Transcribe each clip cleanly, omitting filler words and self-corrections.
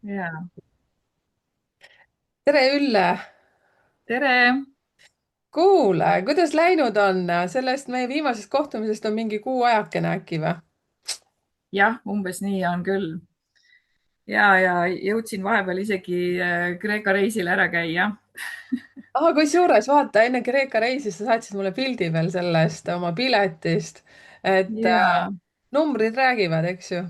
ja tere, Ülle. tere. Kuule, kuidas läinud on? Sellest meie viimasest kohtumisest on mingi kuu ajakene äkki või? Jah, umbes nii on küll. Ja jõudsin vahepeal isegi Kreeka reisil ära käia. Kusjuures vaata, enne Kreeka reisi sa saatsid mulle pildi veel sellest oma piletist, et ja, numbrid räägivad, eks ju.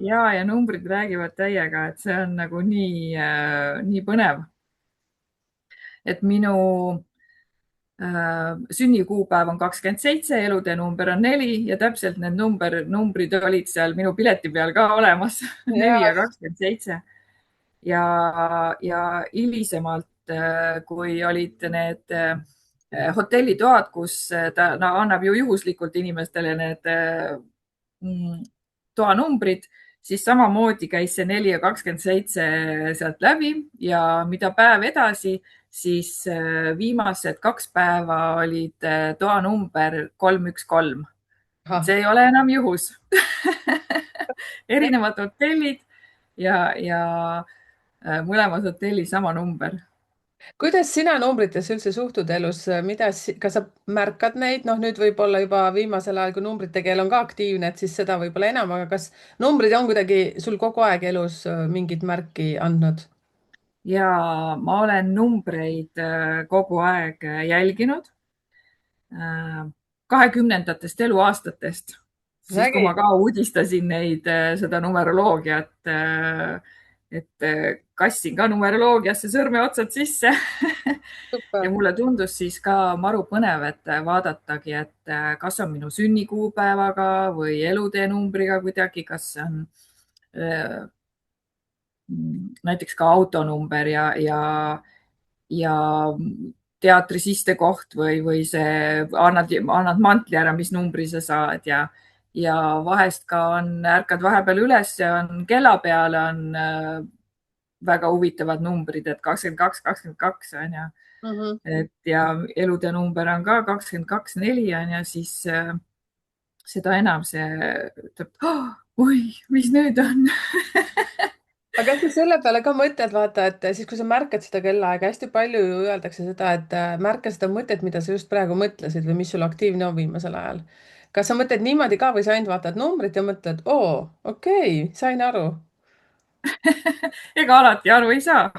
ja numbrid räägivad täiega, et see on nagu nii põnev, et minu sünnikuupäev on 27, elude number on 4 ja täpselt need numbrid olid seal minu pileti peal ka olemas. ja, 4 ja 27 ja hilisemalt, kui olid need hotellitoad, kus ta annab ju juhuslikult inimestele need toanumbrid, siis samamoodi käis see 4 ja 27 sealt läbi ja mida päev edasi, siis viimased 2 päeva olid toanumber 313. et ahah. see ei ole enam juhus. erinevad hotellid ja mõlemas hotellis sama number. Kuidas sina numbritesse üldse suhtud elus, kas sa märkad neid, noh nüüd võib-olla juba viimasel ajal, kui numbrite keel on ka aktiivne, et siis seda võib-olla enam, aga kas numbrid on kuidagi sul kogu aeg elus mingit märki andnud? Ja ma olen numbreid kogu aeg jälginud 2010ndatest eluaastatest, siis kui Nägin. ma ka uudistasin seda numeroloogiat, et kassin ka numeroloogiasse sõrmeotsad sisse. ja Super. mulle tundus siis ka maru põnev, et vaadatagi, et kas on minu sünnikuupäevaga või elutee numbriga kuidagi, kas see on näiteks ka autonumber ja teatri sistekoht või see annad mantli ära, mis numbri sa saad ja vahest ka ärkad vahepeal üles ja on kella peale on väga huvitavad numbrid, et 22, 22 on ju. Mhm. et ja elude number on ka 22, 4 on ju, siis seda enam see ütleb oh,, oi, mis nüüd on. aga kas sa selle peale ka mõtled, vaata, et siis, kui sa märkad seda kellaaega, hästi palju ju öeldakse seda, et märka seda mõtet, mida sa just praegu mõtlesid või mis sul aktiivne on viimasel ajal. kas sa mõtled niimoodi ka või sa ainult vaatad numbrit ja mõtled, oo, okei, sain aru. ega alati aru ei saa.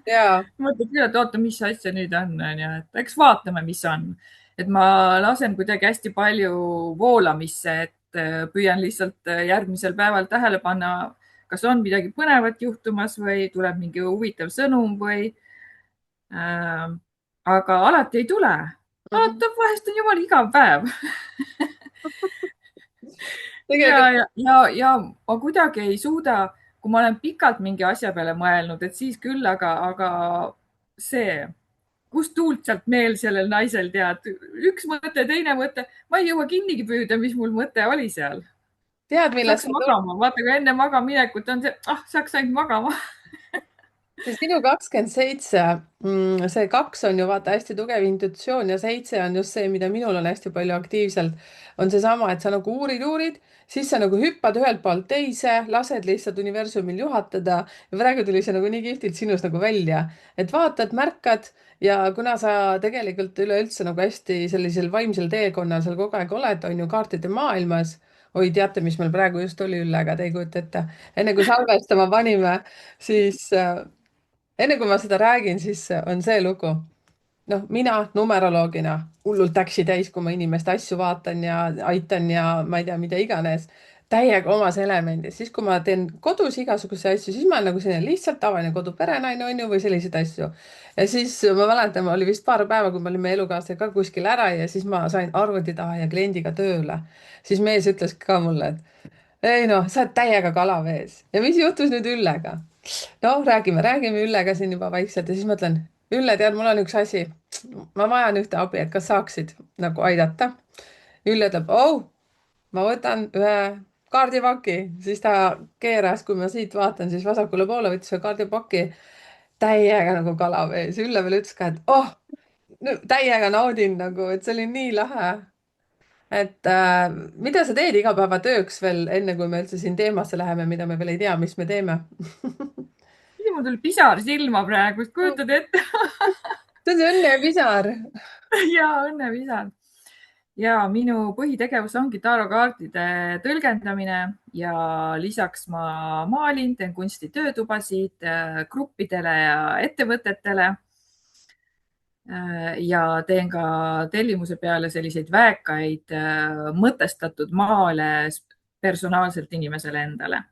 jaa. mõtled küll, et oota, mis asja nüüd on ju, et eks vaatame, mis on. et ma lasen kuidagi hästi palju voolamisse, et püüan lihtsalt järgmisel päeval tähele panna, kas on midagi põnevat juhtumas või tuleb mingi huvitav sõnum või äh,. aga alati ei tule. Mhm. vaata, vahest on jumala igav päev. tegelikult ja ma kuidagi ei suuda, kui ma olen pikalt mingi asja peale mõelnud, et siis küll, aga see, kust tuult sealt meel sellel naisel tead, üks mõte, teine mõte, ma ei jõua kinnigi püüda, mis mul mõte oli seal. tead, millest saaks see tuleb? magama, vaata kui enne magamaminekut on see, ah, saaks ainult magama. see sinu 27, see 2 on ju vaata hästi tugev intuitsioon ja 7 on just see, mida minul on hästi palju aktiivselt, on seesama, et sa nagu uurid, siis sa nagu hüppad ühelt poolt teise, lased lihtsalt universumil juhatada ja praegu tuli see nagu nii kihvtilt sinust nagu välja, et vaatad, märkad ja kuna sa tegelikult üleüldse nagu hästi sellisel vaimsel teekonnal seal kogu aeg oled, on ju kaartide maailmas. oi, teate, mis meil praegu just oli Üllega, te ei kujuta ette. enne kui salvestama panime, siis enne kui ma seda räägin, siis on see lugu. noh, mina numeroloogina hullult äksi täis, kui ma inimeste asju vaatan ja aitan ja ma ei tea, mida iganes, täiega omas elemendis. siis, kui ma teen kodus igasuguseid asju, siis ma olen nagu selline lihtsalt tavaline koduperenaine, on ju, või selliseid asju. ja siis ma mäletan, oli vist paar päeva, kui me olime elukaaslasega ka kuskil ära ja siis ma sain arvuti taha ja kliendiga tööle. siis mees ütles ka mulle, et ei noh, sa oled täiega kalavees. ja mis juhtus nüüd Üllega? noh, räägime Üllega siin juba vaikselt ja siis mõtlen, Ülle, tead, mul on üks asi. ma vajan ühte abi, et kas saaksid nagu aidata. Ülle ütleb, oh, ma võtan ühe kaardipaki, siis ta keeras, kui ma siit vaatan, siis vasakule poole võttis ühe kaardipaki täiega nagu kalavees. Ülle veel ütles ka, et oh, täiega naudin nagu, et see oli nii lahe. et mida sa teed igapäevatööks veel, enne kui me üldse siin teemasse läheme, mida me veel ei tea, mis me teeme? mul tuli pisar silma praegu, kujutad ette? see on see õnnepisar. ja õnnepisar. ja minu põhitegevus ongi tarokaartide tõlgendamine ja lisaks ma maalin, teen kunstitöötubasid gruppidele ja ettevõtetele. ja teen ka tellimuse peale selliseid väekaid mõtestatud maale personaalselt inimesele endale.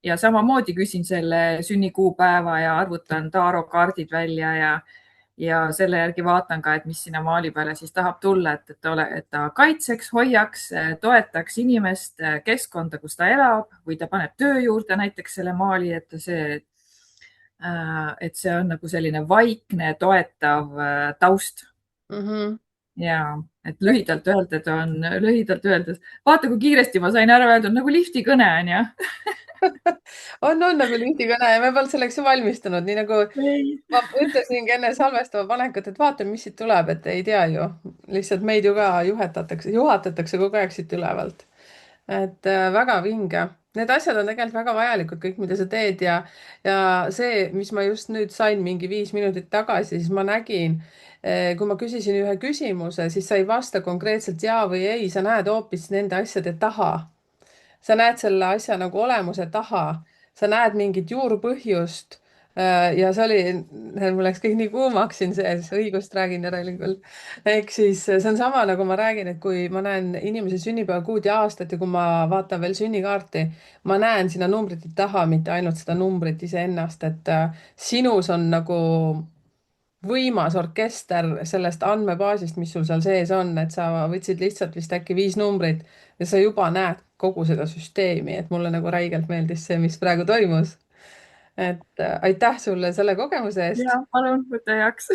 ja samamoodi küsin selle sünnikuupäeva ja arvutan tarokaardid välja ja selle järgi vaatan ka, et mis sinna maali peale siis tahab tulla, et ta kaitseks, hoiaks, toetaks inimest, keskkonda, kus ta elab või ta paneb töö juurde näiteks selle maali, et see on nagu selline vaikne, toetav taust. ja et lühidalt öeldes, vaata, kui kiiresti ma sain ära öeldud, nagu liftikõne on ju. on nagu liftikõne ja me polnud selleks ju valmistunud, nii nagu ma ütlesingi enne salvestama panekut, et vaatame, mis siit tuleb, et ei tea ju, lihtsalt meid ju ka juhatatakse kogu aeg siit ülevalt. et väga vinge. Need asjad on tegelikult väga vajalikud, kõik, mida sa teed ja see, mis ma just nüüd sain mingi 5 minutit tagasi, siis ma nägin, kui ma küsisin ühe küsimuse, siis sa ei vasta konkreetselt ja või ei, sa näed hoopis nende asjade taha. Sa näed selle asja nagu olemuse taha, sa näed mingit juurpõhjust. ja see oli, mul läks kõik nii kuumaks siin sees, õigust räägin järelikult. ehk siis see on sama, nagu ma räägin, et kui ma näen inimese sünnipäevakuud ja aastat ja kui ma vaatan veel sünnikaarti, ma näen sinna numbrite taha, mitte ainult seda numbrit iseennast, et sinus on nagu võimas orkester sellest andmebaasist, mis sul seal sees on, et sa võtsid lihtsalt vist äkki 5 numbrit ja sa juba näed kogu seda süsteemi, et mulle nagu räigelt meeldis see, mis praegu toimus. et aitäh sulle selle kogemuse eest. ja palun võta heaks.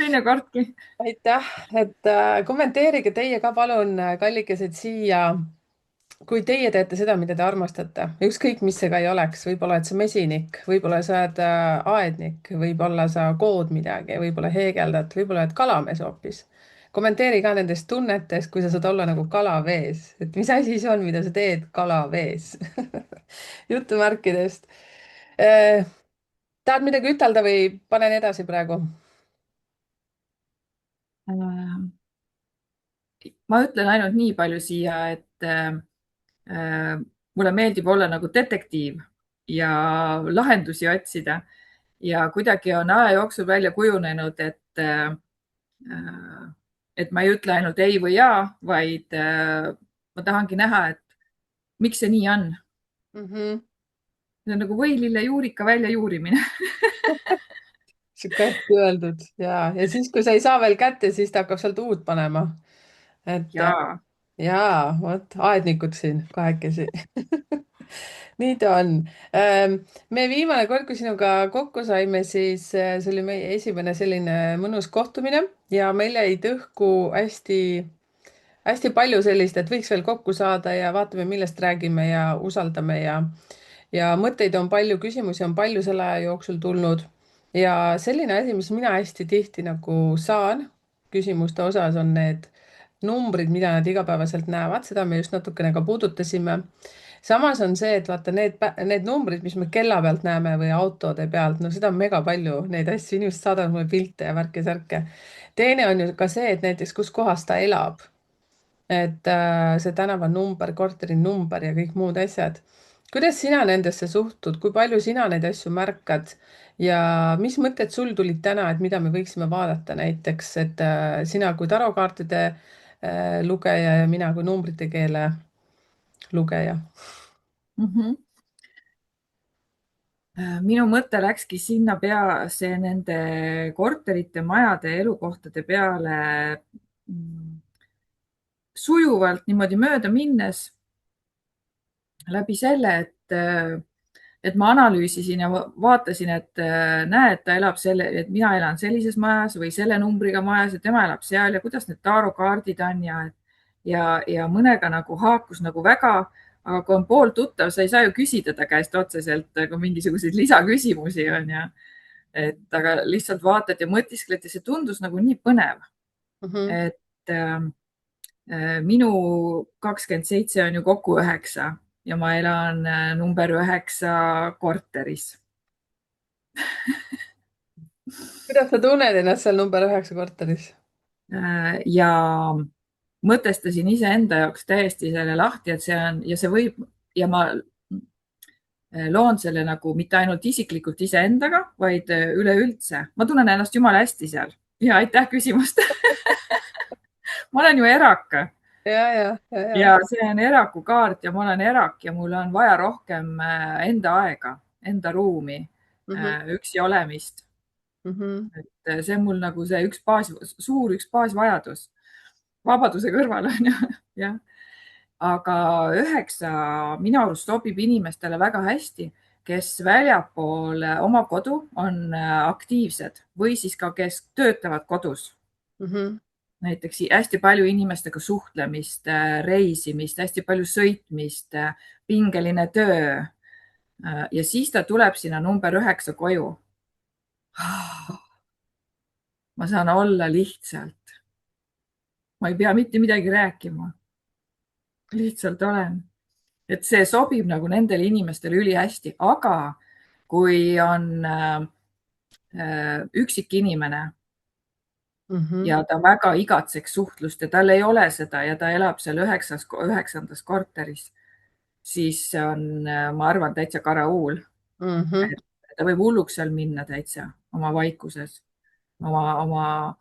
teinekordki. aitäh, et kommenteerige teie ka palun, kallikesed siia. kui teie teete seda, mida te armastate, ükskõik, mis see ka ei oleks, võib-olla oled sa mesinik, võib-olla sa oled aednik, võib-olla sa kood midagi, võib-olla heegeldad, võib-olla oled kalamees hoopis. kommenteeri ka nendest tunnetest, kui sa saad olla nagu kala vees, et mis asi see on, mida sa teed kala vees jutumärkidest. tahad midagi ütelda või panen edasi praegu? ma ütlen ainult nii palju siia, et mulle meeldib olla nagu detektiiv ja lahendusi otsida ja kuidagi on aja jooksul välja kujunenud, et ma ei ütle ainult ei või jaa, vaid ma tahangi näha, et miks see nii on. See on nagu võilillejuurika väljajuurimine. sihuke hästi öeldud ja siis, kui sa ei saa veel kätte, siis ta hakkab sealt uut panema. et jaa. jaa, vot aednikud siin kahekesi nii ta on. me viimane kord, kui sinuga kokku saime, siis see oli meie esimene selline mõnus kohtumine ja meil jäid õhku hästi palju sellist, et võiks veel kokku saada ja vaatame, millest räägime ja usaldame ja mõtteid on palju, küsimusi on palju selle aja jooksul tulnud. ja selline asi, mis mina hästi tihti nagu saan küsimuste osas, on need numbrid, mida nad igapäevaselt näevad, seda me just natukene ka puudutasime. samas on see, et vaata need numbrid, mis me kella pealt näeme või autode pealt, no seda on mega palju, neid asju, inimesed saadavad mulle pilte ja värke-särke. teine on ju ka see, et näiteks kus kohas ta elab. et see tänavanumber, korterinumber ja kõik muud asjad. kuidas sina nendesse suhtud, kui palju sina neid asju märkad ja mis mõtted sul tulid täna, et mida me võiksime vaadata näiteks, et sina kui tarokaartide lugeja ja mina kui numbrite keele lugeja? Minu mõte läkski sinna see nende korterite, majade, elukohtade peale sujuvalt niimoodi mööda minnes läbi selle, et ma analüüsisin ja vaatasin, et näed, ta elab et mina elan sellises majas või selle numbriga majas ja tema elab seal ja kuidas need tarokaardid on ja mõnega nagu haakus nagu väga, aga kui on pooltuttav, sa ei saa ju küsida ta käest otseselt nagu mingisuguseid lisaküsimusi on ju. et aga lihtsalt vaatad ja mõtiskled ja see tundus nagu nii põnev. et minu 27 on ju kokku 9 ja ma elan number 9 korteris. kuidas sa tunned ennast seal number 9 korteris? ja mõtestasin iseenda jaoks täiesti selle lahti, et see on ja see võib ja ma loon selle nagu mitte ainult isiklikult iseendaga, vaid üleüldse. ma tunnen ennast jumala hästi seal. ja aitäh küsimast ma olen ju erak ja. ja see on eraku kaart ja ma olen erak ja mul on vaja rohkem enda aega, enda ruumi, Mhm, üksi olemist. mhm, et see on mul nagu see üks baasvajadus vabaduse kõrval on ju, jah. aga 9 minu arust sobib inimestele väga hästi, kes väljapool oma kodu on aktiivsed või siis ka, kes töötavad kodus. mhm. Näiteks hästi palju inimestega suhtlemist, reisimist, hästi palju sõitmist, pingeline töö. ja siis ta tuleb sinna number 9 koju. ma saan olla lihtsalt, ma ei pea mitte midagi rääkima, lihtsalt olen. et see sobib nagu nendele inimestele ülihästi, aga kui on üksik inimene Mhm, ja ta väga igatseks suhtlust ja tal ei ole seda ja ta elab seal 9. korteris, siis see on, ma arvan, täitsa karauul. mhm, et ta võib hulluks seal minna täitsa oma vaikuses, oma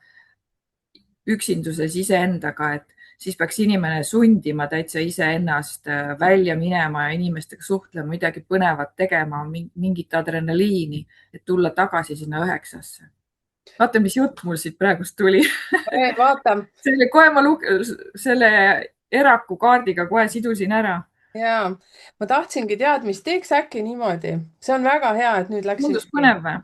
üksinduses iseendaga, et siis peaks inimene sundima täitsa iseennast välja minema ja inimestega suhtlema, midagi põnevat tegema, mingit adrenaliini, et tulla tagasi sinna 9-sse. vaata, mis jutt mul siit praegust tuli vaata. selle kohe selle eraku kaardiga kohe sidusin ära. Ja ma tahtsingi teada, mis teeks äkki niimoodi, see on väga hea, et nüüd läksime. tundus põnev või?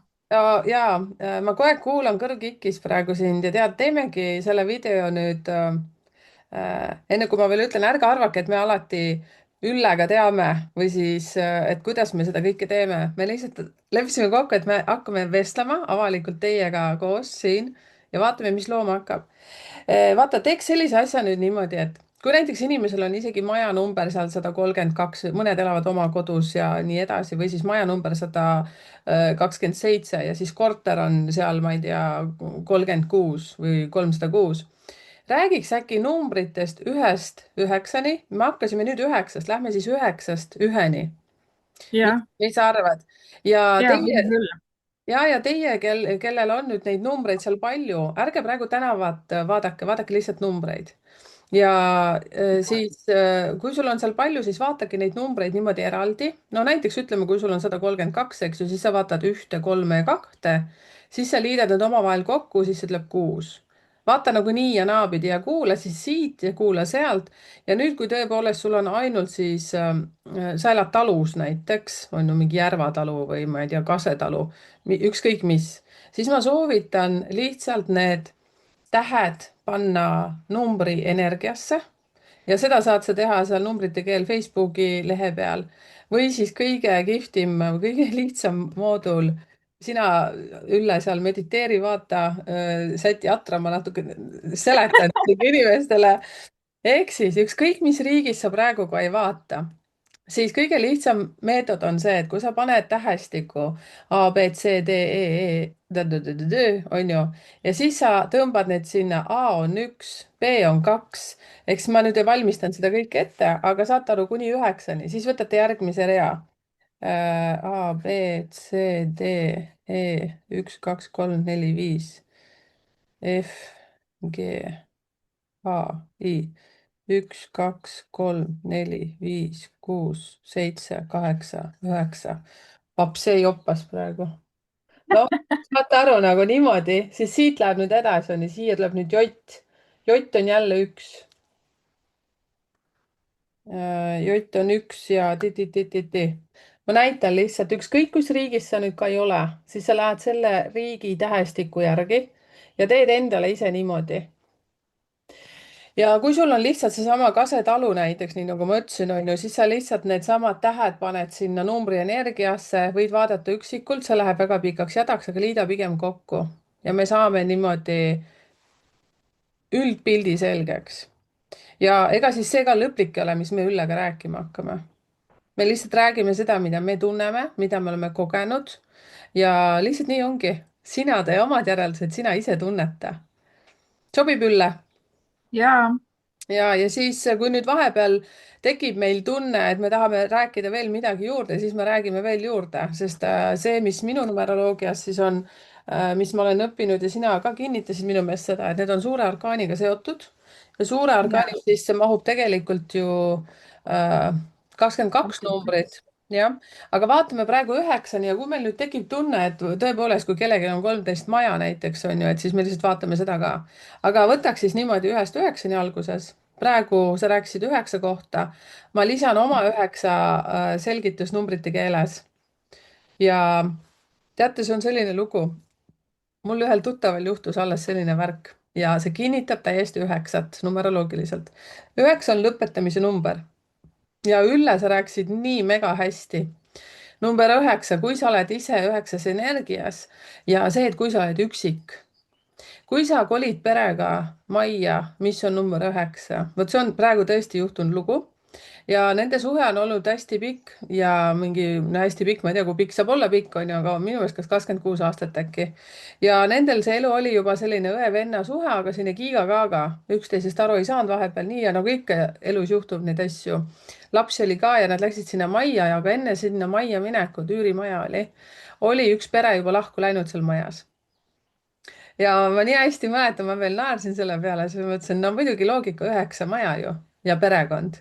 Ma kogu aeg kuulan kõrgikis praegu sind ja tead, teemegi selle video nüüd enne kui ma veel ütlen, ärge arvake, et me alati Üllega teame või siis, et kuidas me seda kõike teeme. Me lihtsalt leppisime kokku, et me hakkame vestlema avalikult teiega koos siin ja vaatame, mis looma hakkab. Vaata, teeks sellise asja nüüd niimoodi, et kui näiteks inimesel on isegi majanumber seal 132, mõned elavad oma kodus ja nii edasi, või siis majanumber 127 ja siis korter on seal, ma ei tea, 36 või 306. Räägiks äkki numbritest 1-9. Me hakkasime nüüd 9-st, lähme siis 9-1. Mis, ja, mis sa arvad? ja ja võime teie küll. ja teie, kellel on nüüd neid numbreid seal palju, ärge praegu tänavat vaadake, vaadake lihtsalt numbreid. Ja siis, kui sul on seal palju, siis vaatagi neid numbreid niimoodi eraldi. No näiteks ütleme, kui sul on 132, eks ju, siis sa vaatad 1, 3 ja 2, siis sa liidad need omavahel kokku, siis see tuleb 6. Vaata nagu nii ja naapidi ja kuula siis siit ja kuula sealt. Ja nüüd, kui tõepoolest sul on ainult siis, sa elad talus näiteks, on ju mingi Järva talu või ma ei tea, Kase talu, ükskõik mis, siis ma soovitan lihtsalt need tähed panna numbri energiasse ja seda saad sa teha seal numbrite keel Facebooki lehe peal või siis kõige kihvtim, kõige lihtsam moodul. sina, Ülle, seal mediteeri, vaata, säti atra, ma natuke seletan inimestele. ehk siis ükskõik, mis riigis sa praegu ka ei vaata, siis kõige lihtsam meetod on see, et kui sa paned tähestiku A, B, C, D, on ju, ja siis sa tõmbad need sinna, A on 1, B on 2, eks ma nüüd ei valmistanud seda kõike ette, aga saate aru, kuni 9-ni, siis võtate järgmise rea. A, B, C, D, E, 1, 2, 3, 4, 5, F, G, H, I. 1, 2, 3, 4, 5, 6, 7, 8, 9. Apsee joppas praegu. Noh, saate aru nagu niimoodi, siis siit läheb nüüd edasi, on ju, siia tuleb nüüd jott. Jott on jälle 1. Jott on 1 ja ti-ti-ti-ti-ti. Ma näitan lihtsalt, ükskõik kus riigis sa nüüd ka ei ole, siis sa lähed selle riigi tähestiku järgi ja teed endale ise niimoodi. Ja kui sul on lihtsalt seesama kasetalu näiteks, nii nagu ma ütlesin, on ju, siis sa lihtsalt needsamad tähed paned sinna numbri energiasse, võid vaadata üksikult, see läheb väga pikaks jadaks, aga liida pigem kokku ja me saame niimoodi üldpildi selgeks. Ja ega siis see ka lõplik ei ole, mis me Üllega rääkima hakkame. me lihtsalt räägime seda, mida me tunneme, mida me oleme kogenud ja lihtsalt nii ongi. sina tee omad järeldused, sina ise tunneta. sobib, Ülle? ja ja siis, kui nüüd vahepeal tekib meil tunne, et me tahame rääkida veel midagi juurde, siis me räägime veel juurde, sest see, mis minu numeroloogias siis on, mis ma olen õppinud ja sina ka kinnitasid minu meelest seda, et need on suure arkaaniga seotud ja suure ja arkaani sisse mahub tegelikult ju 22 numbrit. jah, aga vaatame praegu 9-ni ja kui meil nüüd tekib tunne, et tõepoolest, kui kellelgi on 13 maja näiteks on ju, et siis me lihtsalt vaatame seda ka. aga võtaks siis niimoodi 1-9 alguses. praegu sa rääkisid 9 kohta. ma lisan oma 9 selgitusnumbrite keeles. ja teate, see on selline lugu. mul ühel tuttaval juhtus alles selline värk ja see kinnitab täiesti 9 numeroloogiliselt. 9 on lõpetamise number. ja Ülle, sa rääkisid nii mega hästi. number 9, kui sa oled ise 9 energias ja see, et kui sa oled üksik, kui sa kolid perega majja, mis on number 9, vot see on praegu tõesti juhtunud lugu ja nende suhe on olnud hästi pikk ja mingi no hästi pikk, ma ei tea, kui pikk saab olla pikk, on ju, aga minu meelest kas 26 aastat äkki. ja nendel see elu oli juba selline õe-venna suhe, aga selline kiiga-kaaga, üksteisest aru ei saanud vahepeal nii ja nagu ikka elus juhtub neid asju. lapsi oli ka ja nad läksid sinna majja ja ka enne sinna majja minekut, üürimaja oli üks pere juba lahku läinud seal majas ja ma nii hästi mäletan, ma veel naersin selle peale, siis ma mõtlesin, no muidugi loogika 9 maja ju ja perekond.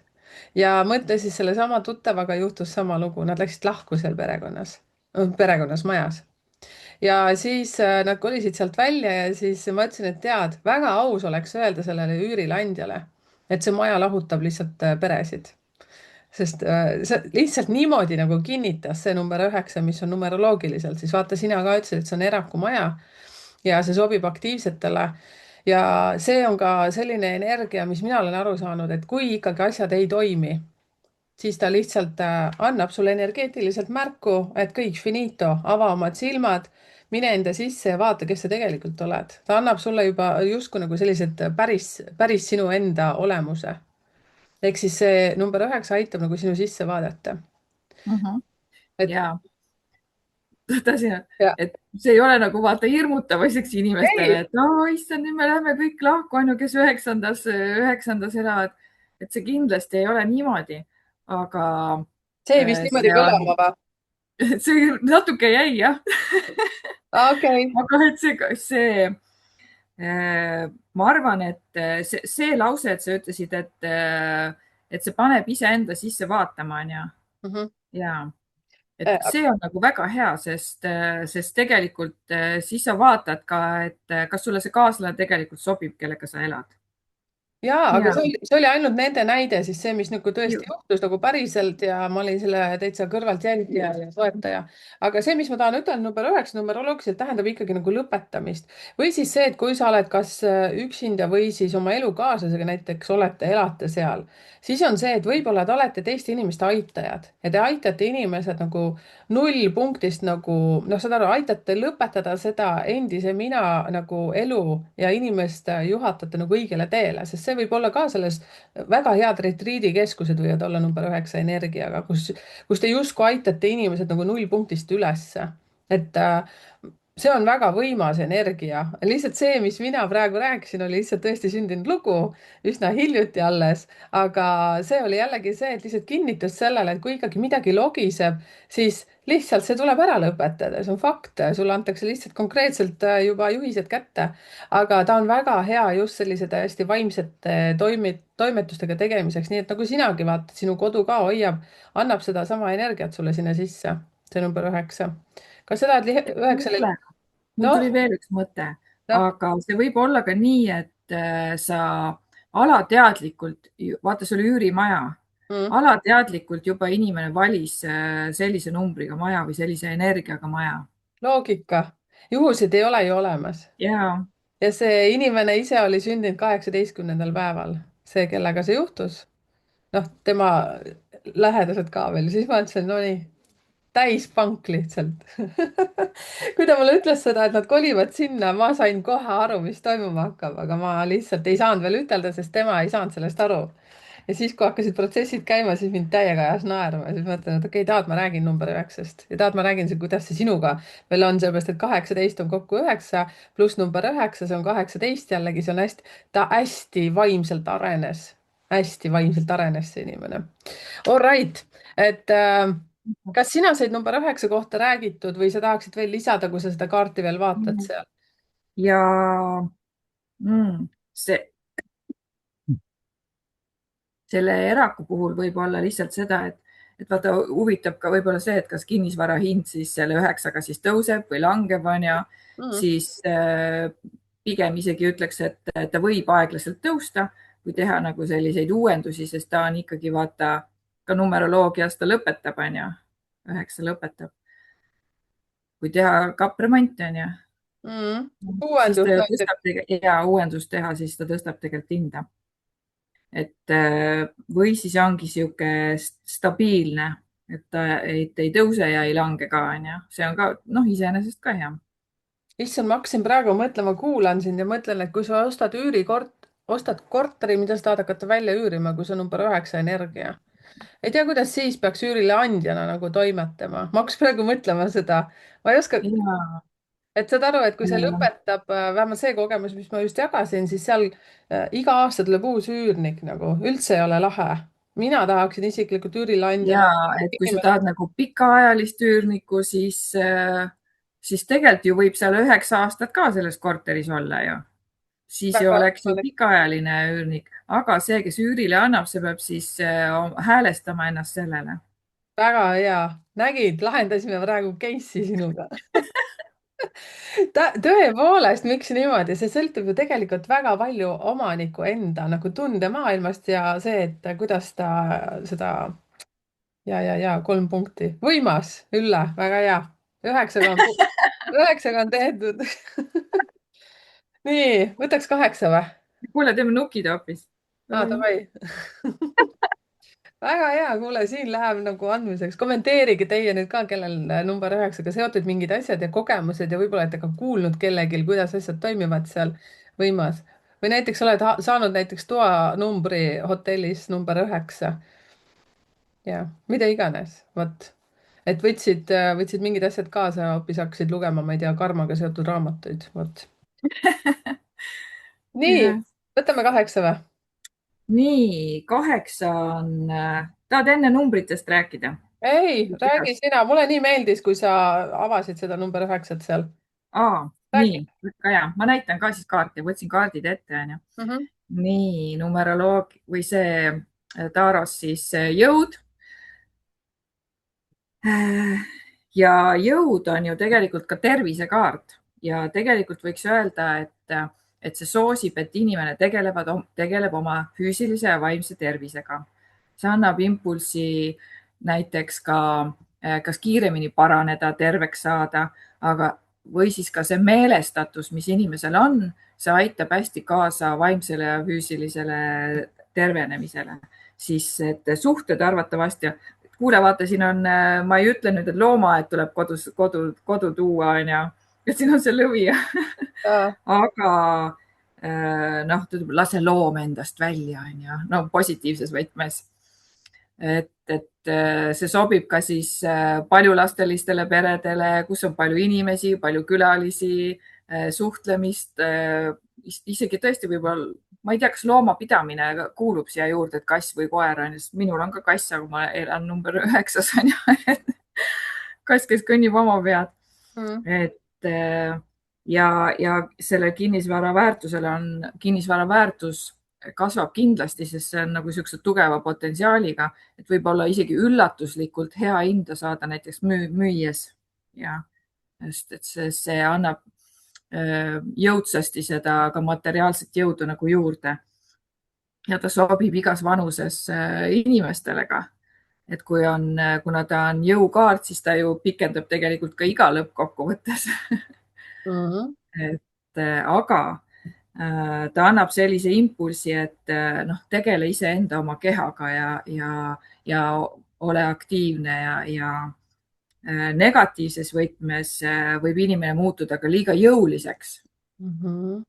ja mõtle siis sellesama tuttavaga juhtus sama lugu, nad läksid lahku seal perekonnas majas. ja siis nad kolisid sealt välja ja siis ma ütlesin, et tead, väga aus oleks öelda sellele üürileandjale, et see maja lahutab lihtsalt peresid. Sest see lihtsalt niimoodi nagu kinnitas see number 9, mis on numeroloogiliselt, siis vaata, sina ka ütlesid, et see on erakumaja ja see sobib aktiivsetele. ja see on ka selline energia, mis mina olen aru saanud, et kui ikkagi asjad ei toimi, siis ta lihtsalt annab sulle energeetiliselt märku, et kõik finito, ava omad silmad, mine enda sisse ja vaata, kes sa tegelikult oled. ta annab sulle juba justkui nagu sellised päris sinu enda olemuse. ehk siis see number 9 aitab nagu sinu sisse vaadata. mm. et ja tahtsin, ja et see ei ole nagu vaata hirmutav asjaks inimestele, ei, et no issand, nüüd me läheme kõik lahku, on ju, kes üheksandas elavad. et see kindlasti ei ole niimoodi, aga see jäi vist niimoodi see on, kõlama või? see natuke jäi jah. okei. aga et ma arvan, et see lause, et sa ütlesid, et see paneb iseenda sisse vaatama, on ju. Mhm. ja et see on nagu väga hea, sest tegelikult siis sa vaatad ka, et kas sulle see kaaslane tegelikult sobib, kellega sa elad. jaa, aga ja see oli ainult nende näide siis see, mis nagu tõesti ju- juhtus nagu päriselt ja ma olin selle täitsa kõrvalt jälgija ja toetaja. aga see, mis ma tahan ütelda, number 9 numeroloogiliselt tähendab ikkagi nagu lõpetamist või siis see, et kui sa oled kas üksinda või siis oma elukaaslasega näiteks olete, elate seal, siis on see, et võib-olla te olete teiste inimeste aitajad ja te aitate inimesed nagu nullpunktist nagu noh, saad aru, aitate lõpetada seda endise mina nagu elu ja inimest juhatate nagu õigele teele, sest see võib olla ka selles väga head retriidikeskused võivad olla number 9 energiaga, kus te justkui aitate inimesed nagu nullpunktist ülesse. et see on väga võimas energia, lihtsalt see, mis mina praegu rääkisin, oli lihtsalt tõesti sündinud lugu üsna hiljuti alles, aga see oli jällegi see, et lihtsalt kinnitus sellele, et kui ikkagi midagi logiseb, siis lihtsalt see tuleb ära lõpetada, see on fakt, sulle antakse lihtsalt konkreetselt juba juhised kätte, aga ta on väga hea just sellise täiesti vaimsete toimetustega tegemiseks, nii et nagu sinagi vaatad, sinu kodu ka hoiab, annab sedasama energiat sulle sinna sisse, see number 9. kas seda, et 9 mul noh, tuli veel üks mõte, noh, aga see võib olla ka nii, et sa alateadlikult, vaata, sul üürimaja, mm, alateadlikult juba inimene valis sellise numbriga maja või sellise energiaga maja. loogika, juhuseid ei ole ju olemas ja ja see inimene ise oli sündinud 18. päeval, see, kellega see juhtus, noh, tema lähedased ka veel, siis ma ütlesin, no nii, täispank lihtsalt kui ta mulle ütles seda, et nad kolivad sinna, ma sain kohe aru, mis toimuma hakkab, aga ma lihtsalt ei saanud veel ütelda, sest tema ei saanud sellest aru. ja siis, kui hakkasid protsessid käima, siis mind täiega ajas naerma ja siis mõtlen, et okei, tahad, ma räägin number 9-st ja tahad, ma räägin, kuidas see sinuga veel on, sellepärast et 18 on kokku 9 pluss number 9, see on 18 jällegi, see on hästi, ta hästi vaimselt arenes see inimene. All right, et kas sina said number 9 kohta räägitud või sa tahaksid veel lisada, kui sa seda kaarti veel vaatad seal? ja see, selle eraku puhul võib olla lihtsalt seda, et vaata, huvitab ka võib-olla see, et kas kinnisvara hind siis selle 9-ga siis tõuseb või langeb, on ju, Mm. siis pigem isegi ütleks, et ta võib aeglaselt tõusta, kui teha nagu selliseid uuendusi, sest ta on ikkagi vaata ka numeroloogias ta lõpetab, on ju, 9 lõpetab. kui teha kapremont, on ju, Mm. siis uuendus ta näiteks. tõstab ja uuendust teha, siis ta tõstab tegelikult hinda. et või siis ongi sihuke stabiilne, et ta ei tõuse ja ei lange ka, onju. see on ka noh, iseenesest ka hea. Issand, ma hakkasin praegu mõtlema, kuulan sind ja mõtlen, et kui sa ostad korteri, mida sa tahad hakata välja üürima, kui see on number 9 energia. ei tea, kuidas siis peaks üürile andjana nagu toimetama. ma hakkasin praegu mõtlema seda, ma ei oska, ja et saad aru, et kui see lõpetab, vähemalt see kogemus, mis ma just jagasin, siis seal iga aasta tuleb uus üürnik nagu, üldse ei ole lahe. mina tahaksin isiklikult üürileandjana ja et kui sa tahad nagu pikaajalist üürnikku, siis tegelikult ju võib seal 9 aastat ka selles korteris olla ju. Siis ju väga, oleks ju pikaajaline üürnik, aga see, kes üürile annab, see peab siis häälestama ennast sellele. väga hea. nägid, lahendasime praegu case'i sinuga. tõepoolest, miks niimoodi, see sõltub ju tegelikult väga palju omaniku enda nagu tundemaailmast ja see, et kuidas ta seda ja 3 punkti. võimas, Ülle, väga hea. 9-ga on tehtud. nii, võtaks 8 või? kuule, teeme nukid hoopis. Davai. väga hea, kuule, siin läheb nagu andmiseks. kommenteerige teie nüüd ka, kellel number 9-ga seotud mingid asjad ja kogemused ja võib-olla olete ka kuulnud kellelgi, kuidas asjad toimivad seal. võimas. või näiteks oled saanud näiteks toanumbri hotellis number 9. ja mida iganes, vot. et võtsid mingid asjad kaasa, hoopis hakkasid lugema, ma ei tea, karmaga seotud raamatuid, vot. nii, jah, võtame 8 või? nii 8 on, tahad enne numbritest rääkida? ei, räägi sina, mulle nii meeldis, kui sa avasid seda number 9 seal. Nii, räägi. väga hea, ma näitan ka siis kaarti, võtsin kaardid ette, onju. Mhm. nii numeroloog või see Taros siis jõud. ja jõud on ju tegelikult ka tervisekaart ja tegelikult võiks öelda, et see soosib, et inimene tegeleb oma füüsilise ja vaimse tervisega. see annab impulsi näiteks ka kas kiiremini paraneda, terveks saada, aga, või siis ka see meelestatus, mis inimesel on, see aitab hästi kaasa vaimsele ja füüsilisele tervenemisele. siis, et suhted arvatavasti, kuule, vaata, siin on, ma ei ütle nüüd, et loomaaed tuleb kodu tuua, onju, et siin on see lõvi aga noh, ta ütleb, lase loom endast välja, onju, no positiivses võtmes. et see sobib ka siis paljulapselistele peredele, kus on palju inimesi, palju külalisi, suhtlemist, isegi tõesti võib-olla, ma ei tea, kas loomapidamine kuulub siia juurde, et kass või koer on, sest minul on ka kass, aga ma elan number 9-s on ju. kass, kes kõnnib oma pead. Mm. et ja selle kinnisvara väärtus kasvab kindlasti, sest see on nagu niisuguse tugeva potentsiaaliga, et võib-olla isegi üllatuslikult hea hinda saada näiteks müües. ja just, et see annab jõudsasti seda ka materiaalset jõudu nagu juurde. ja ta sobib igas vanuses inimestele ka. et kui on, kuna ta on jõukaart, siis ta ju pikendab tegelikult ka iga lõppkokkuvõttes. Mhm. et aga ta annab sellise impulsi, et noh, tegele iseenda oma kehaga ja ole aktiivne ja negatiivses võtmes võib inimene muutuda ka liiga jõuliseks. Mhm.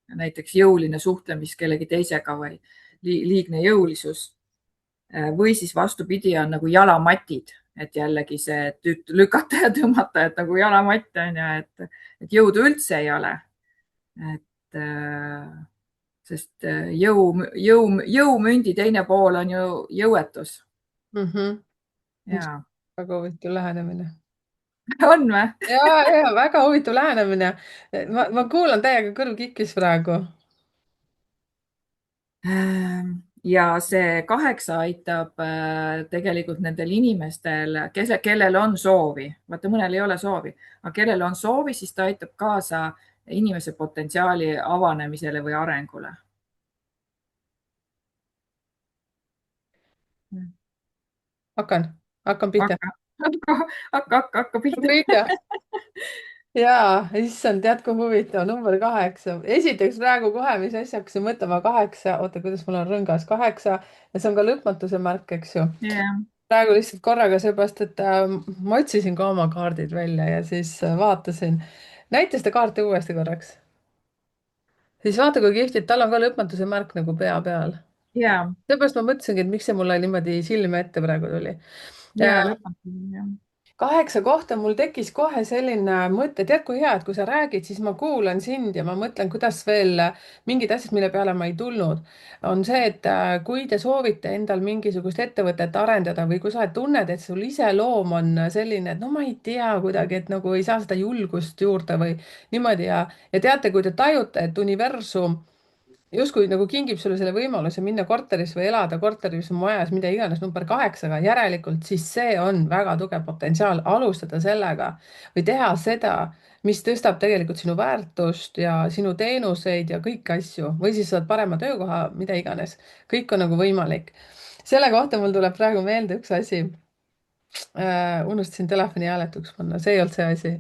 näiteks jõuline suhtlemis kellegi teisega või liigne jõulisus. või siis vastupidi, on nagu jalamatid, et jällegi see lükata ja tõmmata, et nagu jalamatt on ju, et jõudu üldse ei ole. et sest jõumündi teine pool on ju jõuetus. -hmm. Ja, väga huvitav lähenemine. on või? ja väga huvitav lähenemine. ma kuulan täiega, kõrv kikkis praegu. Ja see 8 aitab tegelikult nendel inimestel, kellel on soovi, vaata mõnel ei ole soovi, aga kellel on soovi, siis ta aitab kaasa inimese potentsiaali avanemisele või arengule. Hakkan pihta. Hakka pihta. pihta. jaa, issand, tead kui huvitav, number 8. esiteks praegu kohe, mis asja hakkasin mõtlema, 8, oota, kuidas mul on rõngas, 8 ja see on ka lõpmatuse märk, eks ju. Yeah. praegu lihtsalt korraga, seepärast et ma otsisin ka oma kaardid välja ja siis vaatasin. näita seda kaarti uuesti korraks. siis vaata, kui kihvtid, tal on ka lõpmatuse märk nagu pea peal. Ja, seepärast ma mõtlesingi, et miks see mulle niimoodi silme ette praegu tuli. ja lõpmatus. 8 kohta mul tekkis kohe selline mõte, tead kui hea, et kui sa räägid, siis ma kuulan sind ja ma mõtlen, kuidas veel mingid asjad, mille peale ma ei tulnud, on see, et kui te soovite endal mingisugust ettevõtet arendada või kui sa tunned, et sul iseloom on selline, et no ma ei tea kuidagi, et nagu ei saa seda julgust juurde või niimoodi ja teate, kui te tajute, et universum justkui nagu kingib sulle selle võimaluse minna korterisse või elada korteris või majas, mida iganes number 8-ga, järelikult siis see on väga tugev potentsiaal alustada sellega või teha seda, mis tõstab tegelikult sinu väärtust ja sinu teenuseid ja kõiki asju või siis saad parema töökoha, mida iganes. kõik on nagu võimalik. selle kohta mul tuleb praegu meelde üks asi. Unustasin telefoni hääletuks panna, see ei olnud see asi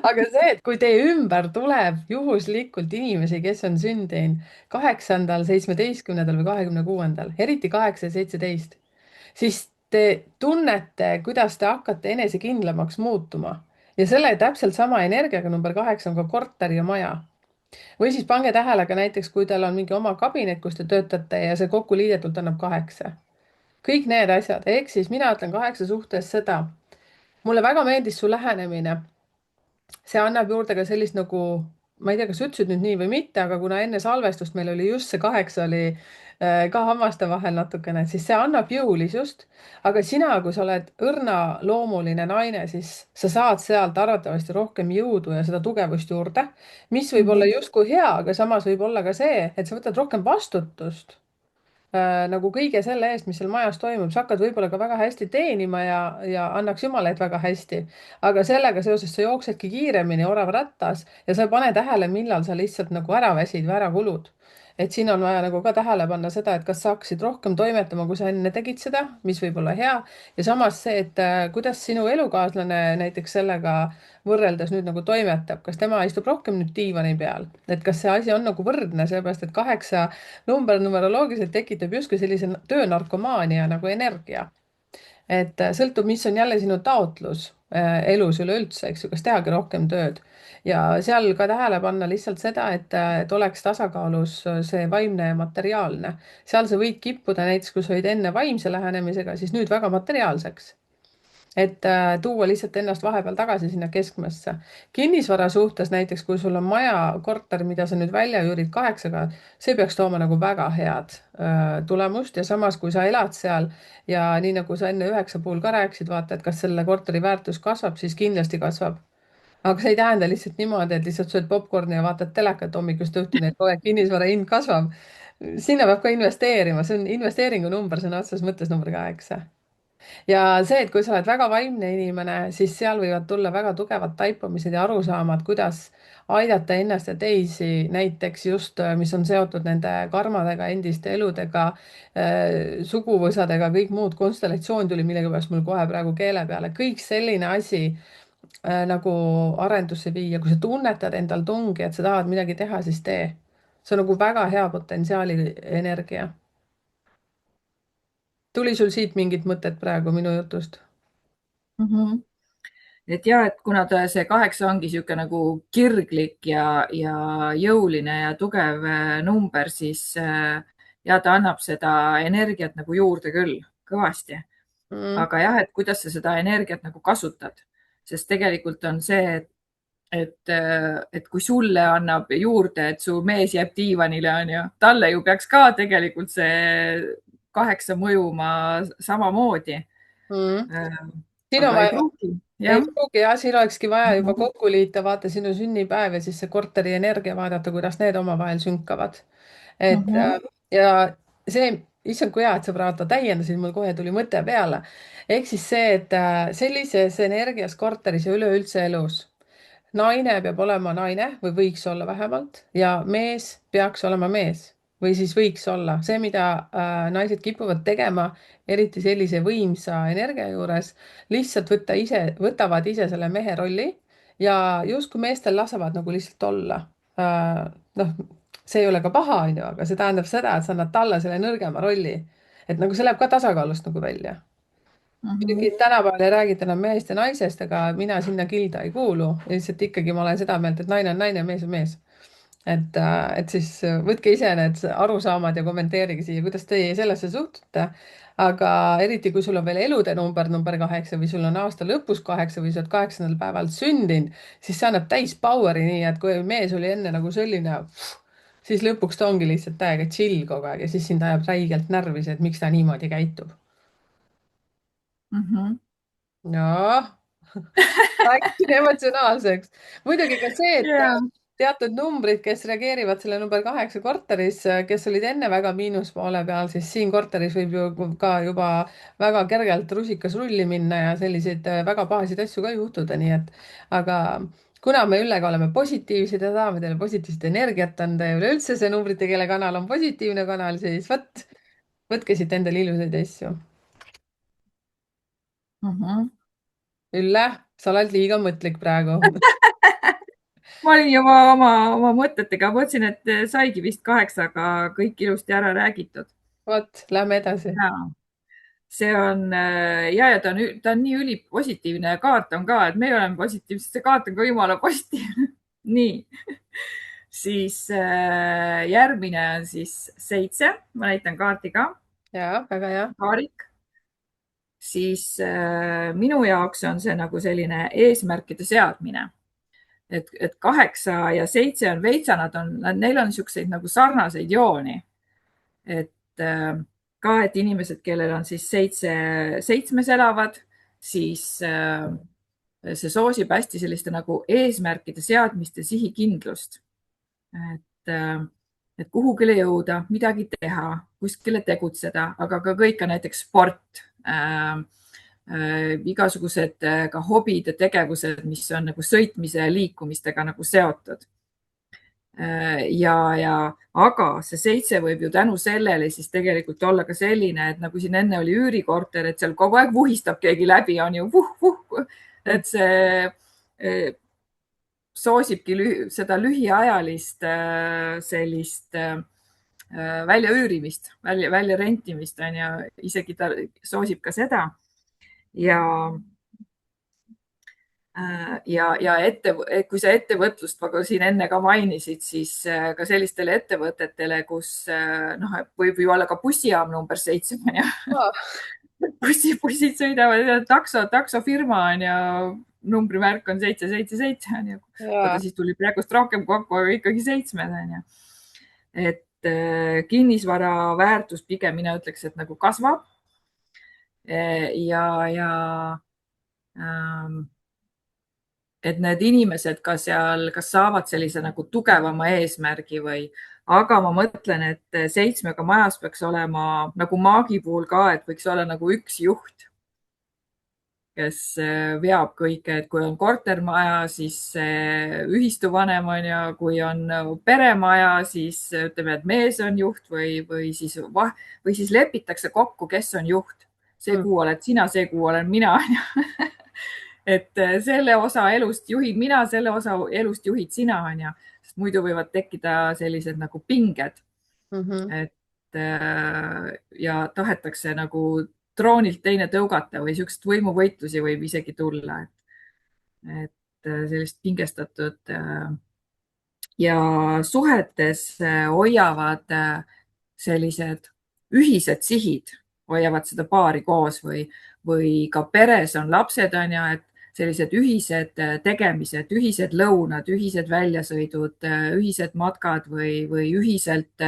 aga see, et kui teie ümber tuleb juhuslikult inimesi, kes on sündinud 8., 17. või 26., eriti 8 ja 17, siis te tunnete, kuidas te hakkate enesekindlamaks muutuma ja selle täpselt sama energiaga number 8 on ka korter ja maja. või siis pange tähele ka näiteks, kui teil on mingi oma kabinet, kus te töötate ja see kokku liidetult annab 8. kõik need asjad, ehk siis mina ütlen 8 suhtes seda. mulle väga meeldis su lähenemine. see annab juurde ka sellist nagu, ma ei tea, kas sa ütlesid nüüd nii või mitte, aga kuna enne salvestust meil oli just see 8 oli ka hammaste vahel natukene, siis see annab jõulisust. aga sina, kui sa oled õrnaloomuline naine, siis sa saad sealt arvatavasti rohkem jõudu ja seda tugevust juurde, mis võib olla justkui hea, aga samas võib olla ka see, et sa võtad rohkem vastutust nagu kõige selle eest, mis seal majas toimub, sa hakkad võib-olla ka väga hästi teenima ja annaks jumala, et väga hästi. aga sellega seoses sa jooksedki kiiremini orav rattas ja sa ei pane tähele, millal sa lihtsalt nagu ära väsid või ära kulud. et siin on vaja nagu ka tähele panna seda, et kas sa hakkasid rohkem toimetama, kui sa enne tegid seda, mis võib olla hea. ja samas see, et kuidas sinu elukaaslane näiteks sellega võrreldes nüüd nagu toimetab, kas tema istub rohkem nüüd diivani peal, et kas see asi on nagu võrdne, sellepärast et 8 number numeroloogiliselt tekitab justkui sellise töönarkomaania nagu energia. et sõltub, mis on jälle sinu taotlus elus üleüldse, eks ju, kas tehagi rohkem tööd. ja seal ka tähele panna lihtsalt seda, et oleks tasakaalus see vaimne ja materiaalne. seal sa võid kippuda näiteks, kui sa olid enne vaimse lähenemisega, siis nüüd väga materiaalseks et tuua lihtsalt ennast vahepeal tagasi sinna keskmesse. kinnisvara suhtes näiteks, kui sul on maja, korter, mida sa nüüd välja üürid 8-ga, see peaks tooma nagu väga head tulemust ja samas, kui sa elad seal ja nii nagu sa enne 9 puhul ka rääkisid, vaata, et kas selle korteri väärtus kasvab, siis kindlasti kasvab. aga see ei tähenda lihtsalt niimoodi, et lihtsalt sööd popkorni ja vaatad telekat hommikust õhtuni, et kogu aeg kinnisvara hind kasvab. sinna peab ka investeerima, see on investeeringu number sõna otseses mõttes number 8 ja see, et kui sa oled väga vaimne inimene, siis seal võivad tulla väga tugevad taipamised ja arusaamad, kuidas aidata ennast ja teisi, näiteks just, mis on seotud nende karmadega, endiste eludega, suguvõsadega, kõik muud, konstellatsioon tuli millegipärast mul kohe praegu keele peale, kõik selline asi nagu arendusse viia, kui sa tunnetad endal tungi, et sa tahad midagi teha, siis tee. see on nagu väga hea potentsiaali energia. tuli sul siit mingit mõtet praegu minu jutust? et ja, et kuna ta see 8 ongi niisugune nagu kirglik ja jõuline ja tugev number, siis ja ta annab seda energiat nagu juurde küll kõvasti. mm, Aga jah, et kuidas sa seda energiat nagu kasutad, sest tegelikult on see, et kui sulle annab juurde, et su mees jääb diivanile, on ju, talle ju peaks ka tegelikult see 8 mõjuma samamoodi. mm. siin on Aga ei vaja, pruugi, ei jah. pruugi jah, siin olekski vaja juba Mhm. kokku liita, vaata sinu sünnipäev ja siis see korteri energia vaadata, kuidas need omavahel sünkavad. et Mhm. ja see, issand, kui hea, et sa praegu täiendasid, mul kohe tuli mõte peale. ehk siis see, et sellises energias korteris ja üleüldse elus naine peab olema naine või võiks olla vähemalt ja mees peaks olema mees või siis võiks olla see, mida naised kipuvad tegema, eriti sellise võimsa energia juures, lihtsalt võtavad ise selle mehe rolli ja justkui meestel lasevad nagu lihtsalt olla. noh, see ei ole ka paha, onju, aga see tähendab seda, et sa annad talle selle nõrgema rolli. et nagu see läheb ka tasakaalust nagu välja. muidugi Mhm. tänapäeval ei räägita enam mehest ja naisest, aga mina sinna kilda ei kuulu. lihtsalt ikkagi ma olen seda meelt, et naine on naine, mees on mees. et siis võtke ise need arusaamad ja kommenteerige siia, kuidas teie sellesse suhtute. aga eriti, kui sul on veel elude number 8 või sul on aasta lõpus 8 või sa oled 8. päeval sündinud, siis see annab täis power'i, nii et kui mees oli enne nagu selline, siis lõpuks ta ongi lihtsalt täiega chill kogu aeg ja siis sind ajab räigelt närvi see, et miks ta niimoodi käitub. Mhm. noh, läksin emotsionaalseks. muidugi ka see, et Ja. teatud numbrid, kes reageerivad selle number 8 korteris, kes olid enne väga miinuspoole peal, siis siin korteris võib ju ka juba väga kergelt rusikas rulli minna ja selliseid väga pahasid asju ka juhtuda, nii et aga kuna me Üllega oleme positiivsed ja tahame teile positiivset energiat anda ja üleüldse see numbrite keele kanal on positiivne kanal, siis vot, võtke siit endale ilusaid asju. Mhm. Ülle, sa oled liiga mõtlik praegu. Ma olin juba oma mõtetega, mõtlesin, et saigi vist 8-ga kõik ilusti ära räägitud. vot, lähme edasi. Ja see on ja ta on nii ülipositiivne kaart on ka, et meie oleme positiivsed, see kaart on ka jumala positiivne. nii, siis järgmine on siis 7, ma näitan kaarti ka, ja väga hea. Kaarik. Siis minu jaoks on see nagu selline eesmärkide seadmine, et 8 ja 7 on veitsa, neil on niisuguseid nagu sarnaseid jooni, et ka, et inimesed, kellel on siis 7 elavad, siis see soosib hästi selliste nagu eesmärkide seadmist ja sihikindlust. et, et kuhugile jõuda, midagi teha, kuskile tegutseda, aga ka kõik on näiteks sport, igasugused ka hobid ja tegevused, mis on nagu sõitmise ja liikumistega nagu seotud. Aga see 7 võib ju tänu sellele siis tegelikult olla ka selline, et nagu siin enne oli üürikorter, et seal kogu aeg vuhistab keegi läbi, on ju et see soosibki seda lühiajalist sellist väljaüürimist, välja rentimist on ju, isegi ta soosib ka seda ja kui sa ettevõtlust nagu siin enne ka mainisid, siis ka sellistele ettevõtetele, kus noh, võib ju olla ka bussijaam number 7 on ju. bussid sõidavad, taksofirma on ju, numbrimärk on 777 on ju. ja, oota, siis tuli praegust rohkem kokku, aga ikkagi 7 on ju. et kinnisvara väärtus pigem mina ütleks, et nagu kasvab. ja et need inimesed ka seal, kas saavad sellise nagu tugevama eesmärgi või, aga ma mõtlen, et 7-ga majas peaks olema nagu maagi puhul ka, et võiks olla nagu üks juht, kes veab kõike, et kui on kortermaja, siis ühistuvanem on ju, kui on peremaja, siis ütleme, et mees on juht või siis lepitakse kokku, kes on juht. See kuu oled sina, see kuu olen mina et selle osa elust juhid mina, selle osa elust juhid sina, on ju, sest muidu võivad tekkida sellised nagu pinged. mm-hmm. et ja tahetakse nagu troonilt teine tõugata või siukseid võimuvõitlusi võib isegi tulla, et sellist pingestatud ja suhetes hoiavad sellised ühised sihid hoiavad seda paari koos või ka peres on lapsed, on ju, et sellised ühised tegemised, ühised lõunad, ühised väljasõidud, ühised matkad või ühiselt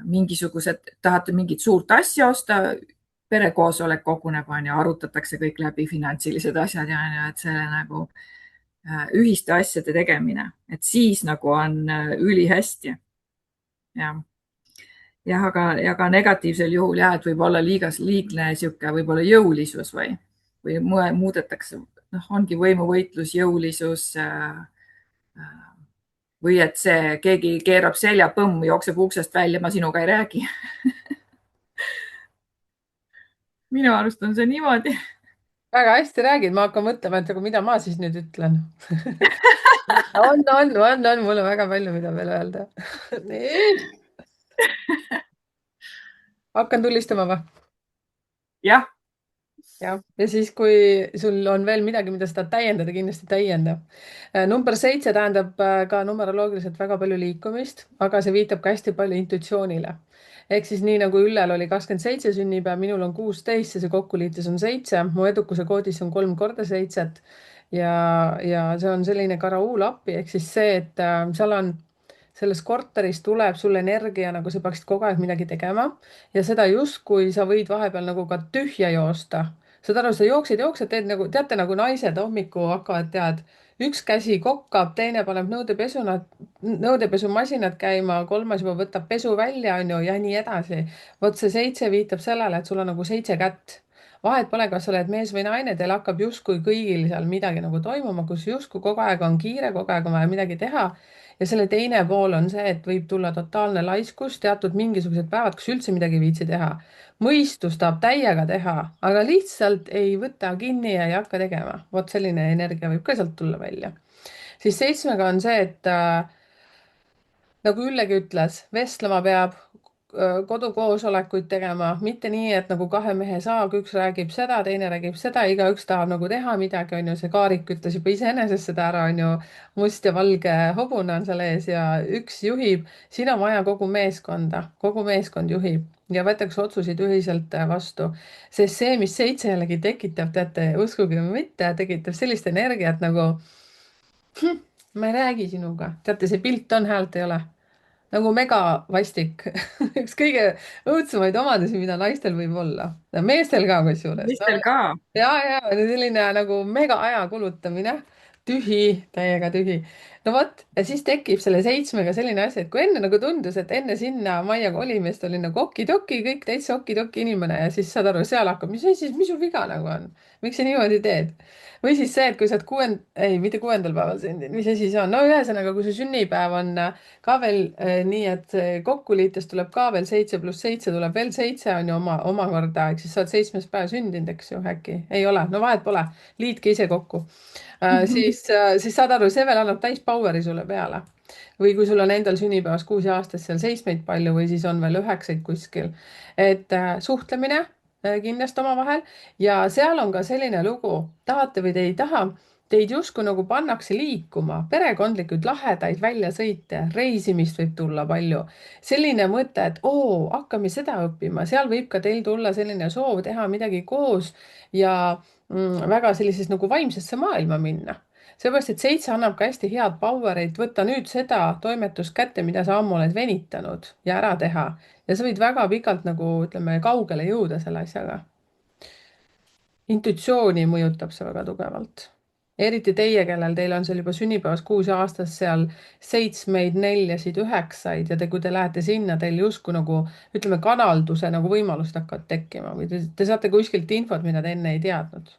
mingisugused, tahate mingit suurt asja osta, perekoosolek koguneb, on ju, arutatakse kõik läbi finantsilised asjad ja on ju, et see nagu ühiste asjade tegemine, et siis nagu on ülihästi. jah, jah, aga negatiivsel juhul jah, et võib olla liigne sihuke võib-olla jõulisus või muudetakse, noh, ongi võimuvõitlus, jõulisus või et see keegi keerab selja, põmm, jookseb uksest välja, ma sinuga ei räägi. minu arust on see niimoodi. väga hästi räägid, ma hakkan mõtlema, et aga mida ma siis nüüd ütlen. on, mul on väga palju, mida veel öelda. nii. hakkan tulistama või? jah. jah, ja siis, kui sul on veel midagi, mida sa tahad täiendada, kindlasti täienda. number 7 tähendab ka numeroloogiliselt väga palju liikumist, aga see viitab ka hästi palju intuitsioonile. ehk siis nii nagu Üllel oli 27 sünnipäev, minul on 16 ja see kokkuliites on 7, mu edukuse koodis on 3 korda 7 ja see on selline karaool-appi ehk siis see, et seal on selles korteris tuleb sulle energia, nagu sa peaksid kogu aeg midagi tegema ja seda justkui sa võid vahepeal nagu ka tühja joosta. saad aru, sa jooksed, teed nagu, teate, nagu naised hommikul hakkavad, tead, üks käsi kokkab, teine paneb nõudepesumasinad käima, kolmas juba võtab pesu välja, on ju, ja nii edasi. vot see 7 viitab sellele, et sul on nagu 7 kätt. vahet pole, kas sa oled mees või naine, teil hakkab justkui kõigil seal midagi nagu toimuma, kus justkui kogu aeg on kiire, kogu aeg on vaja midagi teha ja selle teine pool on see, et võib tulla totaalne laiskus, teatud mingisugused päevad, kus üldse midagi ei viitsi teha. mõistus tahab täiega teha, aga lihtsalt ei võta kinni ja ei hakka tegema. vot selline energia võib ka sealt tulla välja. siis 7-ga on see, et nagu Üllegi ütles, vestlema peab, kodukoosolekuid tegema, mitte nii, et nagu kahe mehe saag, üks räägib seda, teine räägib seda, igaüks tahab nagu teha midagi, on ju, see Kaarik ütles juba iseenesest seda ära, on ju, must ja valge hobune on seal ees ja üks juhib, siin on vaja kogu meeskond juhib ja võetakse otsuseid ühiselt vastu. sest see, mis 7 jällegi tekitab, teate, uskuge või mitte, tekitab sellist energiat nagu ma ei räägi sinuga, teate, see pilt on, häält ei ole nagu megavastik üks kõige õudsemaid omadusi, mida naistel võib olla. meestel ka kusjuures. meestel ka. ja selline nagu mega aja kulutamine, tühi, täiega tühi. no vot, ja siis tekib selle 7-ga selline asi, et kui enne nagu tundus, et enne sinna majja kolimist oli nagu okidoki, kõik täitsa okidoki inimene ja siis saad aru, seal hakkab, mis asi, mis sul viga nagu on, miks sa niimoodi teed? või siis see, et kui sa oled ei, mitte 6. päeval sündinud, mis asi see on? no ühesõnaga, kui su sünnipäev on ka veel nii, et kokkuliites tuleb ka veel 7 + 7 tuleb veel 7 on ju omakorda, ehk siis sa oled 7. päev sündinud, eks ju, äkki ei ole, no vahet pole, liitke ise kokku. siis saad aru, see veel annab täis power'i sulle peale. või kui sul on endal sünnipäevas 6 ja aastas seal 7 palju või siis on veel 9 kuskil, et suhtlemine kindlasti omavahel ja seal on ka selline lugu, tahate või te ei taha, teid justkui nagu pannakse liikuma, perekondlikud lahedaid väljasõite, reisimist võib tulla palju. selline mõte, et oo, hakkame seda õppima, seal võib ka teil tulla selline soov teha midagi koos ja väga sellisest nagu vaimsesse maailma minna. seepärast, et 7 annab ka hästi head power'it, võtta nüüd seda toimetust kätte, mida sa ammu oled venitanud ja ära teha ja sa võid väga pikalt nagu ütleme, kaugele jõuda selle asjaga. intuitsiooni mõjutab see väga tugevalt. eriti teie, kellel teil on seal juba sünnipäevas 6 ja aastas seal 7, 4, 9 ja kui te lähete sinna, teil justkui nagu ütleme, kanalduse nagu võimalused hakkavad tekkima või te saate kuskilt infot, mida te enne ei teadnud.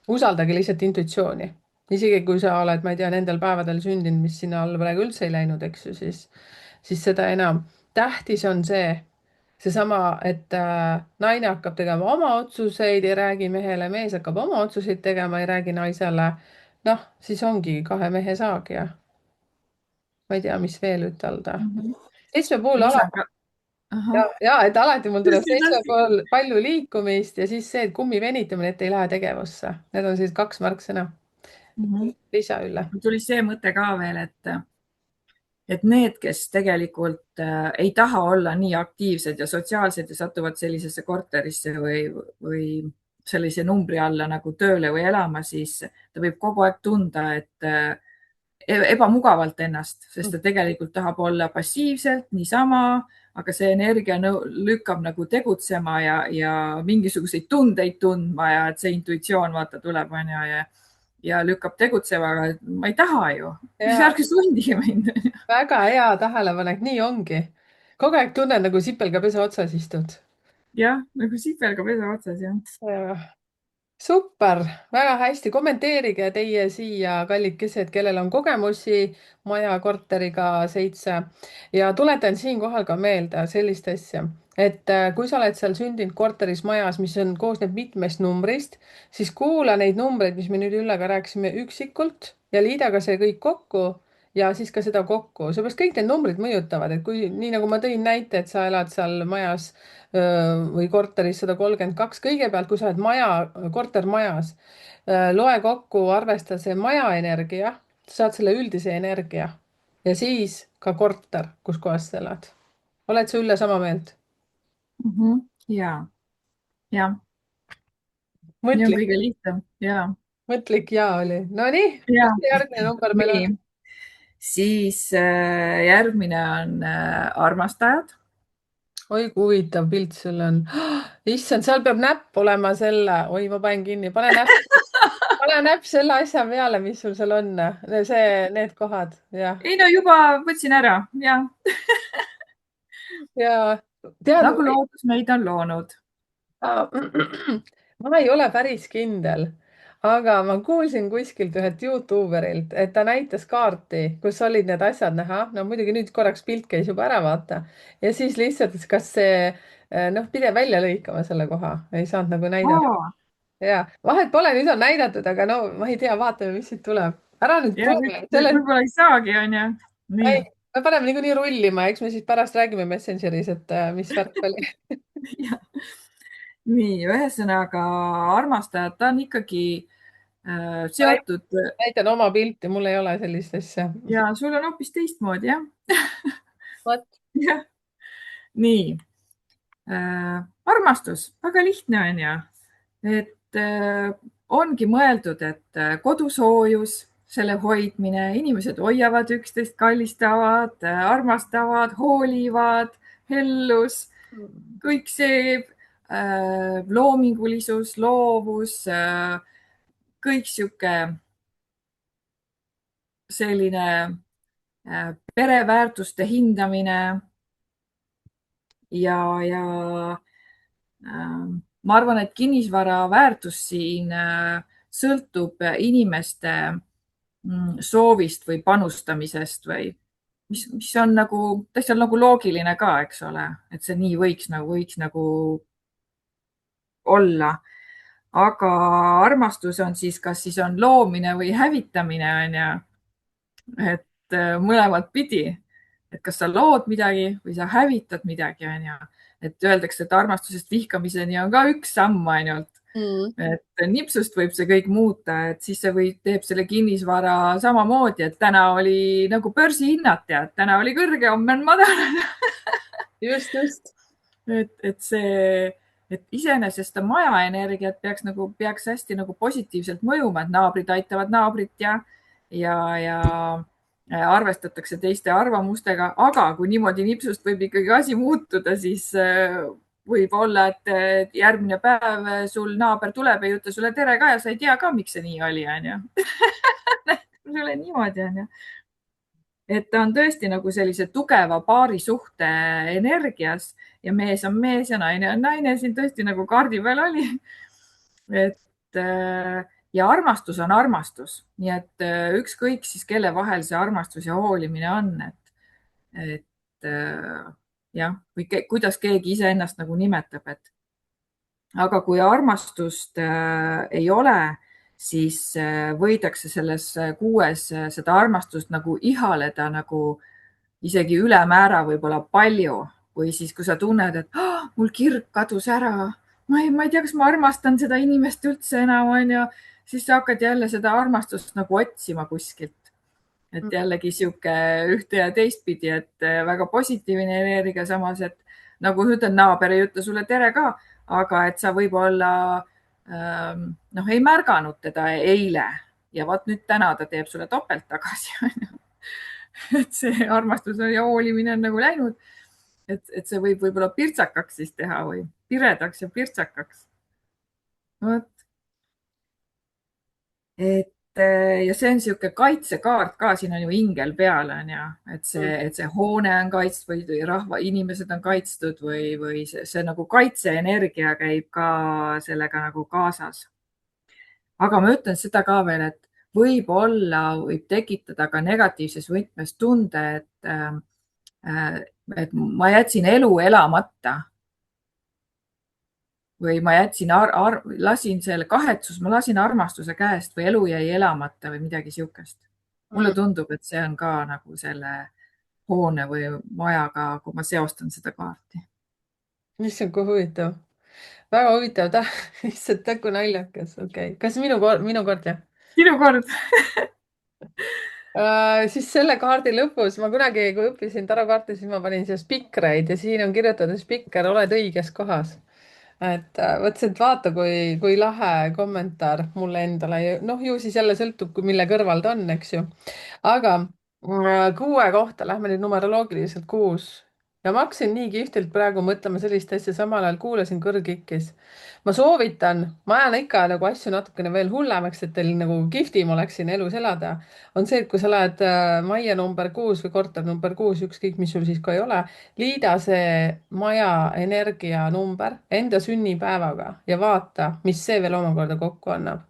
usaldage lihtsalt intuitsiooni. isegi kui sa oled, ma ei tea, nendel päevadel sündinud, mis sinna alla praegu üldse ei läinud, eks ju, siis seda enam. tähtis on seesama, et naine hakkab tegema oma otsuseid, ei räägi mehele, mees hakkab oma otsuseid tegema, ei räägi naisele. noh, siis ongi kahe mehe saag ja ma ei tea, mis veel ütelda. 7 pool alati. Et alati mul tuleb 7 pool palju liikumist ja siis see, et kummi venitamine, et ei lähe tegevusse. Need on siis 2 märksõna. lisa, Ülle. tuli see mõte ka veel, et need, kes tegelikult ei taha olla nii aktiivsed ja sotsiaalsed ja satuvad sellisesse korterisse või sellise numbri alla nagu tööle või elama, siis ta võib kogu aeg tunda, et ebamugavalt ennast, sest ta tegelikult tahab olla passiivselt niisama, aga see energia lükkab nagu tegutsema ja mingisuguseid tundeid tundma ja et see intuitsioon vaata tuleb, on ju, ja lükkab tegutsema, aga ma ei taha ju, ja ärge sundige mind. väga hea tähelepanek, nii ongi. kogu aeg tunnen, nagu sipelgapesa otsas istud. jah, nagu sipelgapesa otsas, jah. Super, väga hästi. Kommenteerige teie siia, kallikesed, kellel on kogemusi maja korteriga 7 ja tuletan siinkohal ka meelde sellist asja, et kui sa oled seal sündinud korteris majas, mis koosneb mitmest numbrist, siis kuula neid numbreid, mis me nüüd Üllega rääkisime üksikult ja liida ka see kõik kokku ja siis ka seda kokku, seepärast kõik need numbrid mõjutavad, et kui nii nagu ma tõin näite, et sa elad seal majas või korteris 132, kõigepealt, kui sa oled kortermajas, loe kokku, arvesta see maja energia, saad selle üldise energia ja siis ka korter, kus kohas sa elad. oled sa, Ülle, sama meelt? Ja, jah, nii on mõtlik, kõige lihtsam ja, mõtlik ja oli. Nonii, ja mis see järgmine number meil nii. on? Siis järgmine on armastajad. oi, kui huvitav pilt sul on. issand, seal peab näpp olema selle, oi, ma panen kinni, pane näpp selle asja peale, mis sul seal on. Need kohad, jah. ei no juba võtsin ära, ja ja tead, nagu loodus meid on loonud. ma ei ole päris kindel, aga ma kuulsin kuskilt ühelt Youtuberilt, et ta näitas kaarti, kus olid need asjad näha. no muidugi nüüd korraks pilt käis juba ära, vaata. ja siis lihtsalt, kas see, noh, pidi välja lõikama selle koha, ei saanud nagu näidata. ja vahet pole, nüüd on näidatud, aga no ma ei tea, vaatame, mis siit tuleb. ära nüüd ja proovi. võib-olla ei saagi, on ju. Nii. me paneme niikuinii rullima, eks me siis pärast räägime Messengeris, et mis värk oli. nii, ühesõnaga armastajad, ta on ikkagi seotud. näitan oma pilti, mul ei ole sellist asja. ja sul on hoopis teistmoodi, jah. vot. jah, nii. Armastus, väga lihtne on ju, et ongi mõeldud, et kodusoojus, selle hoidmine, inimesed hoiavad üksteist, kallistavad, armastavad, hoolivad, hellus, kõik see loomingulisus, loovus, kõik sihuke selline pereväärtuste hindamine ja ma arvan, et kinnisvara väärtus siin sõltub inimeste soovist või panustamisest või mis on nagu täitsa nagu loogiline ka, eks ole, et see nii võiks nagu olla. aga armastus on siis, kas siis on loomine või hävitamine, on ju. et mõlemat pidi, et kas sa lood midagi või sa hävitad midagi, on ju. et öeldakse, et armastusest vihkamiseni on ka üks samm ainult. et nipsust võib see kõik muuta, et siis see teeb selle kinnisvara samamoodi, et täna oli nagu börsihinnad, tead, täna oli kõrge, homme on madal. just. et see, et iseenesest maja energiat peaks hästi nagu positiivselt mõjuma, et naabrid aitavad naabrit ja arvestatakse teiste arvamustega, aga kui niimoodi nipsust võib ikkagi asi muutuda, siis võib olla, et järgmine päev sul naaber tuleb ja ei ütle sulle tere ka ja sa ei tea ka, miks see nii oli, on ju. sulle niimoodi, on ju. et ta on tõesti nagu sellise tugeva paarisuhte energias ja mees on mees ja naine on naine, siin tõesti nagu kaardi peal oli. et ja armastus on armastus, nii et ükskõik siis, kelle vahel see armastus ja hoolimine on, et jah, või kuidas keegi iseennast nagu nimetab, aga kui armastust ei ole, siis võidakse selles 6 seda armastust nagu ihaleda nagu isegi ülemäära võib-olla palju või siis, kui sa tunned, et mul kirg kadus ära, ma ei tea, kas ma armastan seda inimest üldse enam, on ju, siis sa hakkad jälle seda armastust nagu otsima kuskilt. et jällegi sihuke ühte ja teistpidi, et väga positiivne energia, samas et nagu sa ütled, naaber ei ütle sulle tere ka, aga et sa võib-olla noh, ei märganud teda eile ja vot nüüd täna ta teeb sulle topelt tagasi. et see armastus ja hoolimine on nagu läinud, et see võib võib-olla pirtsakaks siis teha või piredaks ja pirtsakaks. vot, et ja see on niisugune kaitsekaart ka, siin on ju ingel peal on ju, et see hoone on kaitstud või rahva, inimesed on kaitstud või see nagu kaitseenergia käib ka sellega nagu kaasas. aga ma ütlen seda ka veel, et võib-olla võib tekitada ka negatiivses võtmes tunde, et ma jätsin elu elamata või ma jätsin, lasin selle ma lasin armastuse käest või elu jäi elamata või midagi sihukest. mulle tundub, et see on ka nagu selle hoone või majaga, kui ma seostan seda kaarti. issand, kui huvitav. väga huvitav, issand, täku naljakas, okei okay. Kas minu kord jah? sinu kord. Siis selle kaardi lõpus ma kunagi, kui õppisin tarokaarti, siis ma panin siia spikreid ja siin on kirjutatud spikker, oled õiges kohas. Et mõtlesin, et vaata, kui lahe kommentaar mulle endale. noh, ju siis jälle sõltub, mille kõrval ta on, eks ju. aga 6 kohta, lähme nüüd numeroloogiliselt 6. ja ma hakkasin nii kihvtilt praegu mõtlema sellist asja, samal ajal kuulasin kõrgikis. ma soovitan, ma ajan ikka nagu asju natukene veel hullemaks, et teil nagu kihvtim oleks siin elus elada, on see, et kui sa lähed majja number 6 või korter number 6, ükskõik mis sul siis ka ei ole, liida see maja energianumber enda sünnipäevaga ja vaata, mis see veel omakorda kokku annab.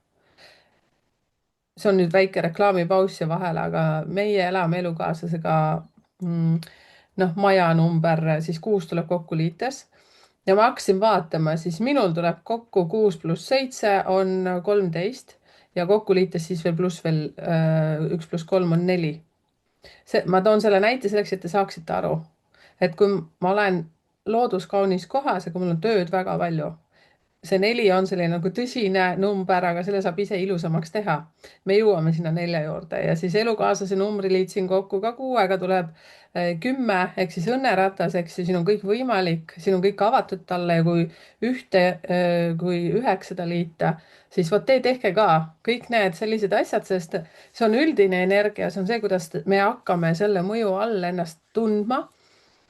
see on nüüd väike reklaamipaus siia vahele, aga meie elame elukaaslasega noh, maja number siis 6 tuleb kokku liites ja ma hakkasin vaatama, siis minul tuleb kokku 6 + 7 on 13 ja kokku liites siis veel pluss veel 1 + 3 on 4. ma toon selle näite selleks, et te saaksite aru, et kui ma olen looduskaunis kohas, aga mul on tööd väga palju, see 4 on selline nagu tõsine number, aga selle saab ise ilusamaks teha. me jõuame sinna 4 juurde ja siis elukaaslase numbri liitsin kokku ka 6-ga tuleb 10 ehk siis õnneratas, eks ju, siin on kõik võimalik, siin on kõik avatud talle ja kui 9 liita, siis vot te tehke ka kõik need sellised asjad, sest see on üldine energia, see on see, kuidas me hakkame selle mõju all ennast tundma.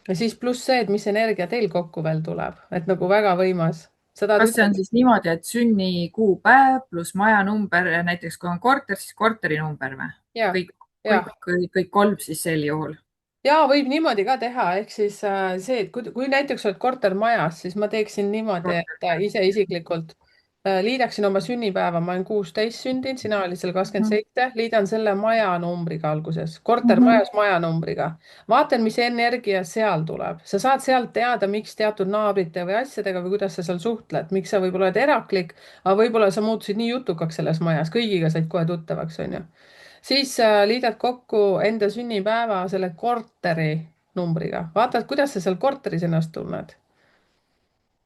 ja siis pluss see, et mis energia teil kokku veel tuleb, et nagu väga võimas. kas see on siis niimoodi, et sünnikuupäev pluss majanumber, näiteks kui on korter, siis korteri number või? kõik 3 siis sel juhul? ja võib niimoodi ka teha, ehk siis see, et kui näiteks oled kortermajas, siis ma teeksin niimoodi, et ise isiklikult liidaksin oma sünnipäeva, ma olen 16 sündinud, sina olid seal 27, liidan selle majanumbriga alguses, kortermajas majanumbriga. vaatan, mis energia seal tuleb, sa saad sealt teada, miks teatud naabrite või asjadega või kuidas sa seal suhtled, miks sa võib-olla oled eraklik, aga võib-olla sa muutusid nii jutukaks selles majas, kõigiga said kohe tuttavaks, onju. Siis liidad kokku enda sünnipäeva selle korteri numbriga, vaatad, kuidas sa seal korteris ennast tunned.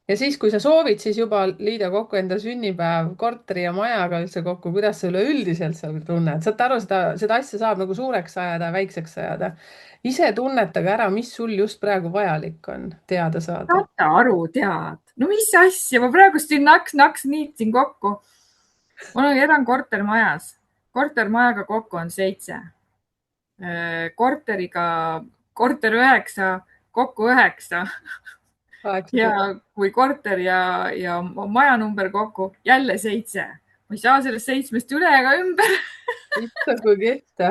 ja siis, kui sa soovid, siis juba liida kokku enda sünnipäev korteri ja majaga üldse kokku, kuidas sa üleüldiselt seal tunned. saate aru, seda asja saab nagu suureks ajada, väikseks ajada. ise tunnetage ära, mis sul just praegu vajalik on teada saada. saate aru, tead. no mis asja, ma praegu siin naks niitsin kokku. ma elan kortermajas, kortermajaga kokku on 7. korter 9, kokku 9. ja kui korter ja majanumber kokku jälle 7. ma ei saa sellest 7-st üle ega ümber. issand, kui kihvt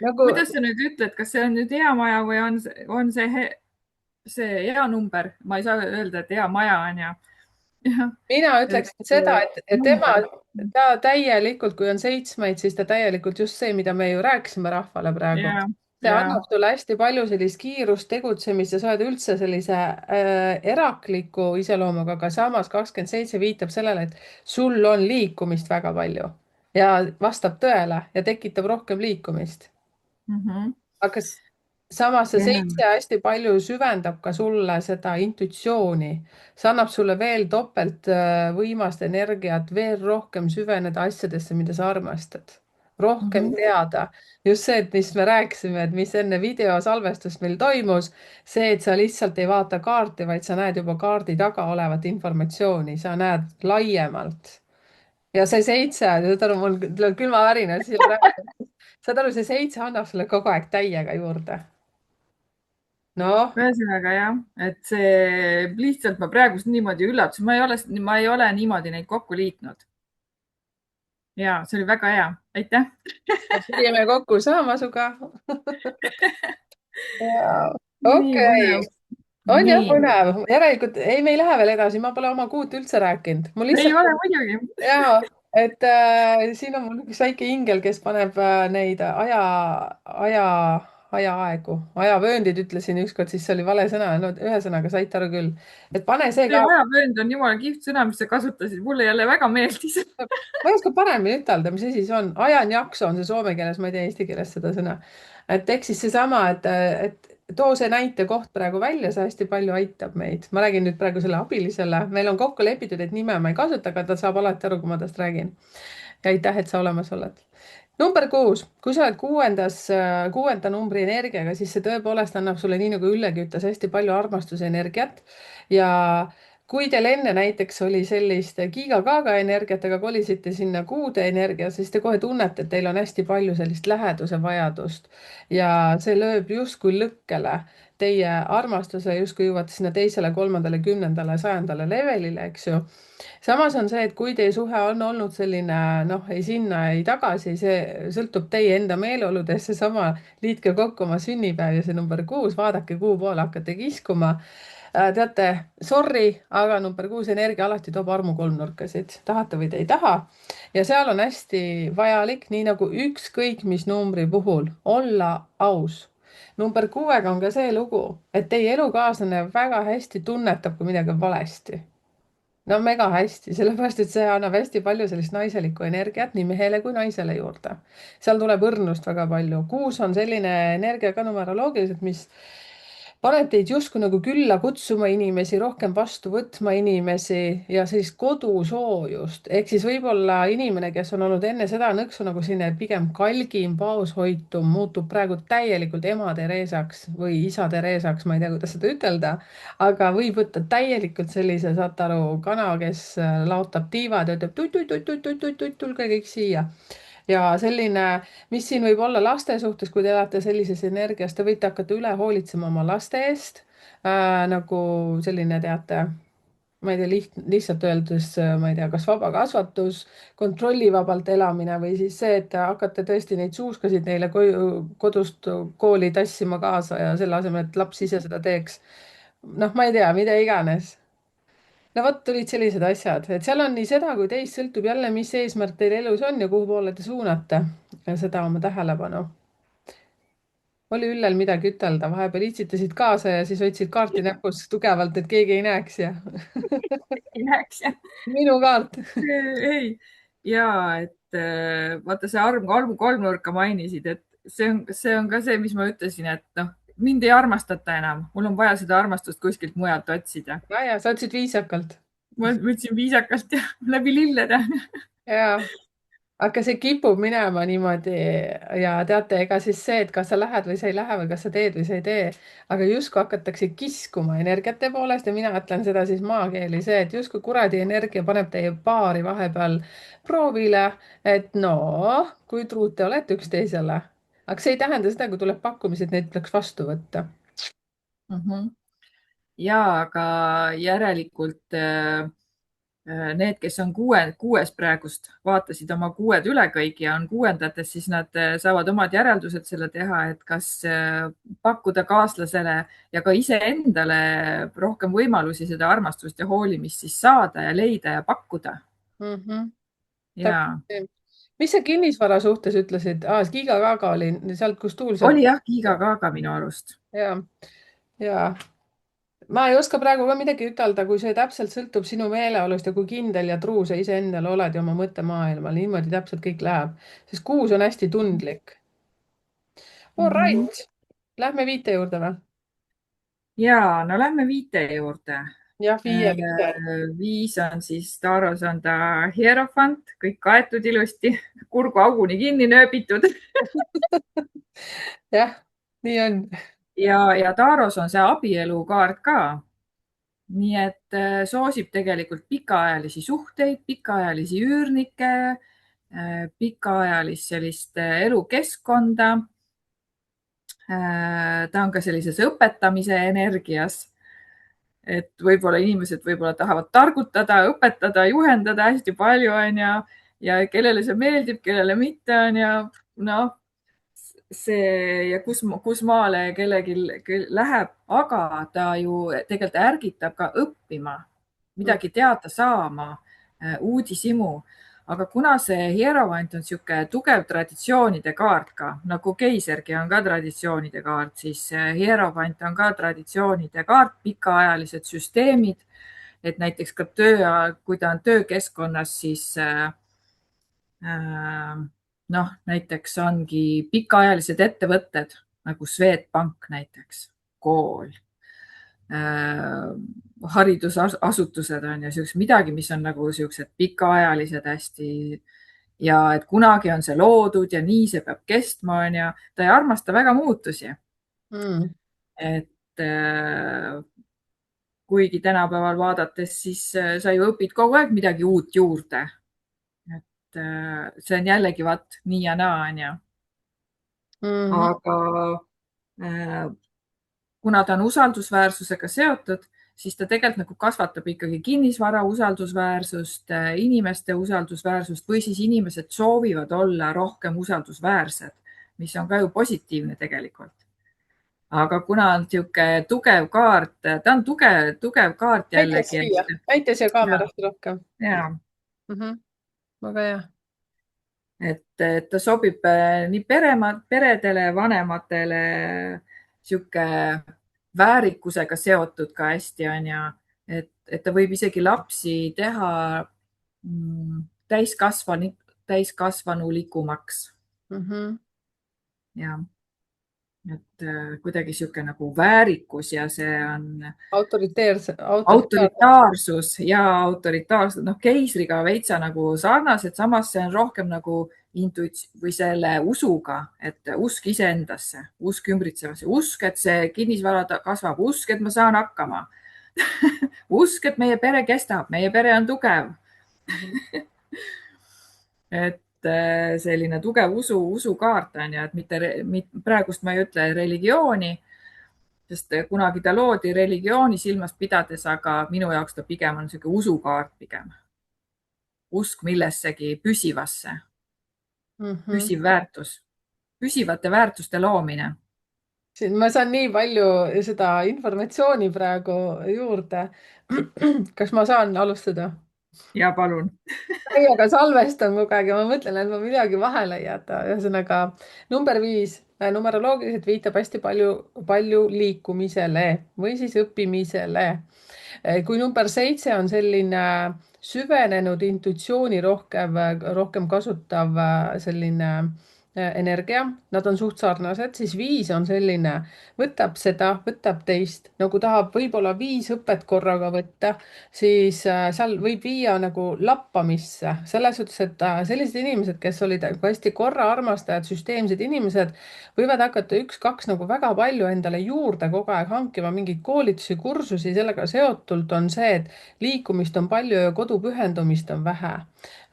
nagu.... kuidas sa nüüd ütled, kas see on nüüd hea maja või on see hea number? ma ei saa öelda, et hea maja on ja. mina ütleksin seda, et ta täielikult, kui on 7, siis ta täielikult just see, mida me ju rääkisime rahvale praegu. see annab sulle hästi palju sellist kiirust, tegutsemist ja sa oled üldse sellise erakliku iseloomuga, aga samas 27 viitab sellele, et sul on liikumist väga palju ja vastab tõele ja tekitab rohkem liikumist. aga samas see 7 hästi palju süvendab ka sulle seda intuitsiooni. see annab sulle veel topelt võimast energiat, veel rohkem süveneda asjadesse, mida sa armastad. rohkem Mhm. teada. just see, et mis me rääkisime, et mis enne videosalvestust meil toimus, see, et sa lihtsalt ei vaata kaarti, vaid sa näed juba kaardi taga olevat informatsiooni, sa näed laiemalt. ja see 7, saad aru, mul tuleb külmavärinad siin praegu. saad aru, see 7 annab sulle kogu aeg täiega juurde. noh, ühesõnaga jah, et see lihtsalt ma praegust niimoodi üllatusin, ma ei ole niimoodi neid kokku liitnud. ja see oli väga hea, aitäh. pidime kokku saama sinuga. nii okei, põnev. on jah nii, põnev, järelikult ei, me ei lähe veel edasi, ma pole oma kuut üldse rääkinud, mul ei lihtsalt ole muidugi. ja, et siin on mul üks väike ingel, kes paneb neid ajaaegu, ajavööndid ütlesin ükskord, siis see oli vale sõna, no ühesõnaga saite aru küll, et pane see see ka. ajavöönd on jumala kihvt sõna, mis sa kasutasid, mulle jälle väga meeldis. ma ei oska paremini ütelda, mis asi see on, ajanjakso on see soome keeles, ma ei tea eesti keeles seda sõna. et ehk siis seesama, et too see näitekoht praegu välja, see hästi palju aitab meid. ma räägin nüüd praegu selle abilisele, meil on kokku lepitud, et nime ma ei kasuta, aga ta saab alati aru, kui ma tast räägin. ja aitäh, et sa olemas oled. number 6, kui sa oled kuuenda numbri energiaga, siis see tõepoolest annab sulle, nii nagu Üllegi ütles, hästi palju armastusenergiat ja kui teil enne näiteks oli sellist giga-gaga energiat, aga kolisite sinna kuude energia, siis te kohe tunnete, et teil on hästi palju sellist läheduse vajadust ja see lööb justkui lõkkele teie armastuse, justkui jõuate sinna teisele, kolmandale, kümnendale, sajandale levelile, eks ju. samas on see, et kui teie suhe on olnud selline noh, ei sinna, ei tagasi, see sõltub teie enda meeleoludest, seesama, liitke kokku oma sünnipäev ja see number 6, vaadake, kuhu poole hakkate kiskuma. teate, sorry, aga number 6 energia alati toob armukolmnurkasid, tahate või te ei taha. ja seal on hästi vajalik, nii nagu ükskõik mis numbri puhul, olla aus. number 6-ga on ka see lugu, et teie elukaaslane väga hästi tunnetab, kui midagi on valesti. No mega hästi, sellepärast et see annab hästi palju sellist naiselikku energiat nii mehele kui naisele juurde. seal tuleb õrnust väga palju. 6 on selline energia ka numeroloogiliselt, mis paneb teid justkui nagu külla kutsuma inimesi, rohkem vastu võtma inimesi ja sellist kodusoojust. ehk siis võib-olla inimene, kes on olnud enne seda nõksu nagu selline pigem kalgim, vaoshoitum, muutub praegu täielikult ema Theresaks või isa Theresaks, ma ei tea, kuidas seda ütelda, aga võib võtta täielikult sellise, saate aru, kana, kes laotab tiivad ja ütleb tutt-tutt-tutt-tutt-tutt-tutt, tulge kõik siia. ja selline, mis siin võib olla laste suhtes, kui te elate sellises energias, te võite hakata üle hoolitsema oma laste eest nagu selline, teate, ma ei tea, lihtsalt öeldes, ma ei tea, kas vaba kasvatus, kontrollivabalt elamine või siis see, et te hakkate tõesti neid suuskasid neile kodust kooli tassima kaasa ja selle asemel, et laps ise seda teeks. noh, ma ei tea, mida iganes. no vot, tulid sellised asjad, et seal on nii seda kui teist, sõltub jälle, mis eesmärk teil elus on ja kuhu poole te suunate seda oma tähelepanu. oli Üllel midagi ütelda, vahepeal itsitasid kaasa ja siis hoidsid kaarti näpus tugevalt, et keegi ei näeks ja ei näeks jah. minu kaart. ei, ja et vaata see kolmnurka mainisid, et see on ka see, mis ma ütlesin, et noh, mind ei armastata enam, mul on vaja seda armastust kuskilt mujalt otsida. ja sa ütlesid viisakalt. ma ütlesin viisakalt ja läbi lillede. ja, aga see kipub minema niimoodi ja teate, ega siis see, et kas sa lähed või sa ei lähe või kas sa teed või sa ei tee, aga justkui hakatakse kiskuma energiate poolest ja mina ütlen seda siis maakeeli, see, et justkui kuradi energia paneb teie paari vahepeal proovile, et noh, kui truud te olete üksteisele. aga see ei tähenda seda, kui tuleb pakkumised, neid tuleks vastu võtta. ja aga järelikult need, kes on kuues praegust, vaatasid oma kuued üle kõik ja on kuuendates, siis nad saavad omad järeldused selle teha, et kas pakkuda kaaslasele ja ka iseendale rohkem võimalusi seda armastust ja hoolimist siis saada ja leida ja pakkuda. mm. -hmm. Ja mis sa kinnisvara suhtes ütlesid? Giga Kaga oli sealt, kus tuul sealt. oli jah, Giga ka minu arust. ja, ja ma ei oska praegu ka midagi ütelda, kui see täpselt sõltub sinu meeleolust ja kui kindel ja truu sa iseendale oled ja oma mõttemaailmal, niimoodi täpselt kõik läheb, sest 6 on hästi tundlik. All right, lähme 5 juurde või? ja no lähme 5 juurde. jah, viie liiter. 5 on siis, Taros on ta hierofant, kõik kaetud ilusti, kurguauguni kinni nööbitud. jah, nii on. Ja Taros on see abielukaart ka. nii et soosib tegelikult pikaajalisi suhteid, pikaajalisi üürnikke, pikaajalist sellist elukeskkonda. ta on ka sellises õpetamise energias, et võib-olla inimesed võib-olla tahavad targutada, õpetada, juhendada hästi palju, onju, ja kellele see meeldib, kellele mitte, onju. noh, see ja kus maale kellelgi läheb, aga ta ju tegelikult ärgitab ka õppima, midagi teada saama, uudishimu. aga kuna see hierovant on niisugune tugev traditsioonide kaart ka, nagu keisergi on ka traditsioonide kaart, siis hierovant on ka traditsioonide kaart, pikaajalised süsteemid. et näiteks ka kui ta on töökeskkonnas, siis näiteks ongi pikaajalised ettevõtted nagu Swedbank näiteks, kool, haridusasutused on ju siuksed midagi, mis on nagu siuksed pikaajalised hästi ja et kunagi on see loodud ja nii see peab kestma, on ju. ta ei armasta väga muutusi. et kuigi tänapäeval vaadates, siis sa ju õpid kogu aeg midagi uut juurde. et see on jällegi vaat nii ja naa, on ju. aga kuna ta on usaldusväärsusega seotud, siis ta tegelikult nagu kasvatab ikkagi kinnisvara usaldusväärsust, inimeste usaldusväärsust või siis inimesed soovivad olla rohkem usaldusväärsed, mis on ka ju positiivne tegelikult. aga kuna on niisugune tugev kaart, ta on tugev kaart jällegi. näita siia kaamerasse rohkem. ja väga hea. et ta sobib nii peredele, vanematele, sihuke väärikusega seotud ka hästi, on ju. et ta võib isegi lapsi teha täiskasvanulikumaks. jah, et kuidagi sihuke nagu väärikus ja see on autoritaarsus ja autoritaarsus, noh, keisriga veitsa nagu sarnased, samas see on rohkem nagu või selle usuga, et usk iseendasse, usk ümbritsevasse, usk, et see kinnisvara kasvab, usk, et ma saan hakkama usk, et meie pere kestab, meie pere on tugev et selline tugev usukaart on ju, et mitte praegust ma ei ütle religiooni, sest kunagi ta loodi religiooni silmas pidades, aga minu jaoks ta pigem on niisugune usukaart pigem. usk millessegi püsivasse, püsiv väärtus, püsivate väärtuste loomine. ma saan nii palju seda informatsiooni praegu juurde. kas ma saan alustada? ja palun. täiega salvestan kogu aeg ja ma mõtlen, et ma midagi vahele ei jäta. ühesõnaga number 5 numeroloogiliselt viitab hästi palju liikumisele või siis õppimisele. kui number 7 on selline süvenenud intuitsiooni rohkem kasutav selline energia, nad on suht sarnased, siis 5 on selline, võtab seda, võtab teist, nagu tahab võib-olla 5 õpet korraga võtta, siis seal võib viia nagu lappamisse, selles suhtes, et sellised inimesed, kes olid nagu hästi korraarmastajad, süsteemsed inimesed, võivad hakata 1-2 nagu väga palju endale juurde kogu aeg hankima, mingeid koolitusi, kursusi, sellega seotult on see, et liikumist on palju ja kodu pühendumist on vähe.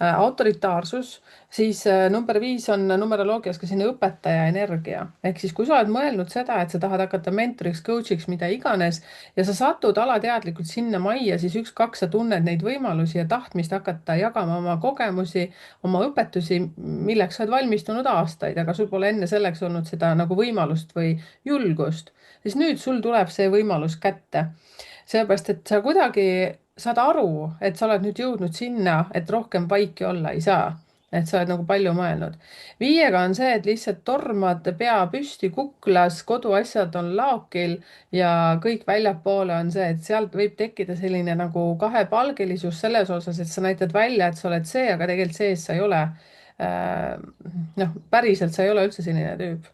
Autoritaarsus, siis number 5 on numeroloogias ka selline õpetaja energia. ehk siis, kui sa oled mõelnud seda, et sa tahad hakata mentoriks, coach'iks, mida iganes ja sa satud alateadlikult sinna majja, siis 1-2 sa tunned neid võimalusi ja tahtmist hakata jagama oma kogemusi, oma õpetusi, milleks sa oled valmistunud aastaid, aga sul pole enne selleks olnud seda nagu võimalust või julgust, siis nüüd sul tuleb see võimalus kätte. sellepärast, et sa kuidagi saad aru, et sa oled nüüd jõudnud sinna, et rohkem vaiki olla ei saa. Et sa oled nagu palju mõelnud. 5-ga on see, et lihtsalt tormad pea püsti kuklas, koduasjad on laokil ja kõik väljapoole on see, et sealt võib tekkida selline nagu kahepalgelisus selles osas, et sa näitad välja, et sa oled see, aga tegelikult sees sa ei ole. noh, päriselt sa ei ole üldse selline tüüp.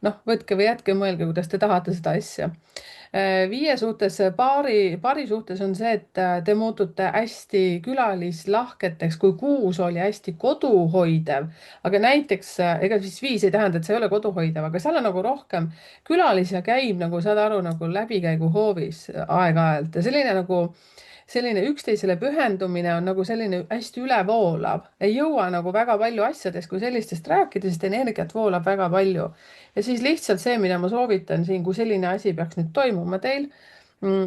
noh, võtke või jätke, mõelge, kuidas te tahate seda asja. Viie suhtes, paari suhtes on see, et te muutute hästi külalislahketeks, kui 6 oli hästi koduhoidev. aga näiteks, ega siis 5 ei tähenda, et see ei ole koduhoidev, aga seal on nagu rohkem külalisi ja käib nagu, saad aru, nagu läbikäiguhoovis aeg-ajalt ja selline üksteisele pühendumine on nagu selline hästi ülevoolav, ei jõua nagu väga palju asjadest kui sellistest rääkida, sest energiat voolab väga palju. ja siis lihtsalt see, mida ma soovitan siin, kui selline asi peaks nüüd toimuma teil,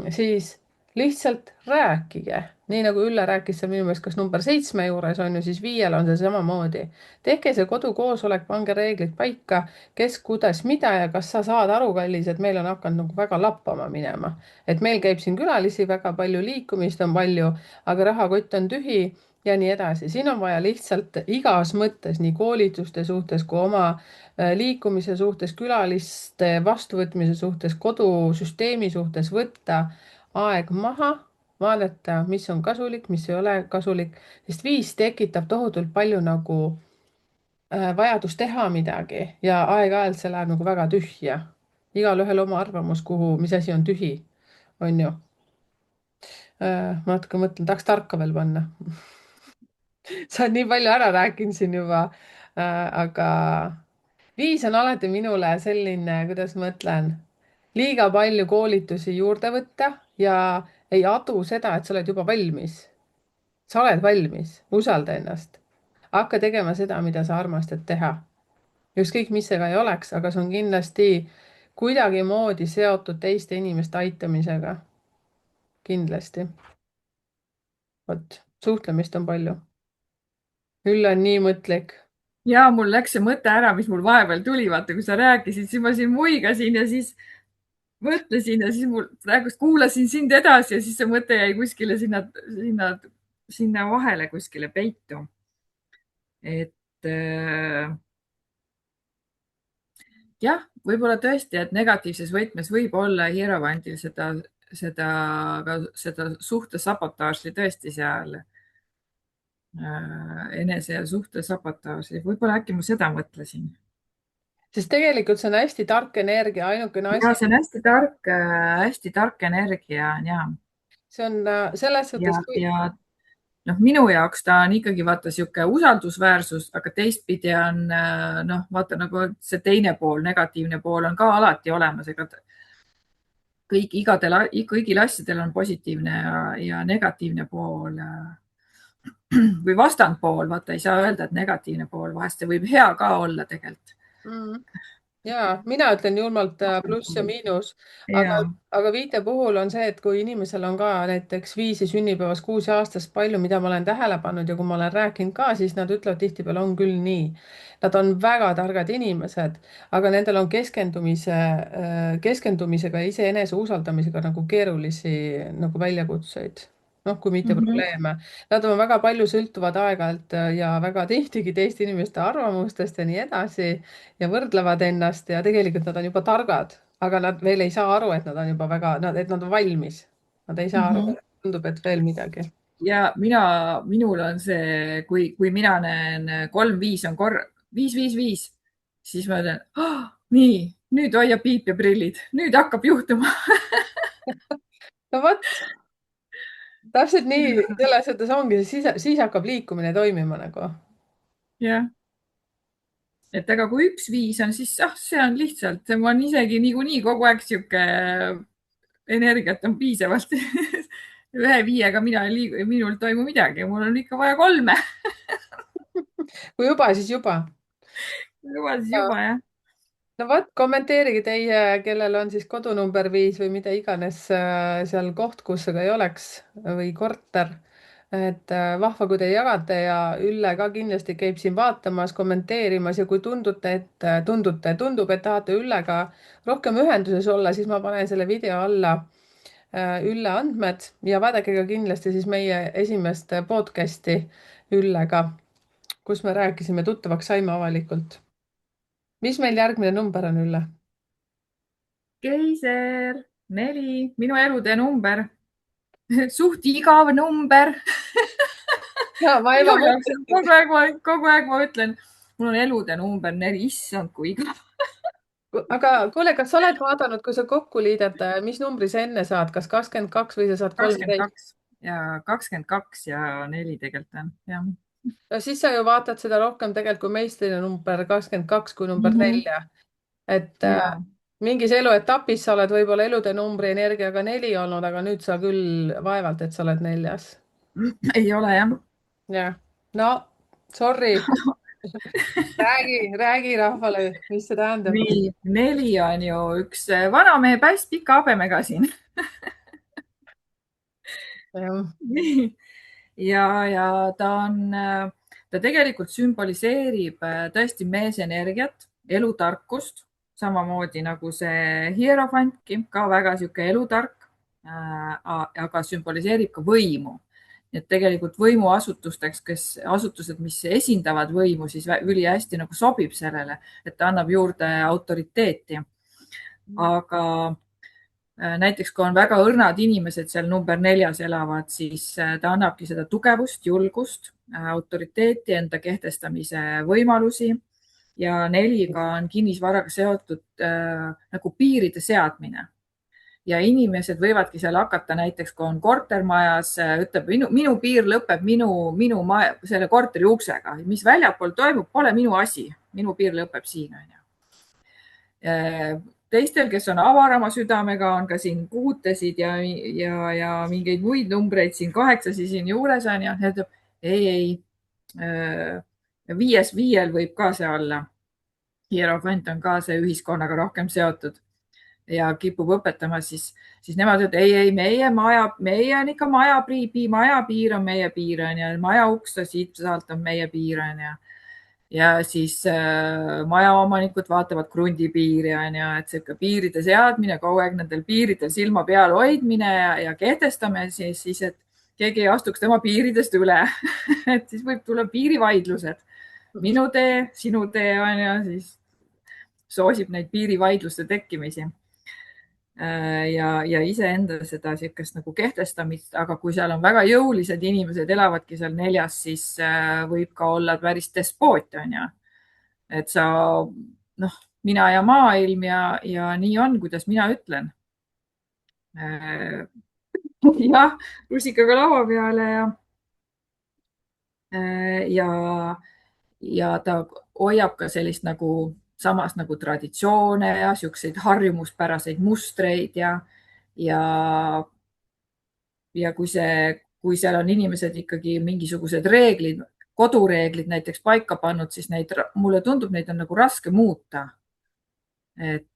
siis lihtsalt rääkige. nii nagu Ülle rääkis seal minu meelest kas number 7 juures on ju, siis 5-l on see samamoodi. tehke see kodukoosolek, pange reeglid paika, kes, kuidas, mida ja kas sa saad aru, kallis, et meil on hakanud nagu väga lappama minema. et meil käib siin külalisi väga palju, liikumist on palju, aga rahakott on tühi ja nii edasi. siin on vaja lihtsalt igas mõttes, nii koolituste suhtes kui oma liikumise suhtes, külaliste vastuvõtmise suhtes, kodusüsteemi suhtes võtta aeg maha, vaadata, mis on kasulik, mis ei ole kasulik, sest 5 tekitab tohutult palju nagu vajadust teha midagi ja aeg-ajalt see läheb nagu väga tühja. igalühel oma arvamus, mis asi on tühi, on ju. ma natuke mõtlen, tahaks tarka veel panna. sa oled nii palju ära rääkinud siin juba, aga 5 on alati minule selline, kuidas ma ütlen, liiga palju koolitusi juurde võtta ja ei adu seda, et sa oled juba valmis. sa oled valmis, usalda ennast. hakka tegema seda, mida sa armastad teha. ükskõik, mis see ka ei oleks, aga see on kindlasti kuidagimoodi seotud teiste inimeste aitamisega. kindlasti. vot, suhtlemist on palju. Ülle on nii mõtlik. ja mul läks see mõte ära, mis mul vahepeal tuli, vaata, kui sa rääkisid, siis ma siin muigasin ja siis mõtlesin ja siis mul praegu kuulasin sind edasi ja siis see mõte jäi kuskile sinna vahele kuskile peitu. et jah, võib-olla tõesti, et negatiivses võtmes võib olla hierovandil seda suhtesabotaaži tõesti seal, enese ja suhtesabotaaži, võib-olla äkki ma seda mõtlesin. sest tegelikult see on hästi tark energia, ainukene ja asi, see on hästi tark energia on ja, see on selles suhtes, kui ja noh, minu jaoks ta on ikkagi vaata sihuke usaldusväärsus, aga teistpidi on noh, vaata nagu see teine pool, negatiivne pool on ka alati olemas, ega kõigil asjadel on positiivne ja negatiivne pool või vastandpool, vaata ei saa öelda, et negatiivne pool, vahest see võib hea ka olla tegelikult. ja mina ütlen julmalt pluss ja miinus, aga, ja, aga 5 puhul on see, et kui inimesel on ka näiteks 5 sünnipäevas, 6 aastas palju, mida ma olen tähele pannud ja kui ma olen rääkinud ka, siis nad ütlevad tihtipeale on küll nii. Nad on väga targad inimesed, aga nendel on keskendumisega ja iseenese usaldamisega nagu keerulisi nagu väljakutseid. noh, kui mitte probleeme. Nad on väga palju sõltuvad aeg-ajalt ja väga tihtigi teiste inimeste arvamustest ja nii edasi ja võrdlevad ennast ja tegelikult nad on juba targad, aga nad veel ei saa aru, et nad on juba väga, et nad on valmis. Nad ei saa aru, tundub, et veel midagi. ja minul on see, kui mina näen 3-5 on 5-5-5, siis ma ütlen oh,, nii, nüüd hoia piip ja prillid, nüüd hakkab juhtuma. no vot, täpselt nii, selles mõttes ongi, siis hakkab liikumine toimima nagu. jah, et aga kui 1-5 on, siis see on lihtsalt, see on isegi niikuinii kogu aeg sihuke energiat on piisavalt. 1-5-ga minul ei toimu midagi, mul on ikka vaja 3. kui juba, siis juba. juba siis juba jah. no vot, kommenteerige teie, kellel on siis kodunumber 5 või mida iganes seal koht, kus see ka ei oleks või korter. et vahva, kui te jagate ja Ülle ka kindlasti käib siin vaatamas, kommenteerimas ja kui tundub, et tahate Üllega rohkem ühenduses olla, siis ma panen selle video alla Ülle andmed ja vaadake ka kindlasti siis meie esimest podcast'i Üllega, kus me rääkisime, tuttavaks saime avalikult. mis meil järgmine number on, Ülle? keiser, 4, minu elutee number. suht igav number. ja ma juba mõtlesin. kogu aeg ma ütlen mul on elude number 4, issand kui igav. aga kuule, kas sa oled vaadanud, kui sa kokku liidad, mis numbri sa enne saad, kas 22 või sa saad 13? 22 ja 22 ja 4 tegelikult on, jah. No siis sa ju vaatad seda rohkem tegelikult kui meistrina number 22 kui number Mhm. 4. Et Ja mingis eluetapis sa oled võib-olla elude numbri energiaga 4 olnud, aga nüüd sa küll vaevalt, et sa oled 4. ei ole jah. jah, no sorry, räägi rahvale, mis see tähendab. nii, 4 on ju üks vanamehe päss pika habemega siin. nii, ja ta tegelikult sümboliseerib tõesti meesenergiat, elutarkust, samamoodi nagu see hierofantki, ka väga sihuke elutark, aga sümboliseerib ka võimu. nii et tegelikult võimuasutusteks, asutused, mis esindavad võimu, siis ülihästi nagu sobib sellele, et ta annab juurde autoriteeti. aga näiteks kui on väga õrnad inimesed seal number 4 elavad, siis ta annabki seda tugevust, julgust, autoriteeti, enda kehtestamise võimalusi. ja 4 on kinnisvaraga seotud nagu piiride seadmine. ja inimesed võivadki seal hakata, näiteks kui on kortermajas, ütleb minu piir lõpeb minu selle korteri uksega, mis väljapool toimub, pole minu asi, minu piir lõpeb siin, on ju. Teistel, kes on avarama südamega, on ka siin 6-sid ja mingeid muid numbreid siin 8-si siin juures on ja ütleb ei, 5 võib ka see olla. Hierofant on ka see ühiskonnaga rohkem seotud ja kipub õpetama, siis nemad ütlevad ei, meie on ikka maja piir on meie piir on ja maja uks sealt on meie piir on ja siis majaomanikud vaatavad krundi piiri on ju, et sihuke piiride seadmine, kogu aeg nendel piiridel silma peal hoidmine ja kehtestame siis, et keegi ei astuks tema piiridest üle et siis võib tulla piirivaidlused, minu tee, sinu tee on ju, siis soosib neid piirivaidluste tekkimisi ja iseenda seda niisugust nagu kehtestamist, aga kui seal on väga jõulised inimesed, elavadki seal 4, siis võib ka olla päris despoot, on ju. et sa, noh, mina ja maailm ja nii on, kuidas mina ütlen. jah, rusikaga laua peale ja ta hoiab ka sellist nagu samas nagu traditsioone ja siukseid harjumuspäraseid mustreid ja kui seal on inimesed ikkagi mingisugused reeglid, kodureeglid näiteks paika pannud, siis mulle tundub, neid on nagu raske muuta. et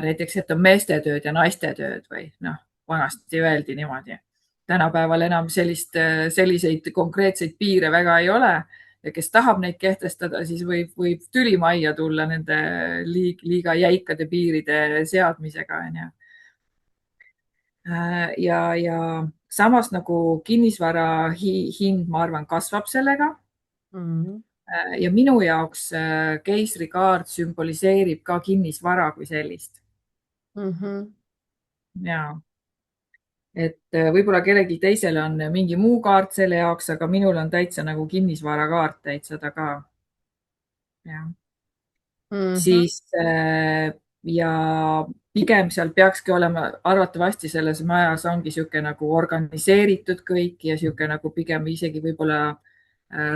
näiteks, et on meeste tööd ja naiste tööd või noh, vanasti öeldi niimoodi. tänapäeval enam selliseid konkreetseid piire väga ei ole ja kes tahab neid kehtestada, siis võib tüli majja tulla nende liiga jäikade piiride seadmisega, onju. ja samas nagu kinnisvara hind, ma arvan, kasvab sellega. ja minu jaoks keisrikaart sümboliseerib ka kinnisvara kui sellist. ja et võib-olla kellelgi teisel on mingi muu kaart selle jaoks, aga minul on täitsa nagu kinnisvarakaart täitsa ta ka. Siis ja pigem seal peakski olema, arvatavasti selles majas ongi niisugune nagu organiseeritud kõik ja niisugune nagu pigem isegi võib-olla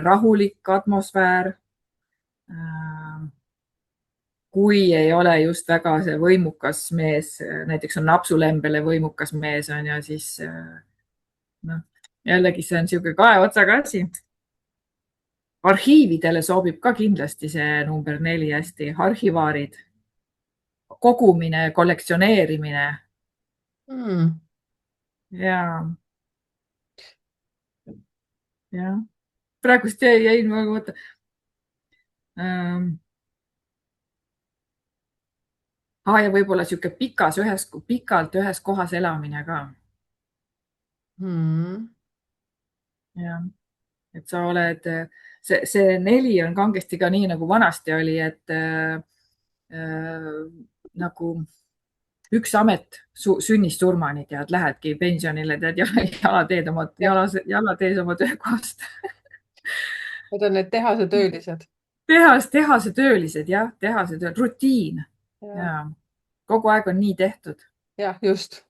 rahulik atmosfäär. kui ei ole just väga see võimukas mees, näiteks on napsulembele võimukas mees on ja siis noh, jällegi see on niisugune kahe otsaga asi. arhiividele sobib ka kindlasti see number 4 hästi, arhivaarid, kogumine, kollektsioneerimine. ja praegust jäin ma mõtlema. ja võib-olla sihuke pikalt ühes kohas elamine ka. jah, et sa oled, see 4 on kangesti ka nii nagu vanasti oli, et nagu üks amet sünnist surmani, tead, lähedki pensionile, tead, jalateed oma töökohast. Need on need tehasetöölised. tehasetöölised, jah, tehasetöö, rutiin ja, ja kogu aeg on nii tehtud. jah, just,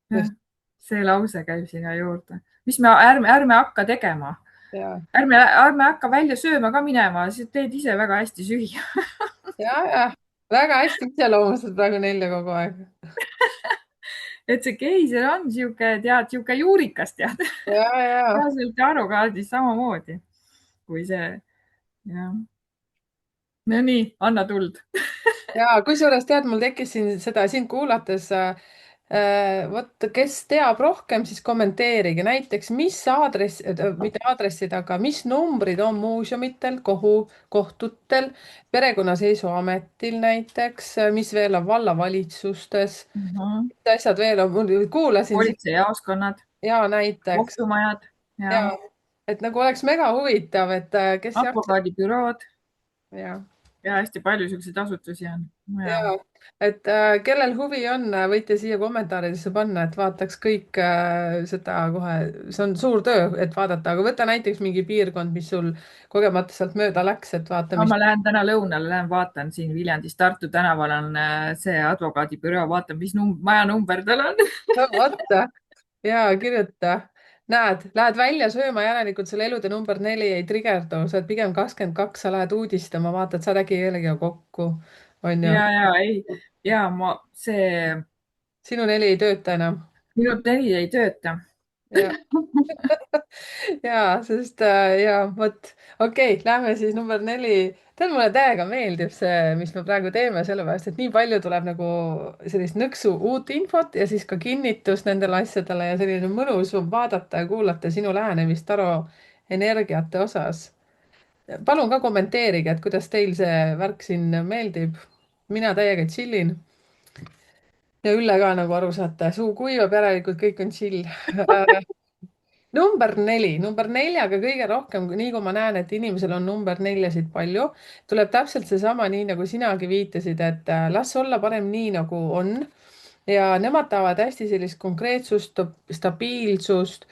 Jah, just, see lause käib sinna juurde. mis me, ärme hakka tegema, ja, ärme hakka välja sööma ka minema, sa teed ise väga hästi süüa. ja väga hästi iseloomustad praegu Nelja kogu aeg. et see geiser on sihuke, tead, sihuke juurikas, tead. Ja, täpselt arukaardis samamoodi kui see, jah. no nii, anna tuld. ja kusjuures tead, mul tekkis siin seda sind kuulates vot, kes teab rohkem, siis kommenteerige näiteks, mis aadress, mitte aadressid, aga mis numbrid on muuseumitel, kohtutel, perekonnaseisuametil näiteks, mis veel on vallavalitsustes, mis asjad veel on, mul kuulasin siin politseijaoskonnad, ja näiteks kohtumajad ja ja et nagu oleks mega huvitav, et kes jaksab advokaadibürood ja ja hästi palju siukseid asutusi on. ja, ja et kellel huvi on, võite siia kommentaaridesse panna, et vaataks kõik seda kohe, see on suur töö, et vaadata, aga võta näiteks mingi piirkond, mis sul kogemata sealt mööda läks, et vaata, no mis ma lähen täna lõunale, lähen vaatan siin Viljandis Tartu tänaval on see advokaadibüroo, vaatan, mis maja number tal on. vaata ja kirjuta. näed, lähed välja sööma, järelikult selle elude number 4 ei trigerdu, sa oled pigem 22, sa lähed uudistama, vaatad, saad äkki kellegagi kokku, onju. ei, ja see sinu 4 ei tööta enam. minut 4 ei tööta. ja ja, sest ja vot, okei, lähme siis number 4. tead, mulle täiega meeldib see, mis me praegu teeme, sellepärast et nii palju tuleb nagu sellist nõksu uut infot ja siis ka kinnitust nendele asjadele ja selline mõnus on vaadata ja kuulata sinu lähenemist Taro energiate osas. palun ka kommenteerige, et kuidas teil see värk siin meeldib. mina täiega chillin. ja Ülle ka, nagu aru saate, suu kuivab, järelikult kõik on chill number 4-ga kõige rohkem, nii kui ma näen, et inimesel on number 4-sid palju, tuleb täpselt seesama, nii nagu sinagi viitasid, et las olla parem nii, nagu on. ja nemad tahavad hästi sellist konkreetsust, stabiilsust.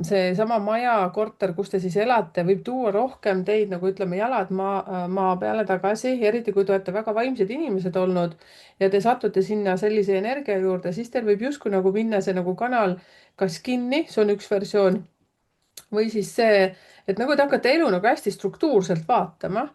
seesama maja, korter, kus te siis elate, võib tuua rohkem teid, nagu ütleme, jalad maa peale tagasi, eriti kui te olete väga vaimsed inimesed olnud ja te satute sinna sellise energia juurde, siis teil võib justkui nagu minna see nagu kanal kas kinni, see on üks versioon, või siis see, et nagu te hakkate elu nagu hästi struktuurselt vaatama.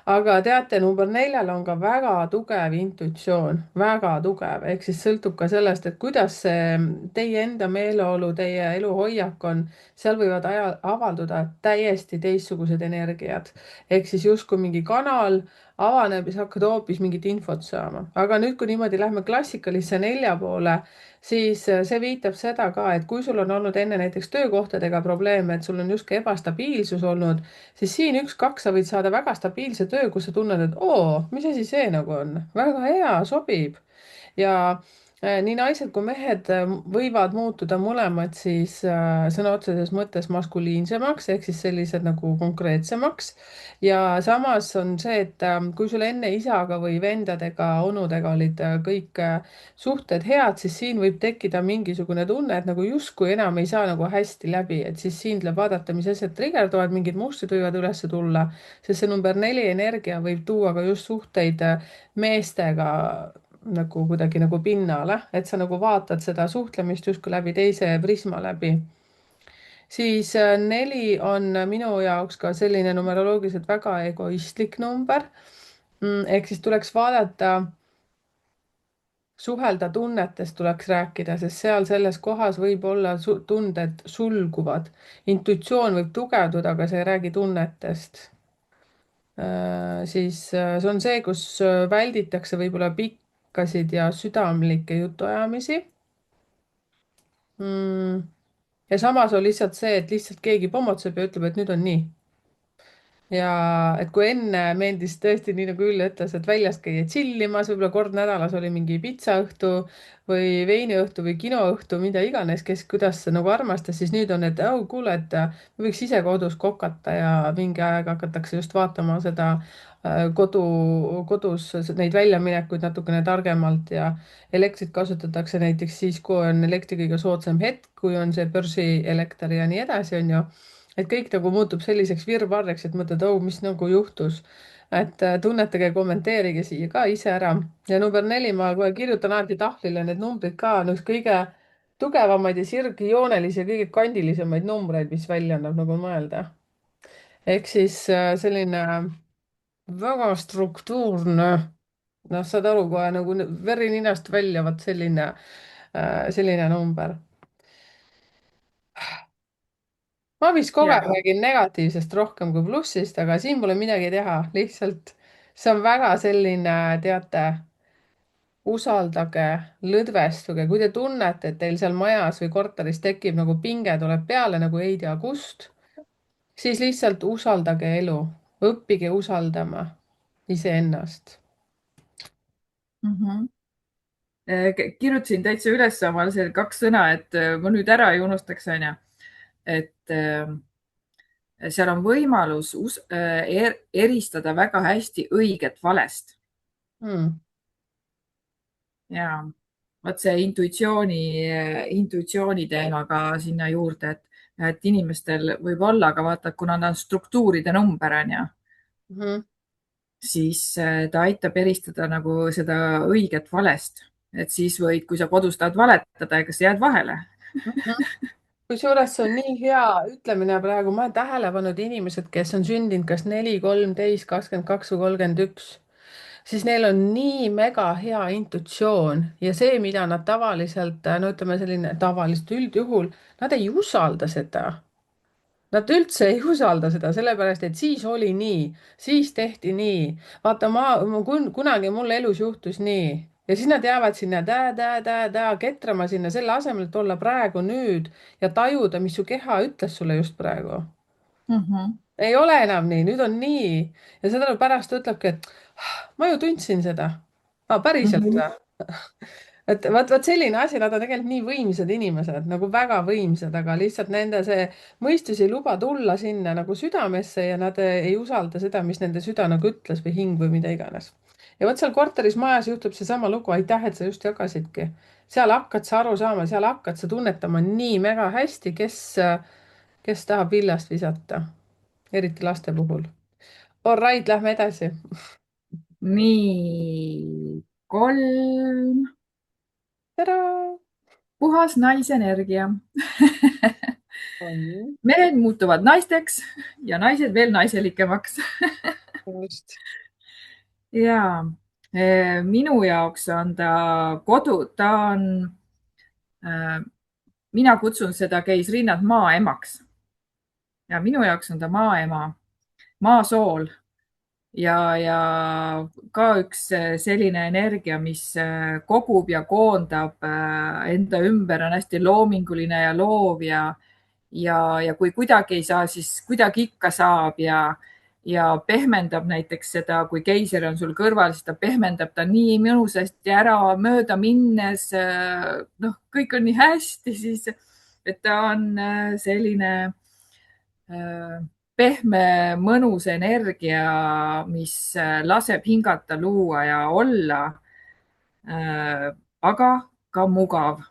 aga teate, number 4-l on ka väga tugev intuitsioon, väga tugev, ehk siis sõltub ka sellest, et kuidas see teie enda meeleolu, teie eluhoiak on, seal võivad avalduda täiesti teistsugused energiad. ehk siis justkui mingi kanal avaneb ja sa hakkad hoopis mingit infot saama. aga nüüd, kui niimoodi lähme klassikalisse 4 poole, siis see viitab seda ka, et kui sul on olnud enne näiteks töökohtadega probleeme, et sul on justkui ebastabiilsus olnud, siis siin 1-2 sa võid saada väga stabiilse töö, kus sa tunned, et oo, mis asi see nagu on, väga hea, sobib. ja nii naised kui mehed võivad muutuda mõlemad siis sõna otseses mõttes maskuliinsemaks ehk siis sellised nagu konkreetsemaks. ja samas on see, et kui sul enne isaga või vendadega, onudega olid kõik suhted head, siis siin võib tekkida mingisugune tunne, et nagu justkui enam ei saa nagu hästi läbi, et siis siin tuleb vaadata, mis asjad trigerduvad, mingid mustrid võivad üles tulla, sest see number 4 energia võib tuua ka just suhteid meestega nagu kuidagi nagu pinnale, et sa nagu vaatad seda suhtlemist justkui läbi teise prisma läbi. siis 4 on minu jaoks ka selline numeroloogiliselt väga egoistlik number. ehk siis tuleks vaadata, suhelda tunnetest tuleks rääkida, sest seal selles kohas võib olla tunded sulguvad. intuitsioon võib tugevduda, aga see ei räägi tunnetest. siis see on see, kus välditakse võib-olla pikkasid ja südamlikke jutuajamisi. ja samas on lihtsalt see, et lihtsalt keegi pomotseb ja ütleb, et nüüd on nii. ja et kui enne meeldis tõesti, nii nagu Ülle ütles, et väljas käia tšillimas, võib-olla kord nädalas oli mingi pitsaõhtu või veiniõhtu või kinoõhtu, mida iganes, kes kuidas nagu armastas, siis nüüd on, et oh, kuule, et me võiks ise kodus kokata ja mingi aeg hakatakse just vaatama seda kodus neid väljaminekuid natukene targemalt ja elektrit kasutatakse näiteks siis, kui on elektri kõige soodsam hetk, kui on see börsielekter ja nii edasi, on ju. et kõik nagu muutub selliseks virvarriks, et mõtled, oh, mis nagu juhtus. et tunnetage ja kommenteerige siia ka ise ära. ja number 4, ma kohe kirjutan alati tahvlile need numbrid ka, no üks kõige tugevamaid ja sirgjoonelisi ja kõige kandilisemaid numbreid, mis välja annab nagu mõelda. ehk siis selline väga struktuurne, noh, saad aru, kohe nagu veri ninast välja, vot selline number. ma vist kogu aeg ja. räägin negatiivsest rohkem kui plussist, aga siin pole midagi teha, lihtsalt see on väga selline, teate, usaldage, lõdvestuge, kui te tunnete, et teil seal majas või korteris tekib nagu pinge tuleb peale nagu ei tea kust, siis lihtsalt usaldage elu, õppige usaldama iseennast. Mhm. Kirjutasin täitsa üles omal seal 2 sõna, et ma nüüd ära ei unustaks, onju. et seal on võimalus eristada väga hästi õiget valest. Hmm. Ja vot see intuitsiooni teema ka sinna juurde, et inimestel võib olla, aga vaata, kuna ta on struktuuride number, onju, Mhm. siis ta aitab eristada nagu seda õiget valest. Et siis võid, kui sa kodus tahad valetada, ega sa jääd vahele. Mhm. kusjuures see on nii hea ütlemine praegu, ma olen tähele pannud inimesed, kes on sündinud kas 4, 13, 22 või 31, siis neil on nii mega hea intuitsioon ja see, mida nad tavaliselt, no ütleme selline tavaliselt üldjuhul, nad ei usalda seda. Nad üldse ei usalda seda, sellepärast et siis oli nii, siis tehti nii. vaata, kunagi mul elus juhtus nii ja siis nad jäävad sinna ketrama sinna selle asemel, et olla praegu nüüd ja tajuda, mis su keha ütles sulle just praegu. Mhm. Ei ole enam nii, nüüd on nii ja seda pärast ütlebki, et ma ju tundsin seda. Päriselt Mhm. või? et vot selline asi, nad on tegelikult nii võimsad inimesed, nagu väga võimsad, aga lihtsalt nende see mõistus ei luba tulla sinna nagu südamesse ja nad ei usalda seda, mis nende süda nagu ütles või hing või mida iganes. ja vot seal korteris majas juhtub seesama lugu, aitäh, et sa just jagasidki. seal hakkad sa aru saama, seal hakkad sa tunnetama nii mega hästi, kes tahab viljast visata, eriti laste puhul. All right, lähme edasi. nii, 3. tere. Puhas naisenergia. on, mehed muutuvad naisteks ja naised veel naiselikemaks. just. Ja minu jaoks on ta ta on, mina kutsun seda keisrinnat maaemaks ja minu jaoks on ta maaema, maasool ja ka üks selline energia, mis kogub ja koondab enda ümber, on hästi loominguline ja loov ja kui kuidagi ei saa, siis kuidagi ikka saab ja pehmendab näiteks seda, kui keiser on sul kõrval, siis ta pehmendab ta nii mõnusasti ära mööda minnes. noh, kõik on nii hästi, siis et ta on selline pehme, mõnus energia, mis laseb hingata, luua ja olla, aga ka mugav,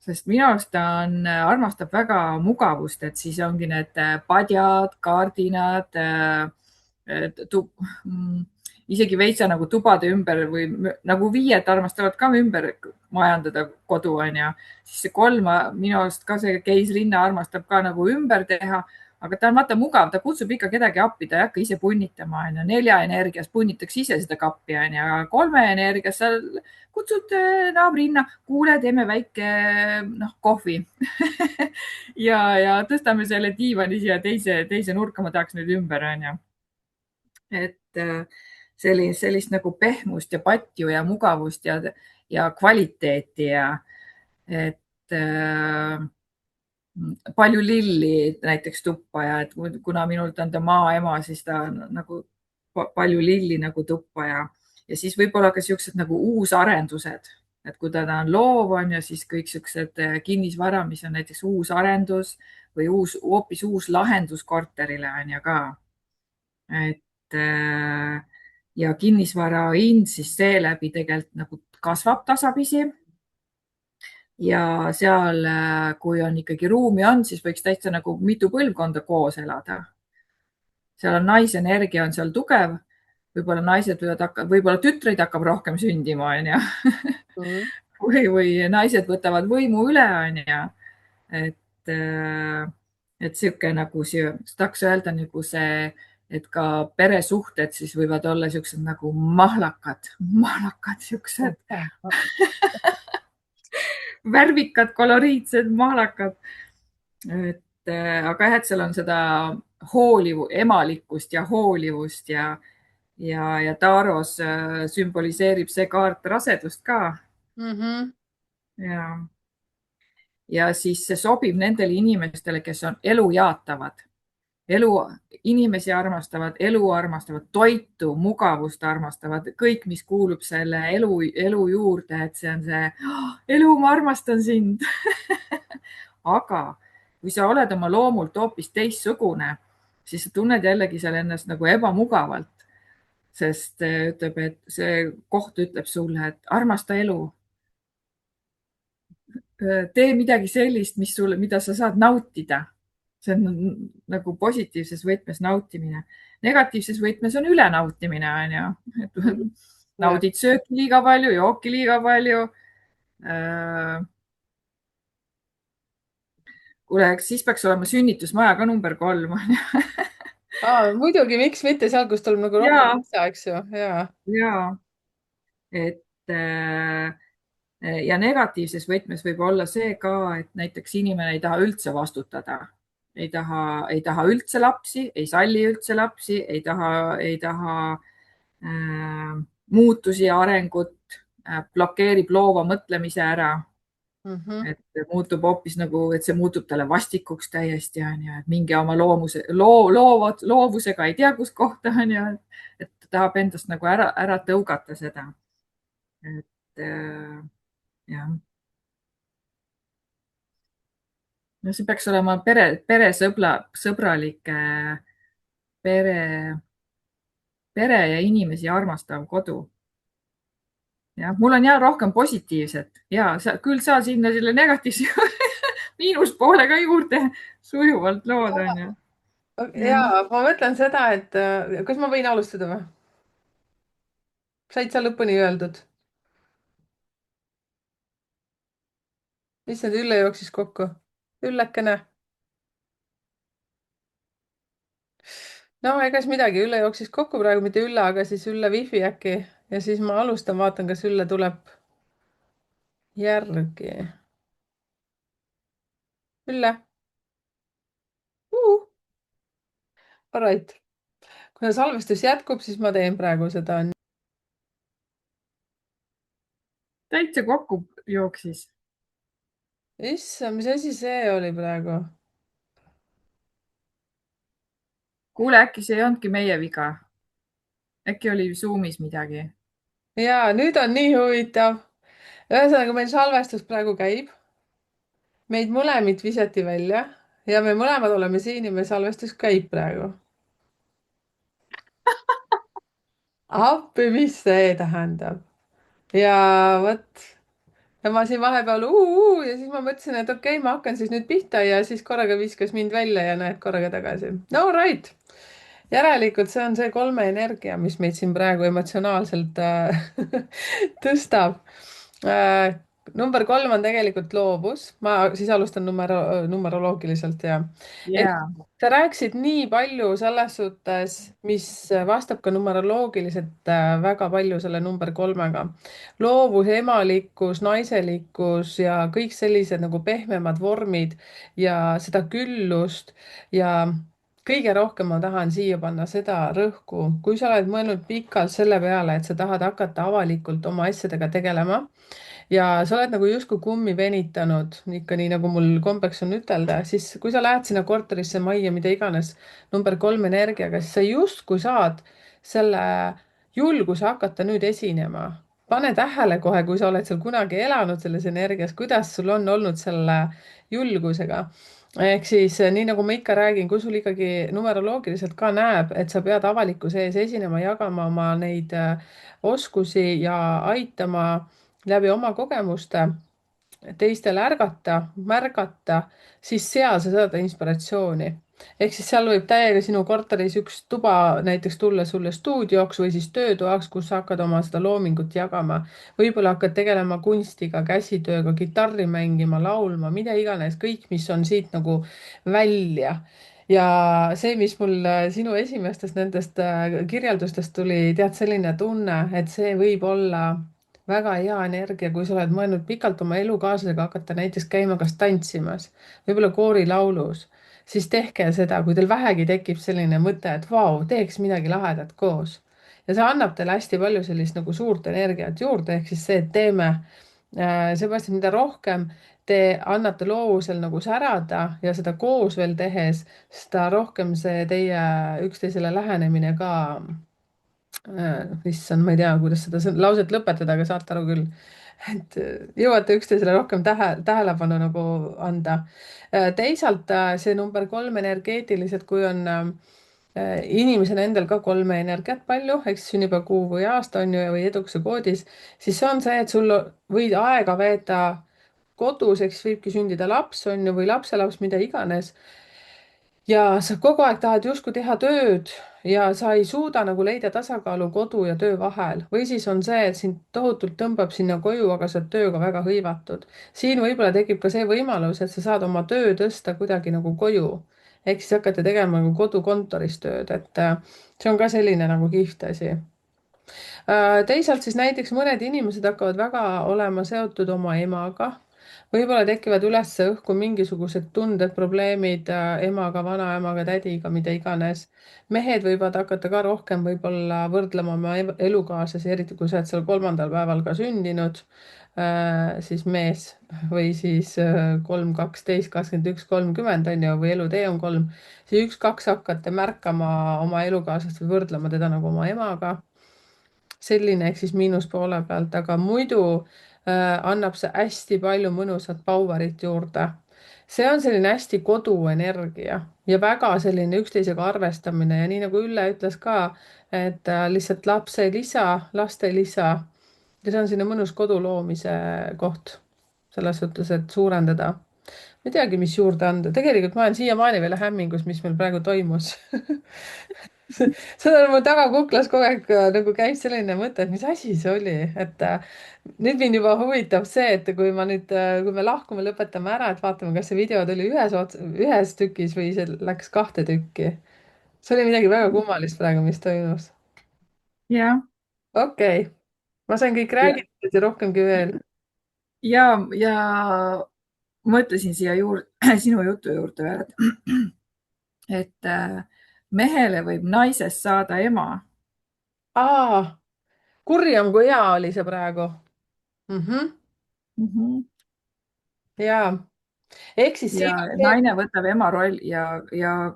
sest minu arust ta on, armastab väga mugavust, et siis ongi need padjad, kardinad, isegi veitsa nagu tubade ümber või nagu viied armastavad ka ümber majandada kodu, onju. siis see 3 minu arust ka see keisrinna armastab ka nagu ümber teha, aga ta on vaata mugav, ta kutsub ikka kedagi appi, ta ei hakka ise punnitama, onju. 4 energias punnitakse ise seda kappi, onju, aga 3 energias sa kutsud naabrinna, kuule, teeme väike kohvi ja tõstame selle diivani siia teise nurka, ma tahaks nüüd ümber, onju. et sellist nagu pehmust ja patju ja mugavust ja kvaliteeti ja et palju lilli näiteks tuppa ja et kuna minult on ta maaema, siis ta on nagu palju lilli nagu tuppa ja siis võib-olla ka siuksed nagu uusarendused, et kui ta on loov, on ju, siis kõik siuksed kinnisvara, mis on näiteks uus arendus või hoopis uus lahendus korterile on ju ka. et ja kinnisvara hind siis seeläbi tegelikult nagu kasvab tasapisi ja seal, kui on ikkagi ruumi on, siis võiks täitsa nagu mitu põlvkonda koos elada. seal on naisenergia on seal tugev, võib-olla naised võib-olla tütreid hakkab rohkem sündima, onju. mm. või naised võtavad võimu üle, onju. et, et sihuke nagu tahaks öelda nagu see, et ka peresuhted siis võivad olla siuksed nagu mahlakad, siuksed värvikad, koloriidsed mahlakad. Aga jah, et seal on seda emalikkust ja hoolivust ja Taros sümboliseerib see kaart rasedust ka. Mm -hmm. ja siis see sobib nendele inimestele, kes on elu jaatavad, inimesi armastavad, elu armastavad, toitu, mugavust armastavad, kõik, mis kuulub selle elu juurde, et see on see elu, ma armastan sind aga kui sa oled oma loomult hoopis teistsugune, siis sa tunned jällegi seal ennast nagu ebamugavalt, sest ütleb, et see koht ütleb sulle, et armasta elu. tee midagi sellist, mida sa saad nautida. see on nagu positiivses võtmes nautimine. Negatiivses võtmes on ülenautimine, onju. Yeah. naudid sööki liiga palju, jooki liiga palju. kuule, siis peaks olema sünnitusmaja ka number 3, onju. Muidugi, miks mitte seal, kus tuleb nagu rohkem ja, asja, eks ju, ja. ja et ja negatiivses võtmes võib olla see ka, et näiteks inimene ei taha üldse vastutada, ei taha üldse lapsi, ei salli üldse lapsi, ei taha muutusi ja arengut, blokeerib loova mõtlemise ära. Mm -hmm. et muutub hoopis nagu, et see muutub talle vastikuks täiesti, onju, et mingi oma loovusega ei tea, kus kohta, onju, et tahab endast nagu ära tõugata seda. et jah. no see peaks olema sõbralik pere, pere ja inimesi armastav kodu. jah, mul on ja rohkem positiivset ja küll sa sinna selle negatiivse miinuspoole ka juurde sujuvalt lood, onju. ja ma mõtlen seda, et kas ma võin alustada või? Said sa lõpuni öeldud? issand, Ülle jooksis kokku. Üllekene. no egas midagi, Ülle jooksis kokku praegu, mitte Ülle, aga siis Ülle wifi äkki ja siis ma alustan, vaatan, kas Ülle tuleb järgi. Ülle. Alright. Kuna salvestus jätkub, siis ma teen praegu seda. täitsa kokku jooksis. issand, mis asi see oli praegu? kuule, äkki see ei olnudki meie viga? äkki oli Zoomis midagi? ja nüüd on nii huvitav. ühesõnaga, meil salvestus praegu käib. meid mõlemid visati välja ja me mõlemad oleme siin ja meil salvestus käib praegu. appi, mis see tähendab? ja vot, ja ma siin vahepeal ja siis ma mõtlesin, et okei, ma hakkan siis nüüd pihta ja siis korraga viskas mind välja ja näed korraga tagasi. no right. järelikult see on see 3 energia, mis meid siin praegu emotsionaalselt tõstab. number 3 on tegelikult loovus. ma siis alustan numeroloogiliselt ja yeah. sa rääkisid nii palju selles suhtes, mis vastab ka numeroloogiliselt väga palju selle number 3-ga. loovus, emalikkus, naiselikkus ja kõik sellised nagu pehmemad vormid ja seda küllust ja kõige rohkem ma tahan siia panna seda rõhku, kui sa oled mõelnud pikalt selle peale, et sa tahad hakata avalikult oma asjadega tegelema ja sa oled nagu justkui kummi venitanud, ikka nii nagu mul kombeks on ütelda, siis kui sa lähed sinna korterisse, majja, mida iganes, number 3 energiaga, siis sa justkui saad selle julguse hakata nüüd esinema. pane tähele kohe, kui sa oled seal kunagi elanud selles energias, kuidas sul on olnud selle julgusega. ehk siis nii nagu ma ikka räägin, kui sul ikkagi numeroloogiliselt ka näeb, et sa pead avalikkuse ees esinema, jagama oma neid oskusi ja aitama läbi oma kogemuste, teistel ärgata, märgata, siis seal sa saad inspiratsiooni. ehk siis seal võib täiega sinu korteris üks tuba näiteks tulla sulle stuudioks või siis töötoaks, kus sa hakkad oma seda loomingut jagama. võib-olla hakkad tegelema kunstiga, käsitööga, kitarri mängima, laulma, mida iganes, kõik, mis on siit nagu välja. ja see, mis mul sinu esimestest nendest kirjeldustest tuli, tead, selline tunne, et see võib olla väga hea energia, kui sa oled mõelnud pikalt oma elukaaslasega hakata näiteks käima kas tantsimas, võib-olla koorilaulus, siis tehke seda, kui teil vähegi tekib selline mõte, et vau, teeks midagi lahedat koos. ja see annab teile hästi palju sellist nagu suurt energiat juurde, ehk siis see, et teeme, seepärast, et mida rohkem te annate loovusel nagu särada ja seda koos veel tehes, seda rohkem see teie üksteisele lähenemine ka issand, ma ei tea, kuidas seda lauset lõpetada, aga saate aru küll, et jõuate üksteisele rohkem tähelepanu nagu anda. teisalt see number 3 energeetiliselt, kui on inimesel endal ka 3 energiat palju, eks sünnipäevakuu või aasta on ju, või edukuse koodis, siis see on see, et sul võid aega veeta kodus, eks võibki sündida laps on ju, või lapselaps, mida iganes ja sa kogu aeg tahad justkui teha tööd ja sa ei suuda nagu leida tasakaalu kodu ja töö vahel või siis on see, et sind tohutult tõmbab sinna koju, aga sa oled tööga väga hõivatud. siin võib-olla tekib ka see võimalus, et sa saad oma töö tõsta kuidagi nagu koju ehk siis hakkate tegema nagu kodukontoris tööd, et see on ka selline nagu kihvt asi. teisalt siis näiteks mõned inimesed hakkavad väga olema seotud oma emaga. võib-olla tekivad üles õhku mingisugused tunded, probleemid emaga, vanaemaga, tädiga, mida iganes. mehed võivad hakata ka rohkem võib-olla võrdlema oma elukaaslasi, eriti kui sa oled seal 3. päeval ka sündinud, siis mees või siis 3, 12, 21, 30 on ju, või elutee on 3, siis 1, 2 hakkate märkama oma elukaaslast või võrdlema teda nagu oma emaga, selline ehk siis miinuspoole pealt, aga muidu annab see hästi palju mõnusat power'it juurde. see on selline hästi koduenergia ja väga selline üksteisega arvestamine ja nii nagu Ülle ütles ka, et lihtsalt laps ei lisa, last ei lisa. ja see on selline mõnus kodu loomise koht selles suhtes, et suurendada. ma ei teagi, mis juurde anda, tegelikult ma olen siiamaani veel hämmingus, mis meil praegu toimus seda on mul tagakuklas kogu aeg nagu käib selline mõte, et mis asi see oli, et nüüd mind juba huvitab see, et kui ma nüüd, kui me lahkume, lõpetame ära, et vaatame, kas see video tuli ühes tükis või see läks 2 tükki. see oli midagi väga kummalist praegu, mis toimus. jah, okei okay., ma sain kõik ja, räägitud ja rohkemgi veel. ja mõtlesin siia juurde, sinu jutu juurde veel, et mehele võib naisest saada ema. Kurjam kui hea oli see praegu mm. Mhm. Ja ehk siis Ja siin on see, naine võtab ema roll ja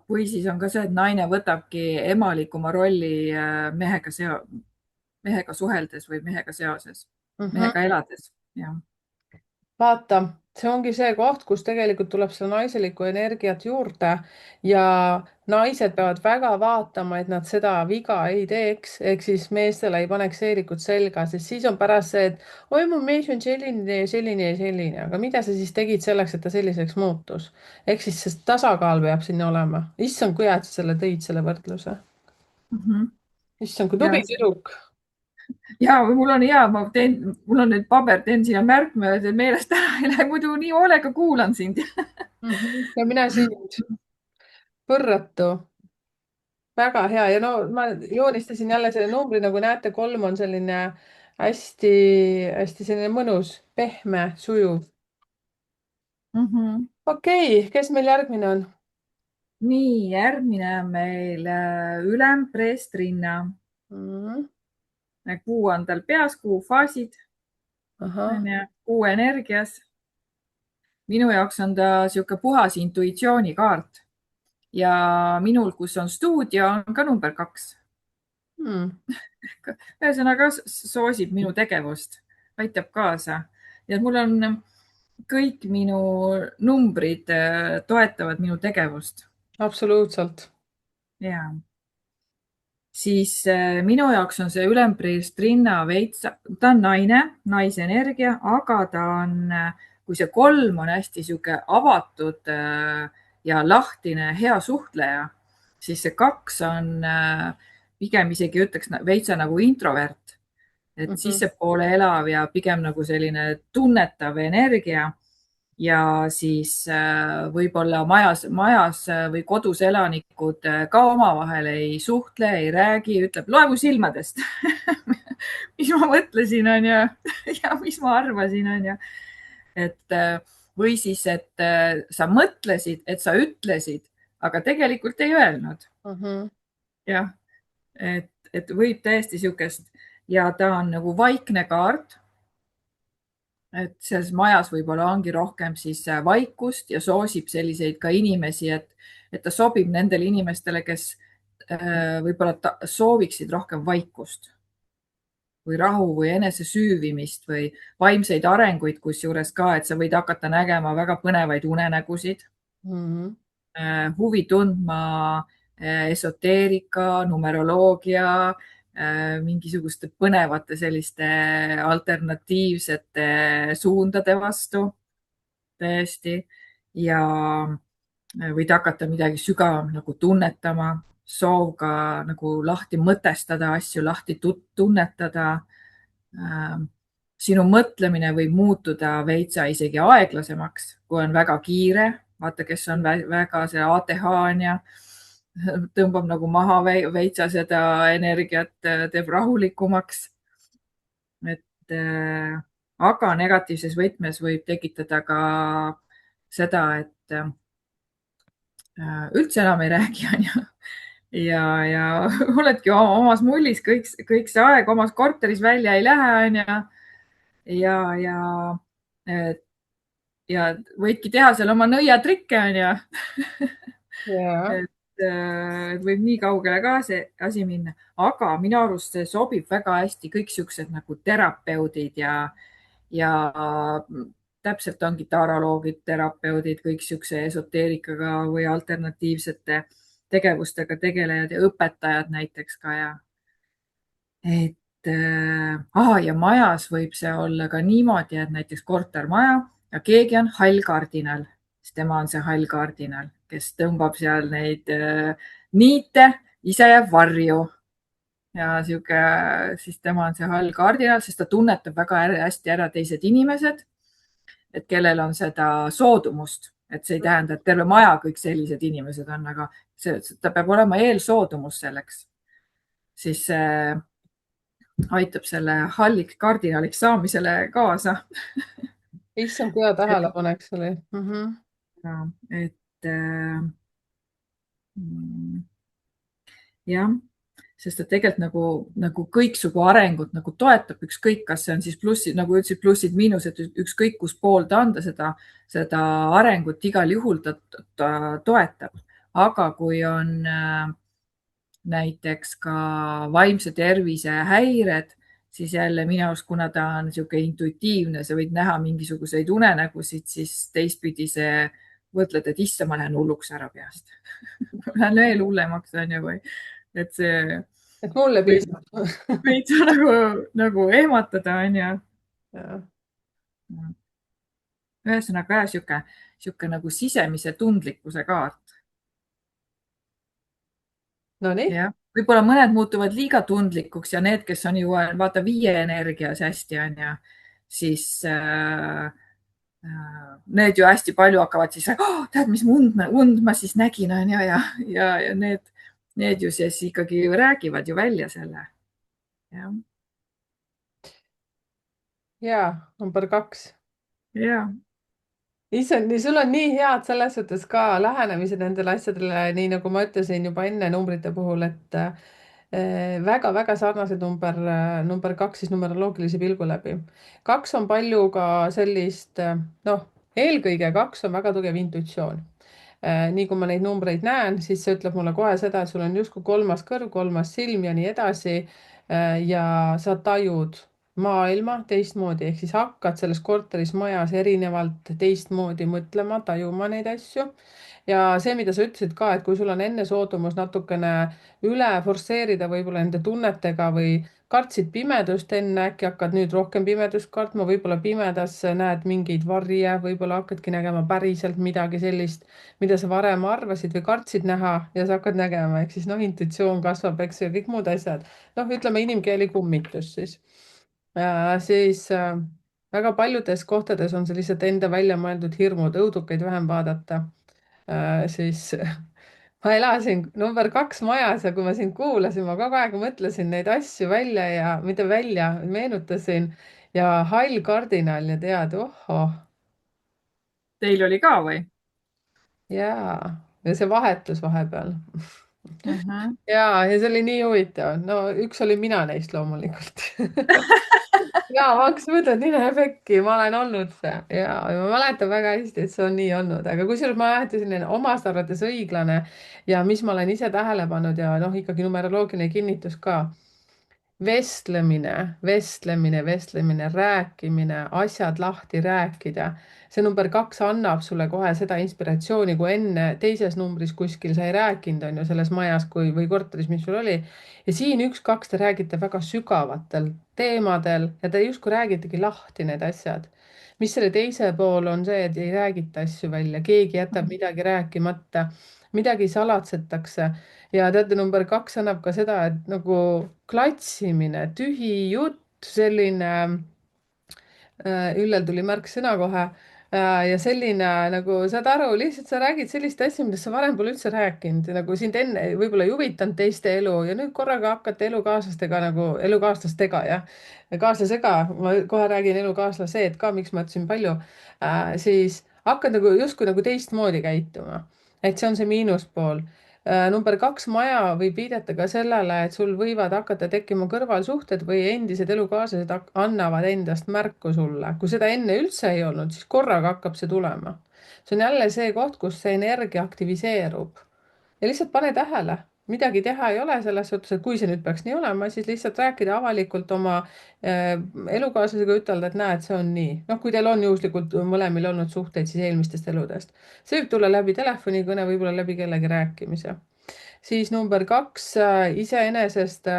või siis on ka see, et naine võtabki emalikuma rolli mehega suheldes või mehega seoses, mehega elades. jah. vaata, see ongi see koht, kus tegelikult tuleb seda naiselikku energiat juurde ja naised peavad väga vaatama, et nad seda viga ei teeks, ehk siis meestele ei paneks seelikut selga, sest siis on pärast see, et oi, mu mees on selline ja selline ja selline, aga mida sa siis tegid selleks, et ta selliseks muutus? ehk siis see tasakaal peab sinna olema. issand, kui hea, et sa selle tõid, selle võrdluse. Mhm. issand, kui ja, tubli tüdruk. ja mul on hea, mul on nüüd paber, teen siia märkme, et meelest ära ei lähe, muidu nii hoolega kuulan sind. ja mine sind, võrratu. väga hea ja no ma joonistasin jälle selle numbri, nagu näete, 3 on selline hästi-hästi selline mõnus, pehme, sujuv. Mhm. okei, kes meil järgmine on? nii, järgmine on meil ülem, preestrinna. Mm, Kuu on tal peas, kuu faasid ahah, on ju, kuu energias. minu jaoks on ta niisugune puhas intuitsioonikaart ja minul, kus on stuudio, on ka number 2. ühesõnaga soosib minu tegevust, aitab kaasa ja mul on kõik minu numbrid toetavad minu tegevust. absoluutselt. ja siis minu jaoks on see ülempriist rinna veits, ta on naine, naise energia, aga ta on kui see 3 on hästi sihuke avatud ja lahtine, hea suhtleja, siis see 2 on pigem isegi ütleks veitsa nagu introvert, et Mhm. sissepoole elav ja pigem nagu selline tunnetav energia. Ja siis võib-olla majas või kodus elanikud ka omavahel ei suhtle, ei räägi, ütleb, loe mu silmadest mis ma mõtlesin, on ju, ja mis ma arvasin, on ju. Et või siis, et sa mõtlesid, et sa ütlesid, aga tegelikult ei öelnud. Mhm. jah, et võib täiesti sihukest ja ta on nagu vaikne kaart, et selles majas võib-olla ongi rohkem siis vaikust ja soosib selliseid ka inimesi, et ta sobib nendele inimestele, kes võib-olla sooviksid rohkem vaikust või rahu või enese süüvimist või vaimseid arenguid, kusjuures ka, et sa võid hakata nägema väga põnevaid unenägusid, Mhm. huvi tundma esoteerika, numeroloogia, mingisuguste põnevate selliste alternatiivsete suundade vastu täiesti ja võid hakata midagi sügavam nagu tunnetama, soov ka nagu lahti mõtestada asju, lahti tunnetada. sinu mõtlemine võib muutuda veitsa isegi aeglasemaks, kui on väga kiire. vaata, kes on väga see ATH on ja tõmbab nagu maha veitsa seda energiat, teeb rahulikumaks. et aga negatiivses võtmes võib tekitada ka seda, et üldse enam ei räägi, on ju. ja oledki omas mullis kõik see aeg omas korteris välja ei lähe, on ju. ja, et ja võidki teha seal oma nõiatrikke, on ju. Ja. et võib nii kaugele ka see asi minna, aga minu arust see sobib väga hästi kõik siuksed nagu terapeudid ja täpselt ongi taroloogid, terapeudid, kõik siukse esoteerikaga või alternatiivsete tegevustega tegelejad ja õpetajad näiteks ka ja majas võib see olla ka niimoodi, et näiteks kortermaja ja keegi on hall kardinal, siis tema on see hall kardinal, kes tõmbab seal neid niite, ise jääb varju ja sihuke, siis tema on see hall kardinal, sest ta tunnetab väga hästi ära teised inimesed, et kellel on seda soodumust, et see ei tähenda, et terve maja kõik sellised inimesed on, aga ta peab olema eelsoodumus selleks, siis aitab selle halliks kardinaliks saamisele kaasa. Issand, hea tähelepanek see oli. et jah, sest et tegelikult nagu kõiksugu arengut nagu toetab, ükskõik, kas see on siis plussid, nagu ütlesid, plussid-miinused, ükskõik kus pool ta anda seda arengut igal juhul ta toetab. aga kui on näiteks ka vaimse tervise häired, siis jälle minu arust, kuna ta on niisugune intuitiivne, sa võid näha mingisuguseid unenägusid, siis teistpidi see mõtled, et issand, ma lähen hulluks ära peast Lähen veel hullemaks, on ju, või et see Et mulle võib, piisab. võid sa nagu ehmatada, on ju. Ja. ühesõnaga sihuke nagu sisemise tundlikkuse kaart. No nii. jah, võib-olla mõned muutuvad liiga tundlikuks ja need, kes on ju vaata 5 energias hästi, on ju, siis need ju hästi palju hakkavad siis oh,, tead, mis und ma siis nägin, on ju, ja need ju siis ikkagi räägivad ju välja selle. jah, Ja, number 2. ja, Issand, sul on nii head selles suhtes ka lähenemised nendele asjadele, nii nagu ma ütlesin juba enne numbrite puhul, et väga-väga sarnased number 2 siis numeroloogilise pilgu läbi. 2 on palju ka sellist, noh, eelkõige 2 on väga tugev intuitsioon. Nii kui ma neid numbreid näen, siis see ütleb mulle kohe seda, et sul on justkui kolmas kõrv, kolmas silm ja nii edasi. ja sa tajud maailma teistmoodi, ehk siis hakkad selles korteris, majas erinevalt teistmoodi mõtlema, tajuma neid asju. ja see, mida sa ütlesid ka, et kui sul on enne soodumus natukene üle forsseerida võib-olla nende tunnetega või kartsid pimedust enne, äkki hakkad nüüd rohkem pimedust kartma, võib-olla pimedas näed mingeid varje, võib-olla hakkadki nägema päriselt midagi sellist, mida sa varem arvasid või kartsid näha ja sa hakkad nägema, ehk siis noh, intuitsioon kasvab, eks ju, ja kõik muud asjad. noh, ütleme inimkeeli kummitus siis. Siis väga paljudes kohtades on see lihtsalt enda välja mõeldud hirmud, õudukaid vähem vaadata. Siis ma elasin number 2 majas ja kui ma sind kuulasin, ma kogu aeg mõtlesin neid asju välja ja mitte välja, meenutasin ja hall kardinal ja tead, ohhoh, Teil oli ka või? jaa, ja see vahetus vahepeal. Mhm. ja see oli nii huvitav. No üks oli mina neist loomulikult. ja ma hakkasin mõtlema, et mine pekki, ma olen olnud see ja ma mäletan väga hästi, et see on nii olnud, aga kusjuures ma alati selline omast arvates õiglane ja mis ma olen ise tähele pannud ja noh, ikkagi numeroloogiline kinnitus ka. Vestlemine, rääkimine, asjad lahti rääkida. see number 2 annab sulle kohe seda inspiratsiooni, kui enne teises numbris kuskil sa ei rääkinud, on ju, selles majas või korteris, mis sul oli. ja siin 1, 2 te räägite väga sügavatel teemadel ja te justkui räägitegi lahti need asjad. mis selle teise pool on see, et ei räägita asju välja, keegi jätab midagi rääkimata, midagi salatsetakse ja teate, number 2 annab ka seda, et nagu klatsimine, tühi jutt, selline Üllel tuli märksõna kohe. Ja selline nagu saad aru, lihtsalt sa räägid sellist asja, millest sa varem pole üldse rääkinud, nagu sind enne võib-olla ei huvitanud teiste elu ja nüüd korraga hakkate elukaaslastega nagu elukaaslastega jah, kaaslasega, ma kohe räägin elukaaslased ka, miks ma ütlesin palju, siis hakkad nagu justkui nagu teistmoodi käituma. et see on see miinuspool. Number 2 maja võib viidata ka sellele, et sul võivad hakata tekkima kõrvalsuhted või endised elukaaslased annavad endast märku sulle. kui seda enne üldse ei olnud, siis korraga hakkab see tulema. see on jälle see koht, kus see energia aktiviseerub. ja lihtsalt pane tähele, midagi teha ei ole selles suhtes, et kui see nüüd peaks nii olema, siis lihtsalt rääkida avalikult oma elukaaslasega, ütelda, et näed, see on nii. noh, kui teil on juhuslikult mõlemil olnud suhteid siis eelmistest eludest. see võib tulla läbi telefonikõne, võib-olla läbi kellegi rääkimise. siis number 2 iseenesest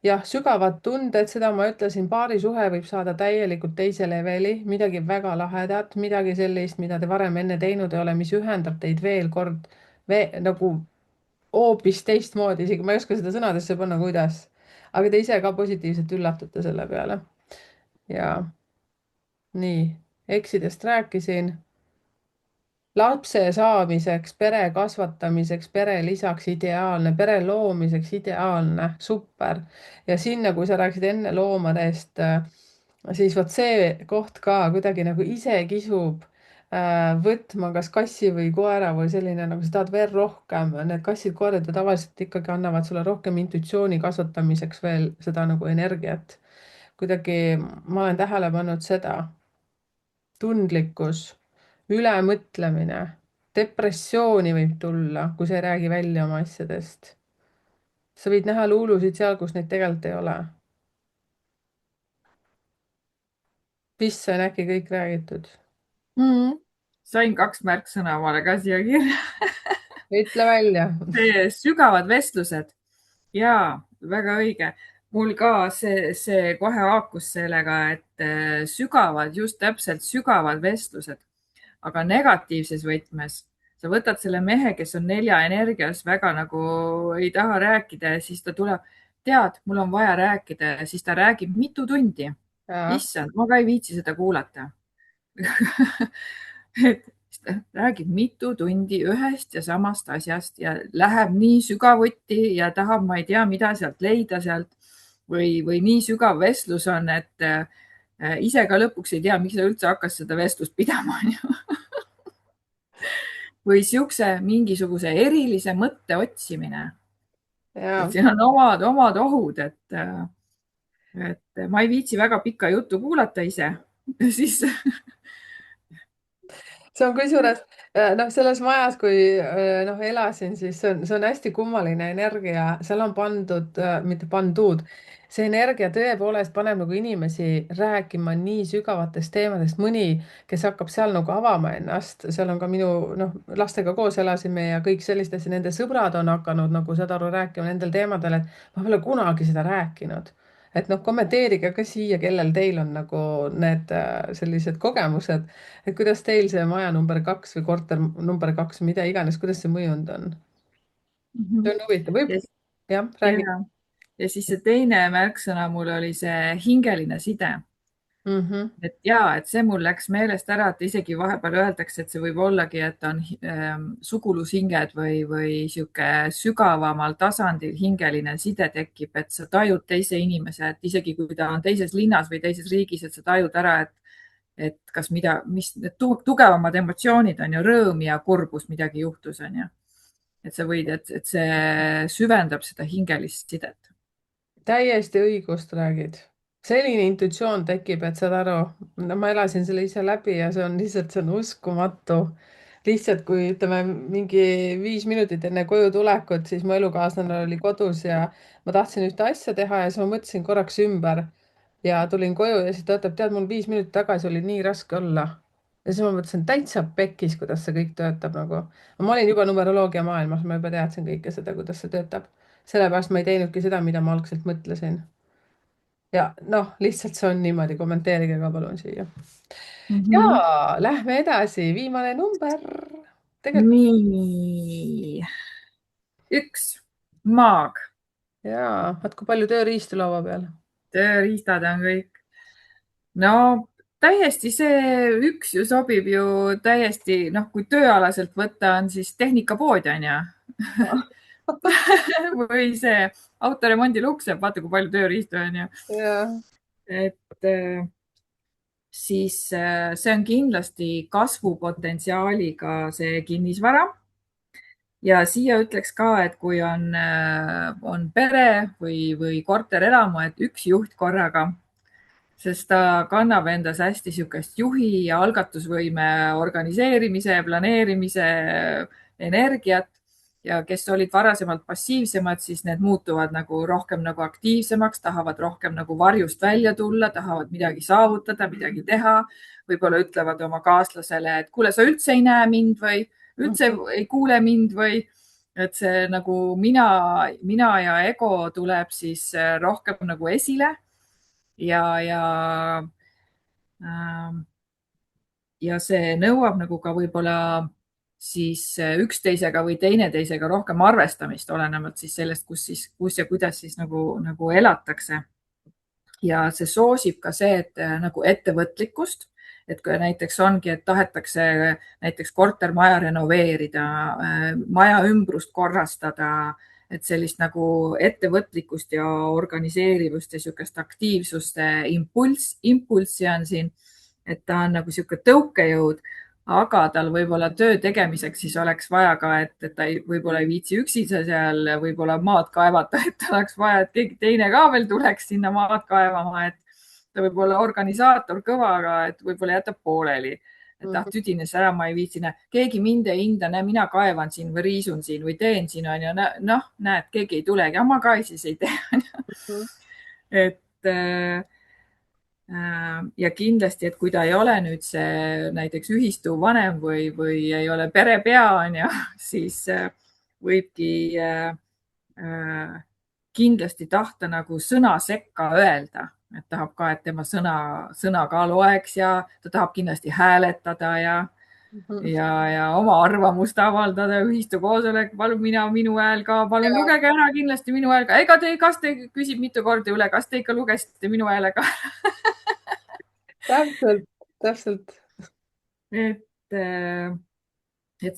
jah, sügavad tunded, seda ma ütlesin, paarisuhe võib saada täielikult teise leveli, midagi väga lahedat, midagi sellist, mida te varem enne teinud ei ole, mis ühendab teid veel kord nagu hoopis teistmoodi, isegi ma ei oska seda sõnadesse panna, kuidas, aga te ise ka positiivselt üllatute selle peale. ja nii, eksidest rääkisin. lapse saamiseks, pere kasvatamiseks, pere lisaks ideaalne, pere loomiseks ideaalne, super. ja sinna, kui sa rääkisid enne loomadest, siis vot see koht ka kuidagi nagu ise kisub võtma kas kassi või koera või selline, nagu sa tahad veel rohkem. Need kassid-koerad ju tavaliselt ikkagi annavad sulle rohkem intuitsiooni kasvatamiseks veel seda nagu energiat. kuidagi ma olen tähele pannud seda, tundlikkus, ülemõtlemine, depressiooni võib tulla, kui sa ei räägi välja oma asjadest. sa võid näha luulusid seal, kus neid tegelikult ei ole. vist sain äkki kõik räägitud. Mm. Sain 2 märksõna omale ka siia kirja. ütle välja. Sügavad vestlused. Jaa, väga õige. Mul ka see kohe haakus sellega, et sügavad, just täpselt sügavad vestlused, aga negatiivses võtmes. Sa võtad selle mehe, kes on 4 energias, väga nagu ei taha rääkida ja siis ta tuleb, tead, mul on vaja rääkida ja siis ta räägib mitu tundi. Issand, ma ka ei viitsi seda kuulata. et räägib mitu tundi ühest ja samast asjast ja läheb nii sügavuti ja tahab, ma ei tea, mida sealt leida sealt või nii sügav vestlus on, et ise ka lõpuks ei tea, miks ta üldse hakkas seda vestlust pidama. või siukse mingisuguse erilise mõtte otsimine. et siin on omad ohud, et ma ei viitsi väga pikka juttu kuulata ise, siis see on kusjuures noh, selles majas, kui noh elasin, siis see on hästi kummaline energia, seal on pandud, mitte pandud, see energia tõepoolest paneb nagu inimesi rääkima nii sügavatest teemadest. mõni, kes hakkab seal nagu avama ennast, seal on ka minu noh, lastega koos elasime ja kõik sellist asja, nende sõbrad on hakanud nagu saad aru rääkima nendel teemadel, et ma pole kunagi seda rääkinud. et noh, kommenteerige ka siia, kellel teil on nagu need sellised kogemused, et kuidas teil see maja number 2 või korter number 2, mida iganes, kuidas see mõjunud on? Mhm. see on huvitav, võib, ja, jah, räägi ja, ja siis see teine märksõna mul oli see hingeline side. mm. -hmm. Et ja, et see mul läks meelest ära, et isegi vahepeal öeldakse, et see võib ollagi, et on sugulushinged või sihuke sügavamal tasandil hingeline side tekib, et sa tajud teise inimese, et isegi kui ta on teises linnas või teises riigis, et sa tajud ära, et kas mis need tugevamad emotsioonid on ju rõõm ja kurbus, midagi juhtus, on ju. Et sa võid, et see süvendab seda hingelist sidet. täiesti õigust räägid. selline intuitsioon tekib, et saad aru, no ma elasin selle ise läbi ja see on lihtsalt, see on uskumatu. lihtsalt kui ütleme mingi 5 minutit enne koju tulekut, siis mu elukaaslane oli kodus ja ma tahtsin ühte asja teha ja siis ma mõtlesin korraks ümber ja tulin koju ja siis ta ütleb, tead, mul 5 minutit tagasi oli nii raske olla. ja siis ma mõtlesin täitsa pekkis, kuidas see kõik töötab nagu. ma olin juba numeroloogia maailmas, ma juba teadsin kõike seda, kuidas see töötab. sellepärast ma ei teinudki seda, mida ma algselt mõtlesin. ja noh, lihtsalt see on niimoodi, kommenteerige ka palun siia. Mm ja -hmm. lähme edasi, viimane number. tegelikult nii, üks, maag, jaa, vaat kui palju tööriistu laua peal. tööriistad on kõik. No täiesti see üks ju sobib ju täiesti, noh, kui tööalaselt võtta, on siis tehnikapood on ju. või see autoremondi Luksep, vaata kui palju tööriistu on ju. jah. et siis see on kindlasti kasvupotentsiaaliga see kinnisvara. Ja siia ütleks ka, et kui on pere või korterelamu, et üks juht korraga, sest ta kannab endas hästi niisugust juhi ja algatusvõime organiseerimise, planeerimise energiat ja kes olid varasemalt passiivsemad, siis need muutuvad nagu rohkem nagu aktiivsemaks, tahavad rohkem nagu varjust välja tulla, tahavad midagi saavutada, midagi teha. Võib-olla ütlevad oma kaaslasele, et kuule, sa üldse ei näe mind või üldse ei kuule mind või et see nagu mina ja ego tuleb siis rohkem nagu esile ja ähm, ja see nõuab nagu ka võib-olla siis üksteisega või teineteisega rohkem arvestamist, olenevalt siis sellest, kus ja kuidas siis nagu elatakse. Ja see soosib ka see, et nagu ettevõtlikkust, et kui näiteks ongi, et tahetakse näiteks kortermaja renoveerida, maja ümbrust korrastada, et sellist nagu ettevõtlikkust ja organiseerivust ja niisugust aktiivsuste impulssi on siin, et ta on nagu niisugune tõukejõud, aga tal võib-olla töö tegemiseks siis oleks vaja ka, et ta võib-olla ei viitsi üksi seal võib-olla maad kaevata, et oleks vaja, et keegi teine ka veel tuleks sinna maad kaevama, et ta võib olla organisaator kõva, aga et võib-olla jätab pooleli. Et tüdines ära, ma ei viitsi, keegi mind ei hinda, mina kaevan siin või riisun siin või teen siin on ju, noh, näed, keegi ei tulegi, ma ka siis ei tee. et ja kindlasti, et kui ta ei ole nüüd see näiteks ühistu vanem või ei ole perepea, on ju, siis võibki kindlasti tahta nagu sõna sekka öelda, et tahab ka, et tema sõna ka loeks ja ta tahab kindlasti hääletada ja oma arvamust avaldada ühistu koosolek, palun minu hääl ka, palun lugege ära kindlasti minu hääl ka. Kas te küsib mitu korda üle, kas te ikka lugesite minu hääle ka? täpselt, täpselt. et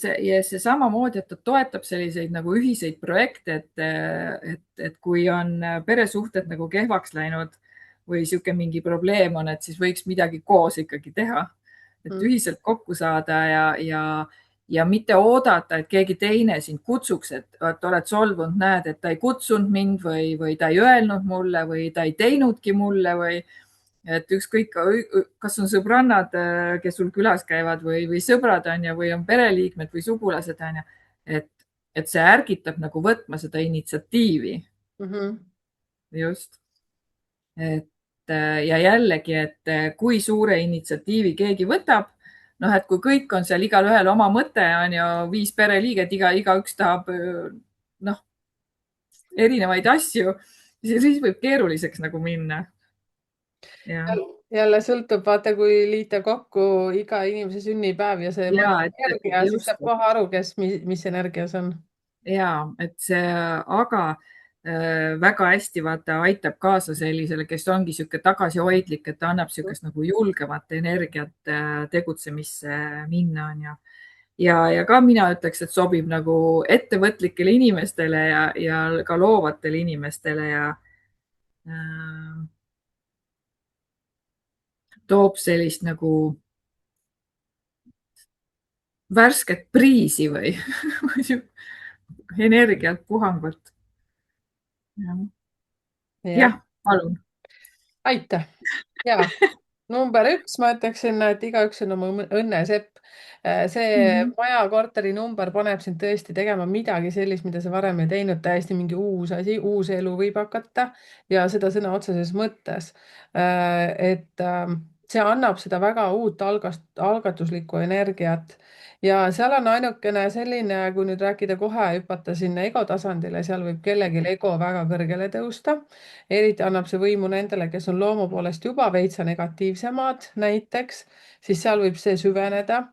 see ja see samamoodi, et ta toetab selliseid nagu ühiseid projekte, et kui on peresuhted nagu kehvaks läinud või sihuke mingi probleem on, et siis võiks midagi koos ikkagi teha, et ühiselt kokku saada ja mitte oodata, et keegi teine sind kutsuks, et oled solvunud, näed, et ta ei kutsunud mind või ta ei öelnud mulle või ta ei teinudki mulle või et ükskõik, kas on sõbrannad, kes sul külas käivad või sõbrad on ju, või on pereliikmed või sugulased on ju, et see ärgitab nagu võtma seda initsiatiivi. Just. Et ja jällegi, et kui suure initsiatiivi keegi võtab, noh, et kui kõik on seal igalühel oma mõte on ju, 5 pereliiget, igaüks tahab noh, erinevaid asju siis võib keeruliseks nagu minna. Ja, jälle sõltub, vaata, kui liita kokku iga inimese sünnipäev ja see ja mõju et energia, siis just, saab kohe aru, kes mis energias on. ja et see, aga väga hästi vaata aitab kaasa sellisele, kes ongi niisugune tagasihoidlik, et ta annab niisugust nagu julgemat energiat tegutsemisse minna, on ju. Ja ka mina ütleks, et sobib nagu ettevõtlikele inimestele ja ka loovatele inimestele ja äh, toob sellist nagu värsket priisi või energiat, puhangut. jah, jah, palun. aitäh. Ja number üks, ma ütleksin, et igaüks on oma õnnesepp. see Mhm. maja, korteri number paneb sind tõesti tegema midagi sellist, mida sa varem ei teinud, täiesti mingi uus asi, uus elu võib hakata ja seda sõna otseses mõttes. See annab seda väga uut algatuslikku energiat ja seal on ainukene selline, kui nüüd rääkida kohe, hüpata sinna ego tasandile, seal võib kellelgi ego väga kõrgele tõusta. Eriti annab see võimu nendele, kes on loomu poolest juba veitsa negatiivsemad näiteks, siis seal võib see süveneda.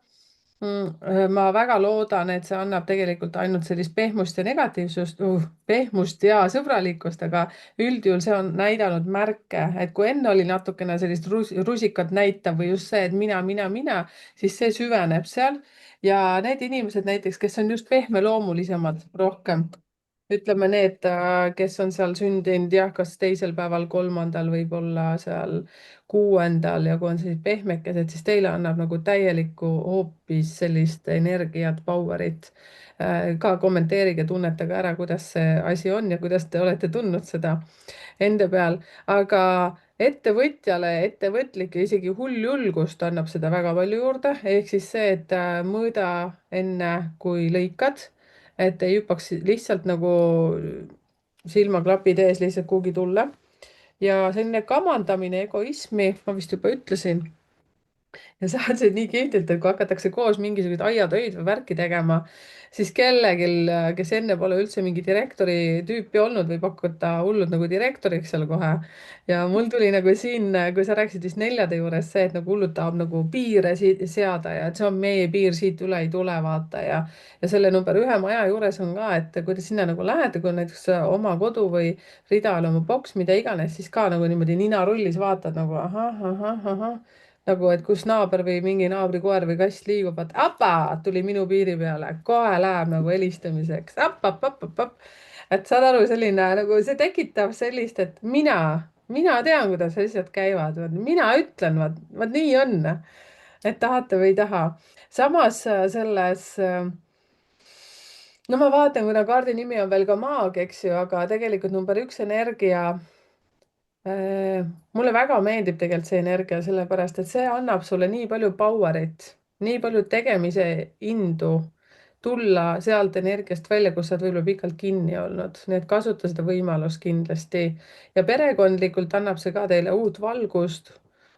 Ma väga loodan, et see annab tegelikult ainult sellist pehmust ja negatiivsust, pehmust ja sõbralikkust, aga üldjuhul see on näidanud märke, et kui enne oli natukene sellist rusikat näitav või just see, et mina, siis see süveneb seal ja need inimesed näiteks, kes on just pehmeloomulisemad rohkem, ütleme need, kes on seal sündinud jah, kas teisel päeval, kolmandal, võib-olla seal kuuendal ja kui on sellised pehmekesed, siis teile annab nagu täielikku hoopis sellist energiat, power'it. Ka kommenteerige, tunnetage ära, kuidas see asi on ja kuidas te olete tundnud seda enda peal, aga ettevõtjale, ettevõtlik ja isegi hulljulgust annab seda väga palju juurde, ehk siis see, et mõõda enne, kui lõikad, et ei hüppaks lihtsalt nagu silmaklapid ees lihtsalt kuhugi tulla. ja selline kamandamine, egoismi, ma vist juba ütlesin ja sa ütlesid nii kihvtilt, et kui hakatakse koos mingisuguseid aiatöid või värki tegema, siis kellelgi, kes enne pole üldse mingi direktori tüüpi olnud, võib hakata hullult nagu direktoriks seal kohe. ja mul tuli nagu siin, kui sa rääkisid vist neljade juures see, et nagu hullult tahab nagu piire seada ja et see on meie piir, siit üle ei tule, vaata ja selle number ühe maja juures on ka, et kui te sinna nagu lähete, kui on näiteks oma kodu või rida all oma boks, mida iganes, siis ka nagu niimoodi ninarullis vaatad nagu ahah, ahah, ahah nagu, et kus naaber või mingi naabri koer või kass liigub, et apa, tuli minu piiri peale, kohe läheb nagu helistamiseks, et saad aru, selline nagu see tekitab sellist, et mina tean, kuidas asjad käivad, mina ütlen, vaat nii on, et tahate või ei taha. samas selles no ma vaatan, kuna kaardi nimi on veel ka maag, eks ju, aga tegelikult number üks energia. Mulle väga meeldib tegelikult see energia, sellepärast et see annab sulle nii palju power'it, nii palju tegemise indu tulla sealt energiast välja, kus sa oled võib-olla pikalt kinni olnud, nii et kasuta seda võimalust kindlasti. ja perekondlikult annab see ka teile uut valgust,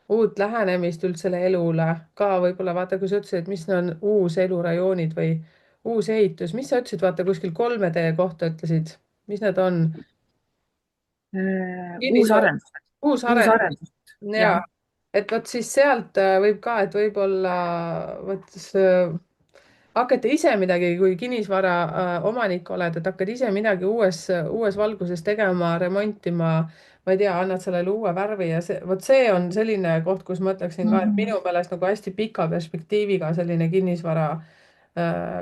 uut lähenemist üldsele elule, ka võib-olla vaata, kui sa ütlesid, et mis on uus elurajoonid või uus ehitus, mis sa ütlesid, vaata kuskil 3D kohta ütlesid, mis need on? Uus kinnisvara, arendus, uus uus arendus. arendus, ja jah. et vot siis sealt võib ka, et võib-olla vot hakkate ise midagi, kui kinnisvara omanik oled, et hakkad ise midagi uues valguses tegema, remontima, ma ei tea, annad sellele uue värvi ja see, vot see on selline koht, kus ma ütleksin ka, et Mhm. minu meelest nagu hästi pika perspektiiviga selline kinnisvara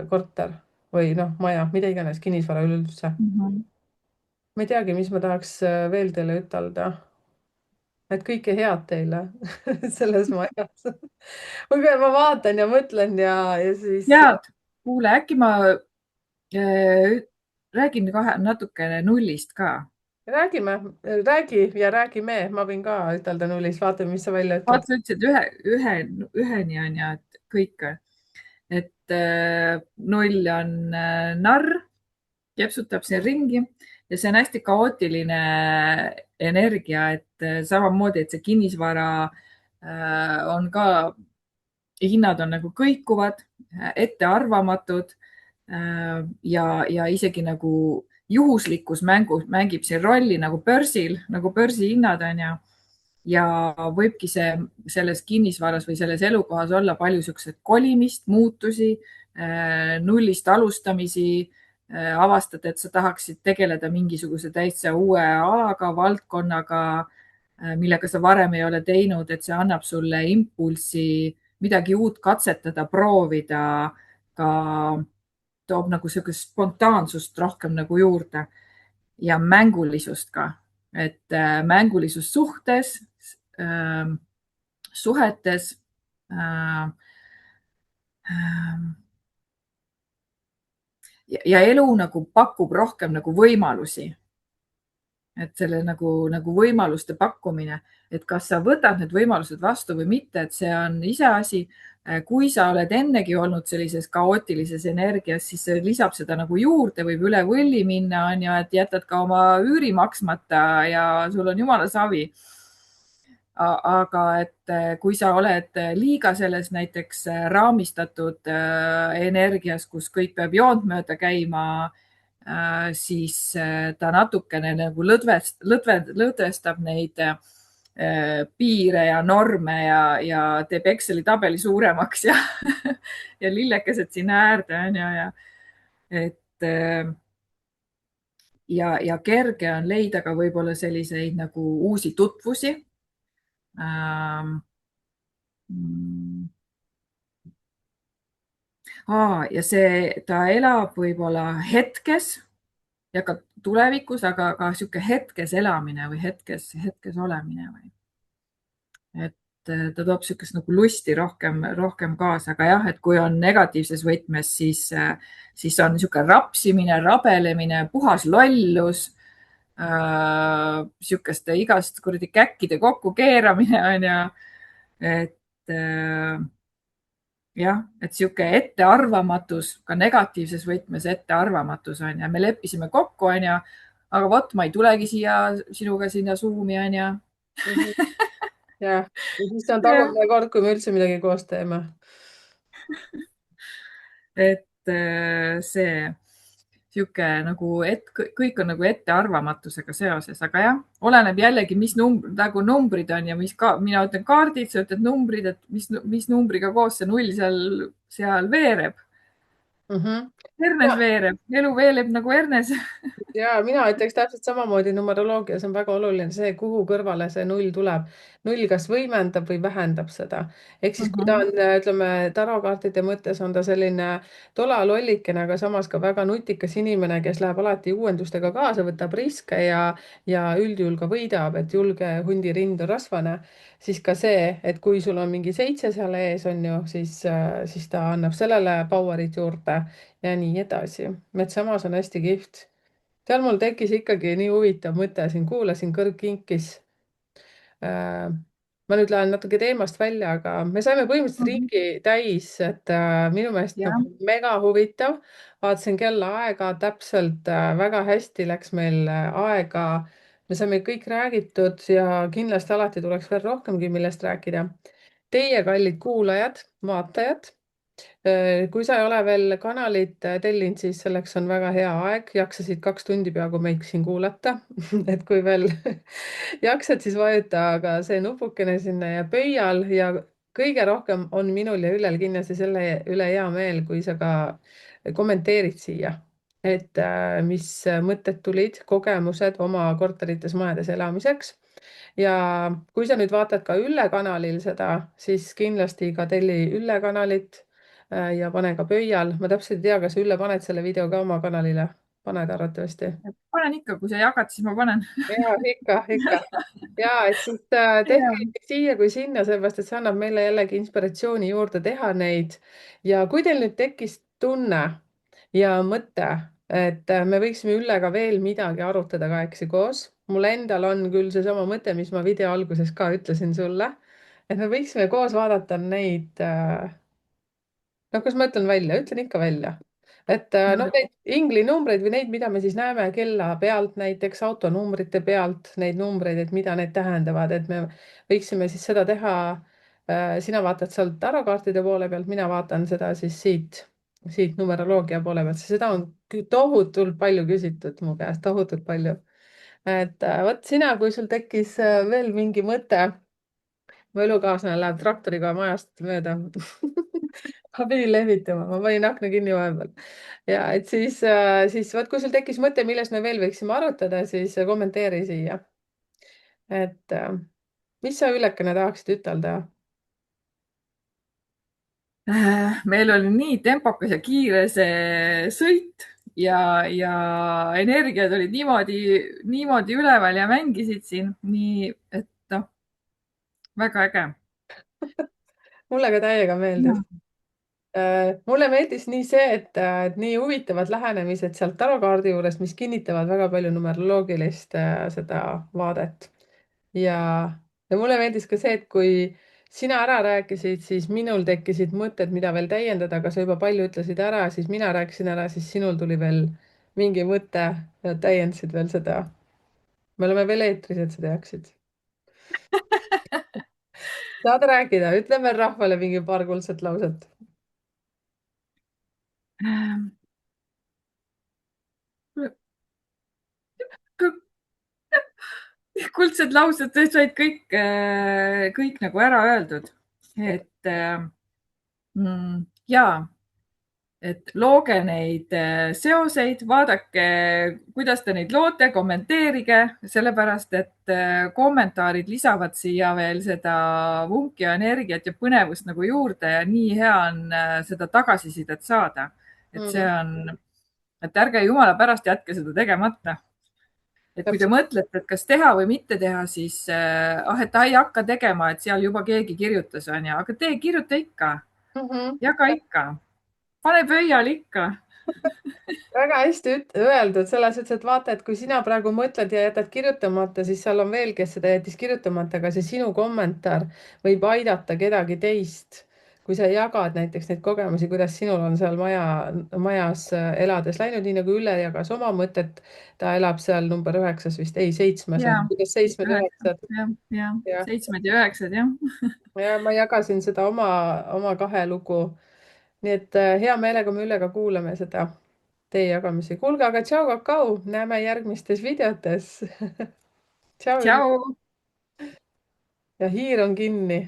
korter või noh, maja, mida iganes, kinnisvara üleüldse. Mhm. ma ei teagi, mis ma tahaks veel teile ütelda, et kõike head teile selles majas. ma vaatan ja mõtlen ja siis ja kuule, äkki ma räägin kohe natukene nullist ka. räägime, räägi ja räägime, ma võin ka ütelda nullist, vaatame, mis sa välja ütled. vaata, sa ütlesid üheni on ju, et kõik, et null on narr, kepsutab siin ringi ja see on hästi kaootiline energia, et samamoodi, et see kinnisvara on ka, hinnad on nagu kõikuvad, ettearvamatud ja isegi nagu juhuslikkus mängib siin rolli nagu börsil, nagu börsihinnad on ju. Ja võibki selles kinnisvaras või selles elukohas olla palju siukseid kolimist, muutusi, nullist alustamisi, avastad, et sa tahaksid tegeleda mingisuguse täitsa uue alaga, valdkonnaga, millega sa varem ei ole teinud, et see annab sulle impulssi midagi uut katsetada, proovida, ka toob nagu sihukest spontaansust rohkem nagu juurde ja mängulisust ka, et mängulisus suhetes äh, ja elu nagu pakub rohkem nagu võimalusi, et selle nagu võimaluste pakkumine, et kas sa võtad need võimalused vastu või mitte, et see on iseasi. Kui sa oled ennegi olnud sellises kaootilises energias, siis see lisab seda nagu juurde, võib üle võlli minna, on ju, et jätad ka oma üüri maksmata ja sul on jumala savi. Aga et kui sa oled liiga selles näiteks raamistatud energias, kus kõik peab joont mööda käima, siis ta natukene nagu lõdvestab neid piire ja norme ja teeb Exceli tabeli suuremaks ja, ja lillekesed sinna äärde on ju ja et ja kerge on leida ka võib-olla selliseid nagu uusi tutvusi. Ja ta elab võib-olla hetkes ja ka tulevikus, aga ka sihuke hetkes elamine või hetkes olemine või. Et ta toob sihukest nagu lusti rohkem kaasa, aga jah, et kui on negatiivses võtmes, siis on niisugune rapsimine, rabelemine, puhas lollus, sihukeste igast kuradi käkkide kokkukeeramine on ju, et jah, et sihuke ettearvamatus, ka negatiivses võtmes ettearvamatus on ja me leppisime kokku, on ju, aga vot ma ei tulegi sinuga sinna Zoomi on ju. jah, ja siis on tagumine kord, kui me üldse midagi koos teeme. et see sihuke nagu, et kõik on nagu ettearvamatusega seoses, aga jah, oleneb jällegi, mis nagu numbrid on ja mina ütlen kaardid, sa ütled numbrid, et mis numbriga koos see null seal veereb. Hernes veereb, elu veeleb nagu hernes. ja mina ütleks täpselt samamoodi, numeroloogias on väga oluline see, kuhu kõrvale see null tuleb. Null kas võimendab või vähendab seda. Ehk siis, kui ta on, ütleme, tarokaartide mõttes on ta selline tola lollikene, aga samas ka väga nutikas inimene, kes läheb alati uuendustega kaasa, võtab riske ja üldjuhul ka võidab, et julge hundi rind on rasvane, siis ka see, et kui sul on mingi 7 seal ees, on ju, siis ta annab sellele power'it juurde ja nii edasi. Metsamas on hästi kihvt. Seal mul tekkis ikkagi nii huvitav mõte, siin kuulasin kõrgkinkis. Ma nüüd lähen natuke teemast välja, aga me saime põhimõtteliselt ringi täis, et minu meelest nagu mega huvitav. Vaatasin kellaaega täpselt, väga hästi läks meil aega. Me saime kõik räägitud ja kindlasti alati tuleks veel rohkemgi, millest rääkida. Teie, kallid kuulajad, vaatajad, kui sa ei ole veel kanalit tellinud, siis selleks on väga hea aeg, jaksasid 2 tundi peaaegu meid siin kuulata et kui veel jaksad, siis vajuta aga see nupukene sinna ja pöial ja kõige rohkem on minul ja Üllel kindlasti selle üle hea meel, kui sa ka kommenteerid siia, et mis mõtted tulid, kogemused oma korterites, majades elamiseks. Ja kui sa nüüd vaatad ka Ülle kanalil seda, siis kindlasti ka telli Ülle kanalit ja pane ka pöial. Ma täpselt ei tea, kas Ülle paned selle video ka oma kanalile? Paned arvatavasti. Panen ikka, kui sa jagad, siis ma panen. Ja ikka. Ja et siis tehke siia kui sinna, sellepärast et see annab meile jällegi inspiratsiooni juurde teha neid. Ja kui teil nüüd tekkis tunne ja mõte, et me võiksime Üllega veel midagi arutada kahekesi koos. Mul endal on küll seesama mõte, mis ma video alguses ka ütlesin sulle, et me võiksime koos vaadata neid kas ma ütlen välja, ütlen ikka välja, et neid inglinumbreid või neid, mida me siis näeme kella pealt, näiteks autonumbrite pealt, neid numbreid, et mida need tähendavad, et me võiksime siis seda teha. Sina vaatad sealt tarokaartide poole pealt, mina vaatan seda siis siit siit numeroloogia poole pealt, sest seda on tohutult palju küsitud mu käest, tohutult palju. et vot sina, kui sul tekkis veel mingi mõte, mu elukaaslane läheb traktoriga majast mööda ma pidin lehvitama, ma panin akna kinni vahepeal. ja et siis vot, kui sul tekkis mõte, millest me veel võiksime arutada, siis kommenteeri siia. et mis sa, Üllekene, tahaksid ütelda? meil oli nii tempokas ja kiire see sõit ja energiad olid niimoodi üleval ja mängisid siin, nii et noh, väga äge. mulle ka täiega meeldis. mulle meeldis nii see, et nii huvitavad lähenemised sealt tarokaardi juurest, mis kinnitavad väga palju numeroloogilist seda vaadet. ja, ja mulle meeldis ka see, et kui sina ära rääkisid, siis minul tekkisid mõtted, mida veel täiendada, aga sa juba palju ütlesid ära, siis mina rääkisin ära, siis sinul tuli veel mingi mõte ja täiendasid veel seda. me oleme veel eetris, et sa teaksid. saad rääkida, ütle veel rahvale mingi paar kuldset lauset. kuldsed laused said kõik nagu ära öeldud, et ja et looge neid seoseid, vaadake, kuidas te neid loote, kommenteerige, sellepärast et kommentaarid lisavad siia veel seda vunki ja energiat ja põnevust nagu juurde ja nii hea on seda tagasisidet saada. et see on, et ärge jumala pärast jätke seda tegemata. et kui te täpselt. mõtlete, et kas teha või mitte teha, siis et ta ei hakka tegema, et seal juba keegi kirjutas, on ju, aga tee, kirjuta ikka, Mhm. jaga ikka, pane pöial ikka. väga hästi öeldud, selles suhtes, et vaata, et kui sina praegu mõtled ja jätad kirjutamata, siis seal on veel, kes seda jättis kirjutamata, aga see sinu kommentaar võib aidata kedagi teist. kui sa jagad näiteks neid kogemusi, kuidas sinul on seal majas elades läinud, nii nagu Ülle jagas oma mõtet, ta elab seal number 9 vist, ei 7, ja kuidas 7 ja üheksa, 9. ja jah, 7 ja 9, jah. ja ma jagasin seda oma kahe lugu. nii et hea meelega me Üllega kuulame seda teie jagamisi. kuulge, aga tšau, kakao, näeme järgmistes videotes. tšau, Ülle. tšau. ja hiir on kinni.